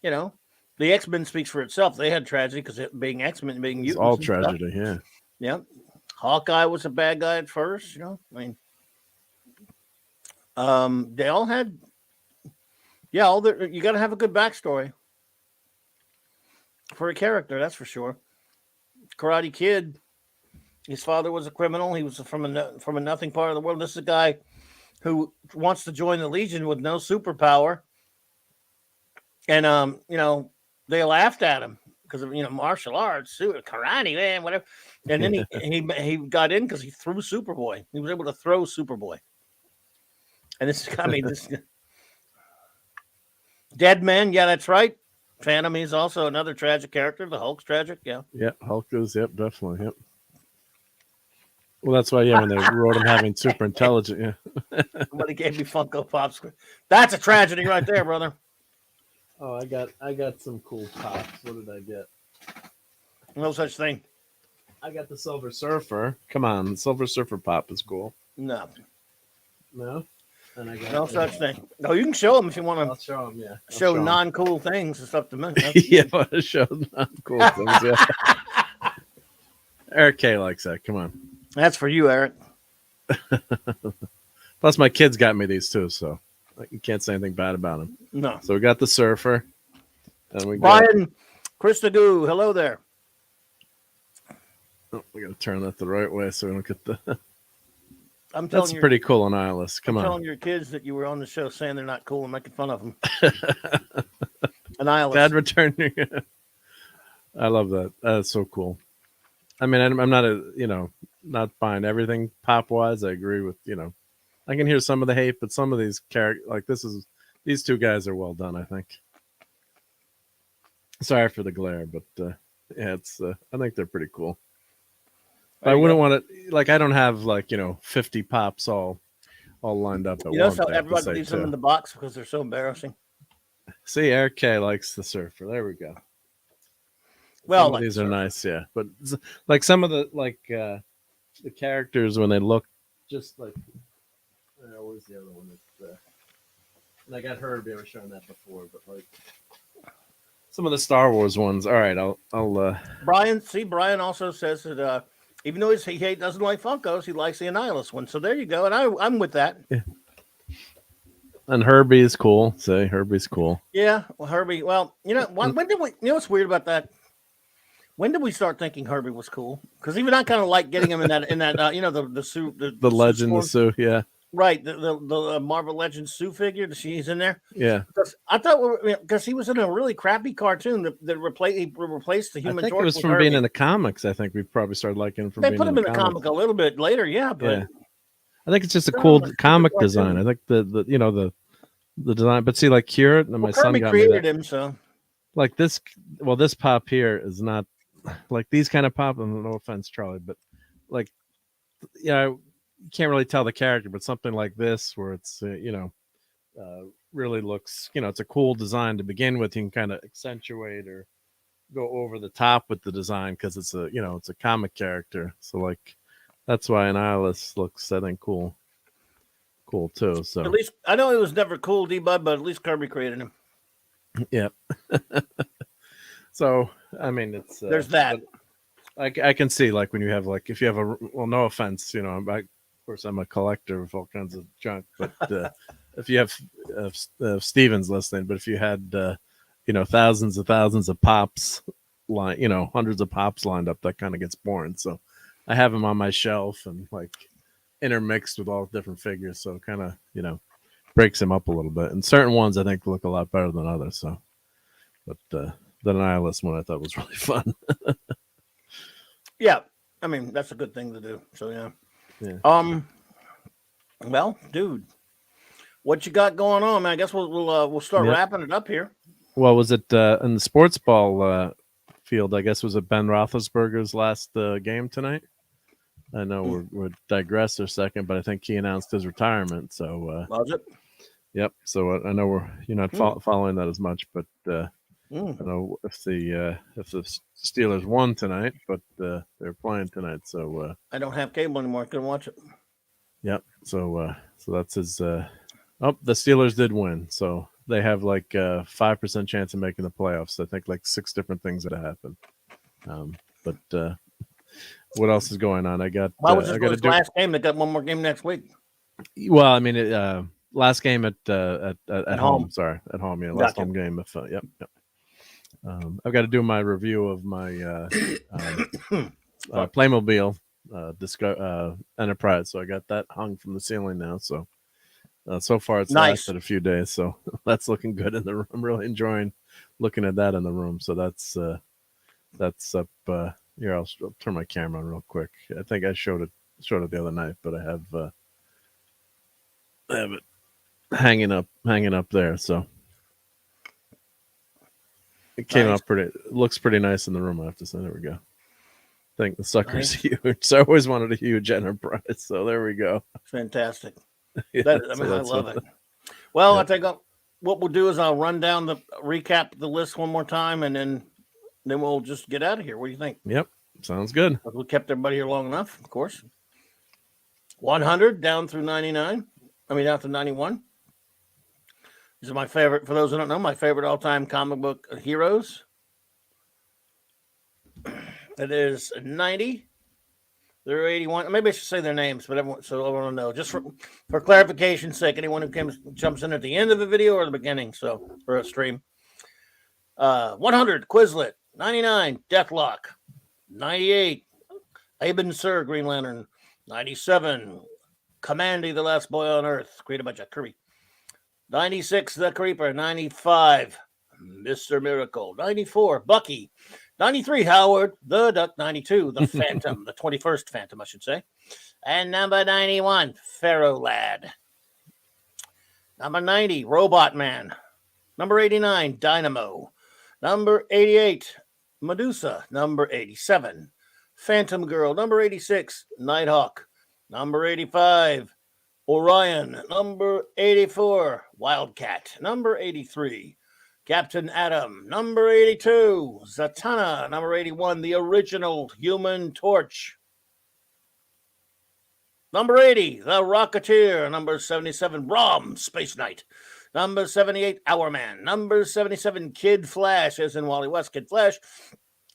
The X-Men speaks for itself. They had tragedy because it being X-Men, being mutants. It's all tragedy. Stuff. Yeah. Hawkeye was a bad guy at first. They all had. Yeah, you got to have a good backstory for a character. That's for sure. Karate Kid. His father was a criminal. He was from a nothing part of the world. This is a guy who wants to join the Legion with no superpower. And they laughed at him because of martial arts, karate, man, whatever. And then he got in because he threw Superboy. He was able to throw Superboy. And this Dead Man, yeah, that's right. Phantom is also another tragic character. The Hulk's tragic, yeah. Yeah, Hulk is, definitely, yep. Well, that's why, when they wrote him having super intelligent, Somebody gave me Funko Pops. That's a tragedy right there, brother. Oh, I got some cool pops. What did I get? No such thing. I got the Silver Surfer. Come on, the Silver Surfer pop is cool. No. And I got no such thing. No, you can show them if you want to. I'll show them. Yeah. Show non-cool things. It's up to me. Yeah, show non-cool things. Yeah. Eric K likes that. Come on. That's for you, Eric. Plus, my kids got me these too, so you can't say anything bad about them. No. So we got the Surfer, and we Brian Christagoo. Hello there. Oh, we got to turn that the right way so we don't get the. I'm telling That's pretty cool, Annihilus. Come on. Telling your kids that you were on the show saying they're not cool and making fun of them. Annihilus. Dad returning. I love that. That's so cool. I mean, I'm not not buying everything pop wise. I agree with I can hear some of the hate, but some of these characters, these two guys are well done. I think. Sorry for the glare, but it's I think they're pretty cool. I wouldn't want to I don't have 50 pops all lined up at once. How everybody leaves them in the box because they're so embarrassing. See, Eric K likes the Surfer. There we go. Well, these are nice, yeah. But some of the the characters when they look just like. Where's the other one? And I got Herbie. I was showing that before, but some of the Star Wars ones. All right, I'll. Brian also says that even though he doesn't like Funkos, he likes the Annihilus one. So there you go, and I'm with that. Yeah. And Herbie is cool. Say Herbie's cool. Yeah, well, Herbie. Well, when did we? What's weird about that? When did we start thinking Herbie was cool? Because even I kind of like getting him in that the suit, the legend, the suit, yeah. Right, the Marvel Legends Sue figure. She's in there. Yeah, I thought because he was in a really crappy cartoon that replaced the Human Torch. I think it was from being in the comics. I think we probably started liking him from. They put him in the comic a little bit later, yeah, but yeah. I think it's just a cool comic design. I think the design, but see, here, my son got created him, so this. Well, this pop here is not these kind of pop. And no offense, Charlie, but you can't really tell the character, but something like this where it's really looks it's a cool design to begin with. You can kind of accentuate or go over the top with the design because it's a comic character. So that's why Annihilus looks, I think, cool too. So at least I know it was never cool, D-Bud, but at least Kirby created him. Yeah. So I mean, it's there's that. I can see when you have if you have no offense, of course I'm a collector of all kinds of junk, but if you have Stevens listening, but if you had thousands of pops hundreds of pops lined up, that kind of gets boring. So I have them on my shelf and intermixed with all different figures, so it kind of breaks them up a little bit. And certain ones I think look a lot better than others. So, but the Annihilus one I thought was really fun. Yeah, I mean that's a good thing to do. So yeah. Well, dude, what you got going on, man? I guess we'll start wrapping it up here. Well, was it in the sports ball field? I guess was it Ben Roethlisberger's last game tonight? I know we're digress a second, but I think he announced his retirement. So Was it? yep. So I know you're not following that as much, but I don't know if the Steelers won tonight, but they're playing tonight. So I don't have cable anymore. I couldn't watch it. Yep. So that's his. The Steelers did win, so they have like 5% chance of making the playoffs. I think like 6 different things that happened. But what else is going on? I got. Why was this last game? They got one more game next week. Well, I mean, last game at home. Sorry, at home. Yeah, last home game. Yep. I've got to do my review of my Playmobil Enterprise. So I got that hung from the ceiling now. So so far it's lasted a few days. So that's looking good in the room. I'm really enjoying looking at that in the room. So that's up. Here, I'll turn my camera on real quick. I think I showed it the other night, but I have it hanging up there. So it came out looks pretty nice in the room. I have to say, there we go. I think the sucker's huge. So I always wanted a huge Enterprise. So there we go. Fantastic. I love it. Well, I think what we'll do is I'll recap the list one more time, and then we'll just get out of here. What do you think? Yep. Sounds good. We kept everybody here long enough, of course. 100 down through 99. Down to 91. These are my favorite, for those who don't know, my favorite all-time comic book heroes. It is 90. They're 81. Maybe I should say their names, but everyone will know. Just for clarification's sake, anyone who jumps in at the end of the video or the beginning, for a stream. 100, Quizlet. 99, Deathlock. 98, Aben Sur, Green Lantern. 97, Commandy, the Last Boy on Earth, created by Jack Kirby. 96, The Creeper. 95, Mr. Miracle. 94, Bucky. 93, Howard the Duck. 92, The Phantom, the 21st Phantom, I should say. And number 91, Pharaoh Lad. Number 90, Robot Man. Number 89, Dynamo. Number 88, Medusa. Number 87, Phantom Girl. Number 86, Nighthawk. Number 85, Orion. Number 84, Wildcat. Number 83, Captain Atom. Number 82, Zatanna. Number 81, the original Human Torch. Number 80, the Rocketeer. Number 77, Rom, Space Knight. Number 78, Hourman. Number 77, Kid Flash, as in Wally West, Kid Flash.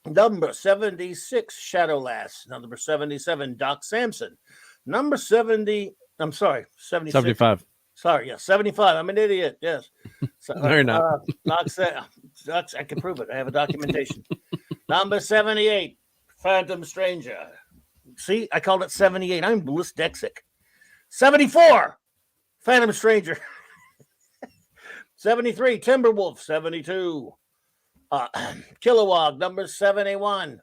Number 76, Shadowlass. Number 77, Doc Samson. Number 70, I'm sorry, 76. 75. Sorry, yeah, 75. I'm an idiot, yes. So, no, you're not. I can prove it. I have a documentation. Number 78, Phantom Stranger. See, I called it 78. I'm dyslexic. 74, Phantom Stranger. 73, Timberwolf. 72, Kilowog. Number 71,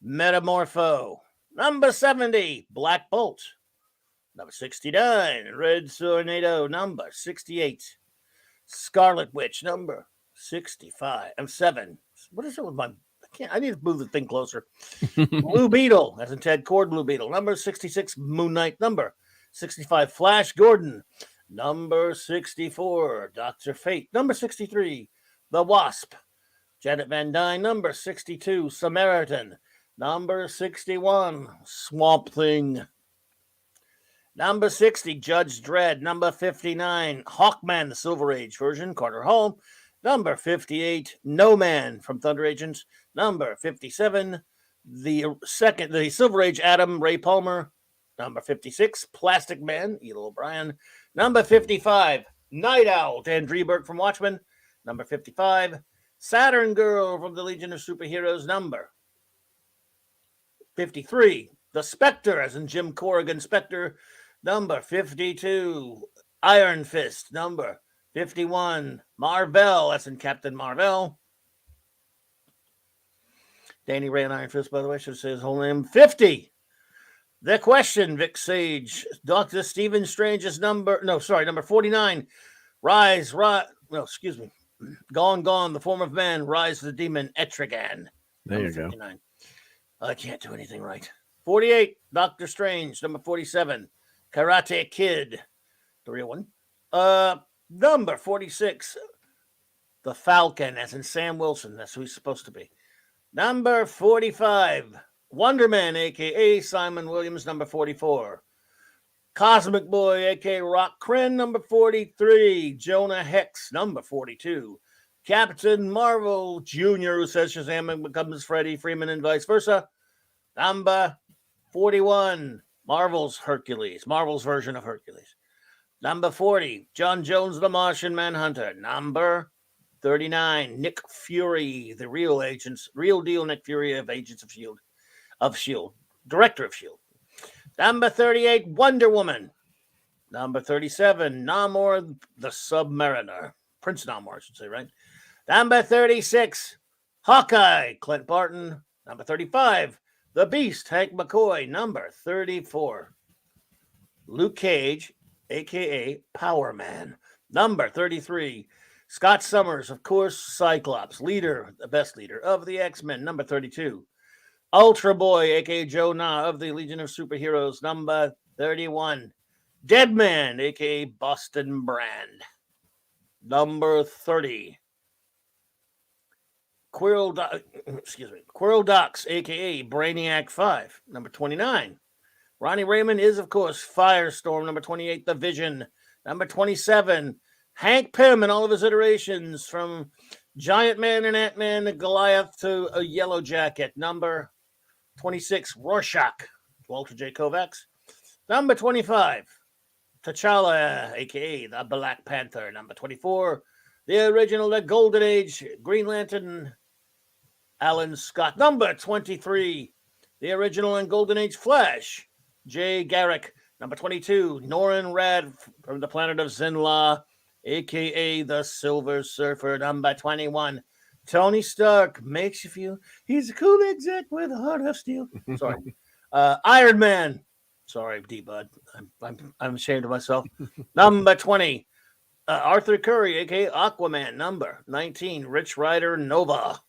Metamorpho. Number 70, Black Bolt. Number 69, Red Tornado. Number 68, Scarlet Witch. Number 65. I'm 7. What is it with my... I need to move the thing closer. Blue Beetle, as in Ted Cord, Blue Beetle. Number 66, Moon Knight. Number 65, Flash Gordon. Number 64, Dr. Fate. Number 63, The Wasp. Janet Van Dyne. Number 62, Samaritan. Number 61, Swamp Thing. Number 60, Judge Dredd. Number 59, Hawkman, the Silver Age version, Carter Hall. Number 58, No Man from Thunder Agents. Number 57, the Silver Age Atom, Ray Palmer. Number 56, Plastic Man, Elo O'Brien. Number 55, Night Owl, Dan Dreberg from Watchmen. Number 55, Saturn Girl from the Legion of Superheroes. Number 53, The Spectre, as in Jim Corrigan Spectre. Number 52, Iron Fist. Number 51, Marvel, as in Captain Marvel. Danny ran Iron Fist, by the way, should say his whole name. 50, The Question, Vic Sage. Dr. Stephen Strange's number 49, Gone, The Form of Man, Rise of the Demon, Etrigan. There you 59. Go. I can't do anything right. 48, Doctor Strange. Number 47, Karate Kid, the real one. Number 46, the Falcon, as in Sam Wilson. That's who he's supposed to be. Number 45, Wonder Man, a.k.a. Simon Williams. Number 44, Cosmic Boy, a.k.a. Rock Kren. Number 43, Jonah Hex. Number 42, Captain Marvel Jr., who says Shazam and becomes Freddie Freeman and vice versa. Number 41, Marvel's Hercules, Marvel's version of Hercules. Number 40, John Jones, the Martian Manhunter. Number 39, Nick Fury, the real deal Nick Fury of Agents of S.H.I.E.L.D., director of S.H.I.E.L.D. Number 38, Wonder Woman. Number 37, Namor, the Submariner. Prince Namor, I should say, right? Number 36, Hawkeye, Clint Barton. Number 35, The Beast, Hank McCoy. Number 34, Luke Cage, a.k.a. Power Man. Number 33, Scott Summers, of course, Cyclops, the best leader of the X-Men. Number 32, Ultra Boy, a.k.a. Joe Na of the Legion of Superheroes. Number 31, Deadman, a.k.a. Boston Brand. Number 30, Quirrell Docs, a.k.a. Brainiac 5. Number 29, Ronnie Raymond is, of course, Firestorm. Number 28, The Vision. Number 27, Hank Pym and all of his iterations, from Giant Man and Ant-Man to Goliath to a Yellow Jacket. Number 26, Rorschach, Walter J. Kovacs. Number 25, T'Challa, a.k.a. the Black Panther. Number 24, the original, the Golden Age, Green Lantern, Alan Scott. Number 23, the original and Golden Age Flash, Jay Garrick. Number 22, Norrin Rad from the planet of Zinla, a.k.a. the Silver Surfer. Number 21, Tony Stark makes you feel he's a cool exec with a heart of steel. Sorry. Iron Man. Sorry, D-Bud. I'm ashamed of myself. Number 20, Arthur Curry, a.k.a. Aquaman. Number 19, Rich Ryder Nova.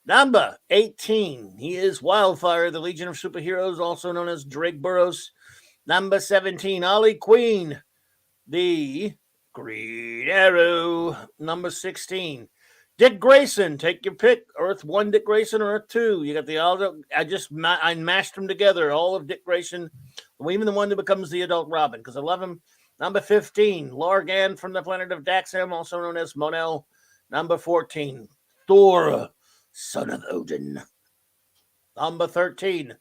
Number 18, he is Wildfire, the Legion of Superheroes, also known as Drake Burroughs. Number 17, Ollie Queen, the Green Arrow. Number 16, Dick Grayson. Take your pick, Earth 1 Dick Grayson or Earth 2. You got the all. I mashed them together, all of Dick Grayson, even the one that becomes the adult Robin, because I love him. Number 15, Largan from the planet of Daxam, also known as Monel. Number 14, Thor, son of Odin. Number 13,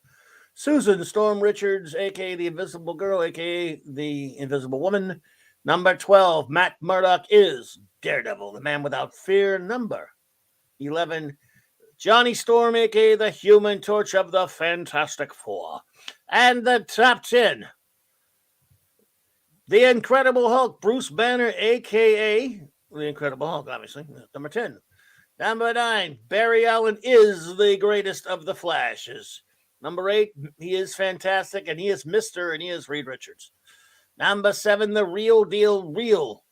Susan Storm Richards, a.k.a. the Invisible Girl, a.k.a. the Invisible Woman. Number 12, Matt Murdoch is Daredevil, the Man Without Fear. Number 11, Johnny Storm, a.k.a. the Human Torch of the Fantastic Four. And the top 10, the Incredible Hulk, Bruce Banner, a.k.a. the Incredible Hulk, obviously. Number 10. Number 9, Barry Allen is the greatest of the Flashes. Number 8, he is fantastic, and he is Mr., and he is Reed Richards. Number 7, the real deal, real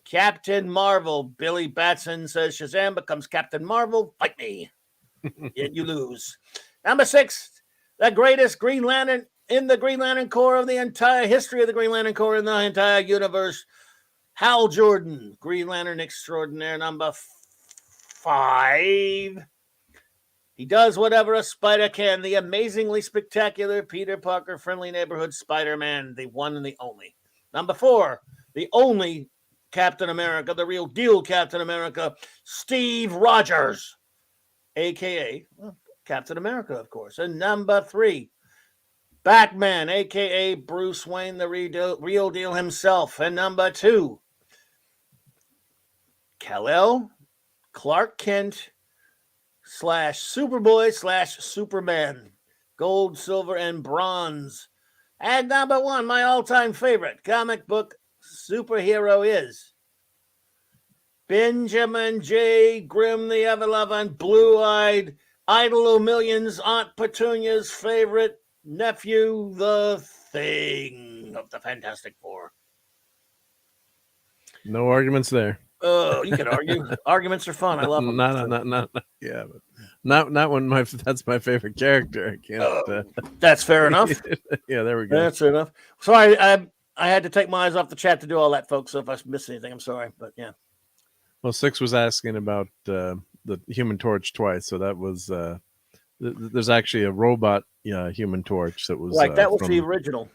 Captain Marvel. Billy Batson says Shazam becomes Captain Marvel. Fight me. Yet you lose. Number 6, the greatest Green Lantern in the Green Lantern Corps of the entire history of the Green Lantern Corps in the entire universe, Hal Jordan, Green Lantern Extraordinaire. Number 5, he does whatever a spider can. The amazingly spectacular Peter Parker, friendly neighborhood Spider-Man, the one and the only. Number 4, the only Captain America, the real deal Captain America, Steve Rogers, a.k.a. Captain America, of course. And number 3, Batman, a.k.a. Bruce Wayne, the real deal himself. And number 2, Kal-El, Clark Kent / Superboy / Superman, gold, silver, and bronze. And number 1, my all-time favorite comic book superhero is Benjamin J. Grimm, the ever-loving, blue-eyed, idol of millions, Aunt Petunia's favorite nephew, the Thing of the Fantastic Four. No arguments there. You can argue. Arguments are fun. I love them. Not yeah, but not when that's my favorite character. I can't. That's fair enough. Yeah, there we go. That's fair enough. Sorry, I had to take my eyes off the chat to do all that, folks. So if I missed anything, I'm sorry. But yeah. Well, Six was asking about the Human Torch twice, so that was there's actually a robot Human Torch that was right. That was the original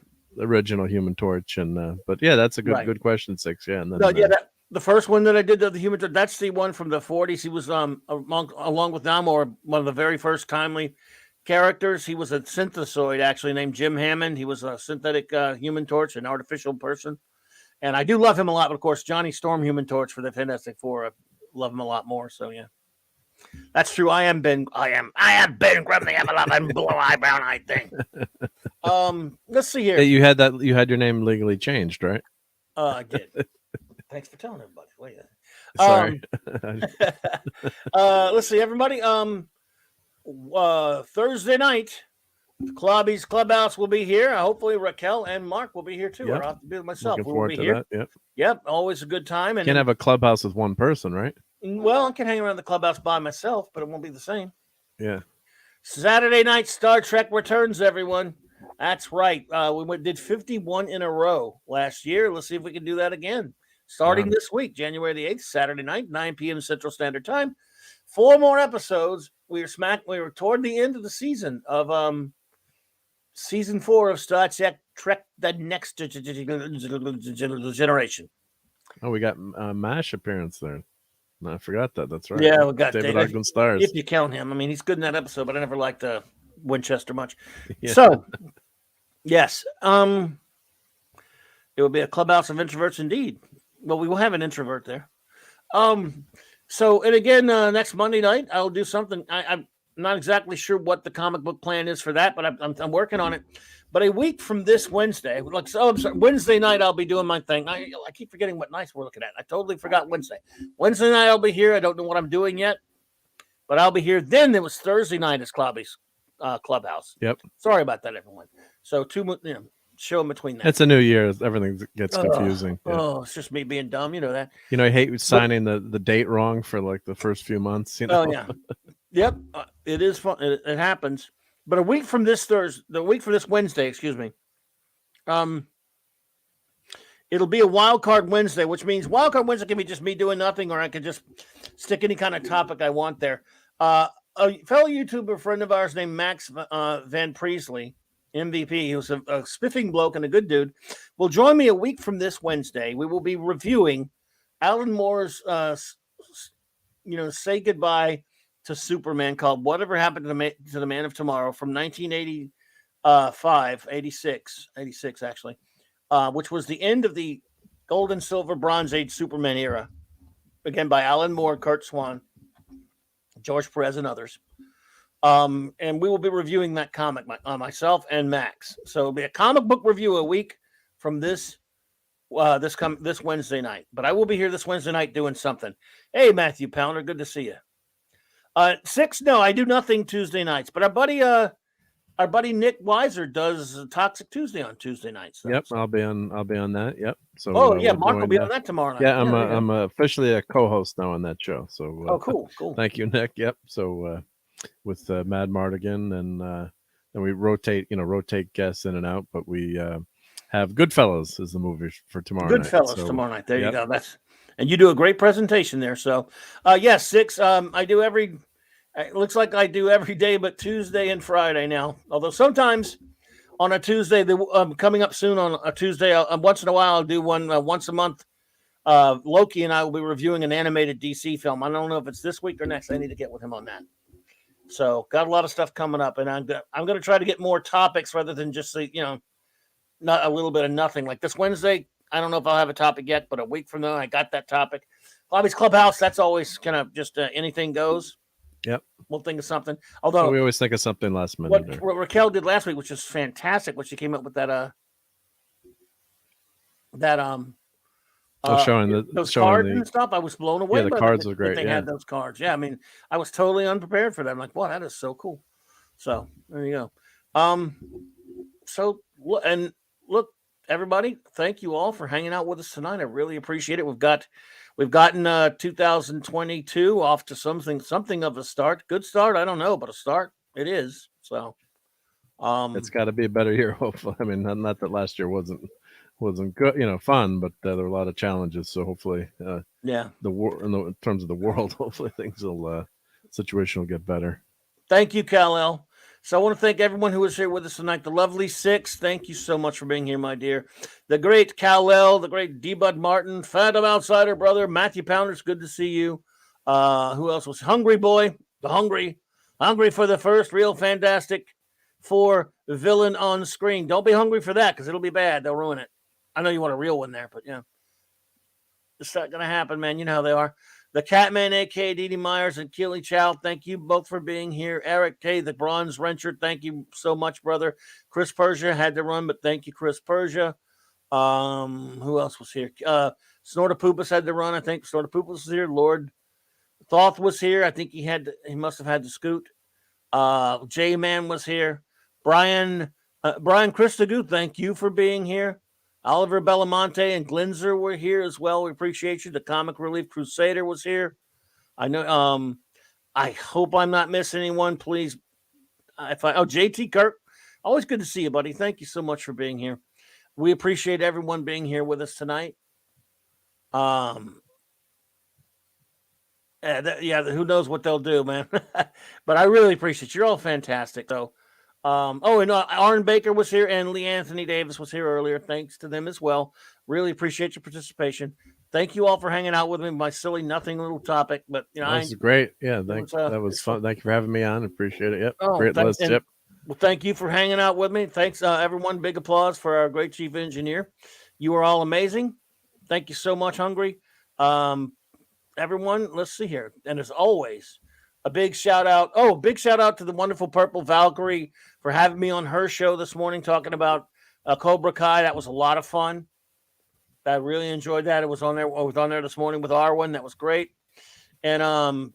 Human Torch, and but yeah, that's a good question, Six. Yeah, and then, the first one that I did, the Human Torch, that's the one from the 40s. He was along with Namor, one of the very first timely characters. He was a synthesoid actually named Jim Hammond. He was a synthetic Human Torch, an artificial person. And I do love him a lot, but of course, Johnny Storm Human Torch for the Fantastic Four, I love him a lot more. So yeah, that's true. I am Ben Grimm, the ever-loving blue-eyed, brown-eyed thing. Let's see here. You had your name legally changed, right? I did. Thanks for telling everybody. Wait. Sorry. Let's see, everybody. Thursday night, Clobby'S Clubhouse will be here. Hopefully Raquel and Mark will be here too. Yep. Or I'll have to be with myself. Looking forward to that. Yep. Yep. Always a good time. And can't have a clubhouse with one person, right? Well, I can hang around the clubhouse by myself, but it won't be the same. Yeah. Saturday night, Star Trek returns, everyone. That's right. We did 51 in a row last year. Let's see if we can do that again. Starting this week, January the 8th, Saturday night, 9 p.m. Central Standard Time. 4 more episodes. We were toward the end of the season of season 4 of Star Trek: The Next Generation. Oh, we got MASH appearance there. No, I forgot that. That's right. Yeah, we got David Ogden Stars. If you count him, I mean, he's good in that episode, but I never liked Winchester much. Yeah. So, yes, it will be a clubhouse of introverts indeed. Well, we will have an introvert there. So, and again, next Monday night, I'll do something. I'm not exactly sure what the comic book plan is for that, but I'm working on it. But a week from this Wednesday, Wednesday night, I'll be doing my thing. I keep forgetting what nights we're looking at. I totally forgot Wednesday. Wednesday night, I'll be here. I don't know what I'm doing yet, but I'll be here. Then it was Thursday night as Clobby'S Clubhouse. Yep. Sorry about that, everyone. So show in between that. It's a new year. Everything gets confusing. Oh, it's just me being dumb. You know that. I hate signing the date wrong for like the first few months. Oh yeah. Yep. It is fun. It happens. But a week from this Wednesday, excuse me. It'll be a wild card Wednesday, which means wild card Wednesday can be just me doing nothing, or I can just stick any kind of topic I want there. A fellow YouTuber friend of ours named Max Van Priestley, MVP, who's a spiffing bloke and a good dude, will join me a week from this Wednesday. We will be reviewing Alan Moore's, Say Goodbye to Superman, called Whatever Happened to the Man of Tomorrow from 86 actually, which was the end of the Gold and Silver Bronze Age Superman era, again by Alan Moore, Kurt Swan, George Perez, and others. And we will be reviewing that comic, myself and Max. So it'll be a comic book review a week from this Wednesday night. But I will be here this Wednesday night doing something. Hey, Matthew Pounder, good to see you. 6, no, I do nothing Tuesday nights, but our buddy Nick Weiser does Toxic Tuesday on Tuesday nights. So. Yep, I'll be on that. Yep. So Mark will be on that tomorrow night. Yeah, I'm officially a co-host now on that show. So cool. Thank you, Nick. Yep. So with Mad Mardigan, and we rotate guests in and out, but we have Goodfellas is the movie for tomorrow night. Goodfellas tomorrow night. There you go. And you do a great presentation there. So, yes, 6. I do it looks like I do every day but Tuesday and Friday now. Although sometimes on a Tuesday, coming up soon on a Tuesday, once in a while I'll do one once a month. Loki and I will be reviewing an animated DC film. I don't know if it's this week or next. I need to get with him on that. So, got a lot of stuff coming up, and I'm going to try to get more topics rather than just not a little bit of nothing. Like this Wednesday, I don't know if I'll have a topic yet, but a week from now, I got that topic. Clobby'S Clubhouse, that's always kind of just anything goes. Yep. We'll think of something. Although we always think of something last minute. What Raquel did last week, which was fantastic, when she came up with showing those cards and stuff. I was blown away. Yeah, the cards were great. They had those cards. Yeah, I mean, I was totally unprepared for them. Like, wow, that is so cool. So there you go. So and look, everybody, thank you all for hanging out with us tonight. I really appreciate it. We've gotten 2022 off to something of a start. Good start, I don't know, but a start it is. So it's got to be a better year, hopefully. I mean, not that last year wasn't good, fun, but there were a lot of challenges. So hopefully, yeah, in terms of the world, hopefully situation will get better. Thank you, Kal-El. So I want to thank everyone who was here with us tonight. The lovely Six, thank you so much for being here, my dear. The great Kal-El, the great D-Bud Martin, Phantom Outsider brother, Matthew Pounders, good to see you. Who else was Hungry Boy? The Hungry for the first real Fantastic Four villain on screen. Don't be hungry for that because it'll be bad. They'll ruin it. I know you want a real one there, but yeah. It's not going to happen, man. You know how they are. The Catman, a.k.a. Dee Dee Myers and Keely Chow, thank you both for being here. Eric K., the Bronze Wrencher, thank you so much, brother. Chris Persia had to run, but thank you, Chris Persia. Who else was here? Snortopoopas had to run. I think Snortopoopas was here. Lord Thoth was here. I think he must have had to scoot. J-Man was here. Brian Christagoo, thank you for being here. Oliver Belamonte and Glinzer were here as well. We appreciate you. The Comic Relief Crusader was here. I know. I hope I'm not missing anyone. Please, JT Kirk, always good to see you, buddy. Thank you so much for being here. We appreciate everyone being here with us tonight. Who knows what they'll do, man? But I really appreciate it. You're all fantastic, though. Aaron Baker was here and Lee Anthony Davis was here earlier. Thanks to them as well. Really appreciate your participation. Thank you all for hanging out with me. My silly nothing little topic, but that was great. Yeah, that was fun. Thank you for having me on. Appreciate it. Yep, great list. Yep. Well, thank you for hanging out with me. Thanks, everyone. Big applause for our great chief engineer. You are all amazing. Thank you so much, Hungry. Everyone, let's see here. And as always, a big shout out. Oh, big shout out to the wonderful Purple Valkyrie for having me on her show this morning talking about Cobra Kai. That was a lot of fun. I really enjoyed that. I was on there this morning with Arwen. That was great. And a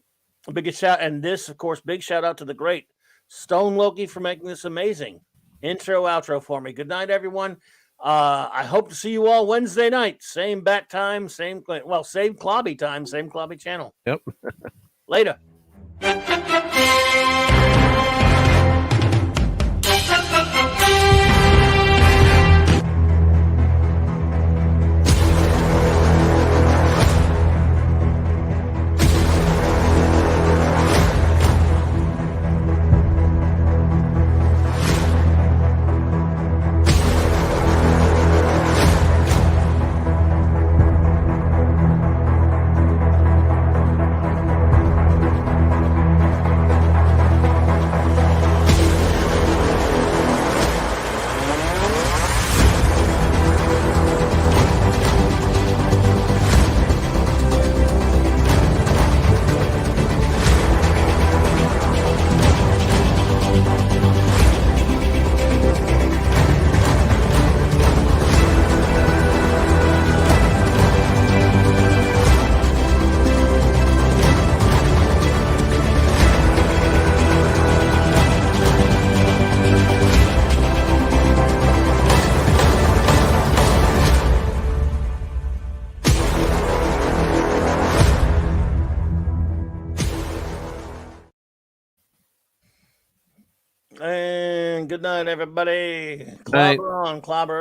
big shout, and this, of course, big shout out to the great Stone Loki for making this amazing intro outro for me. Good night, everyone. I hope to see you all Wednesday night. Same bat time, same Clobby time, same Clobby channel. Yep. Later. And good night, everybody. Clobber on, Clobber.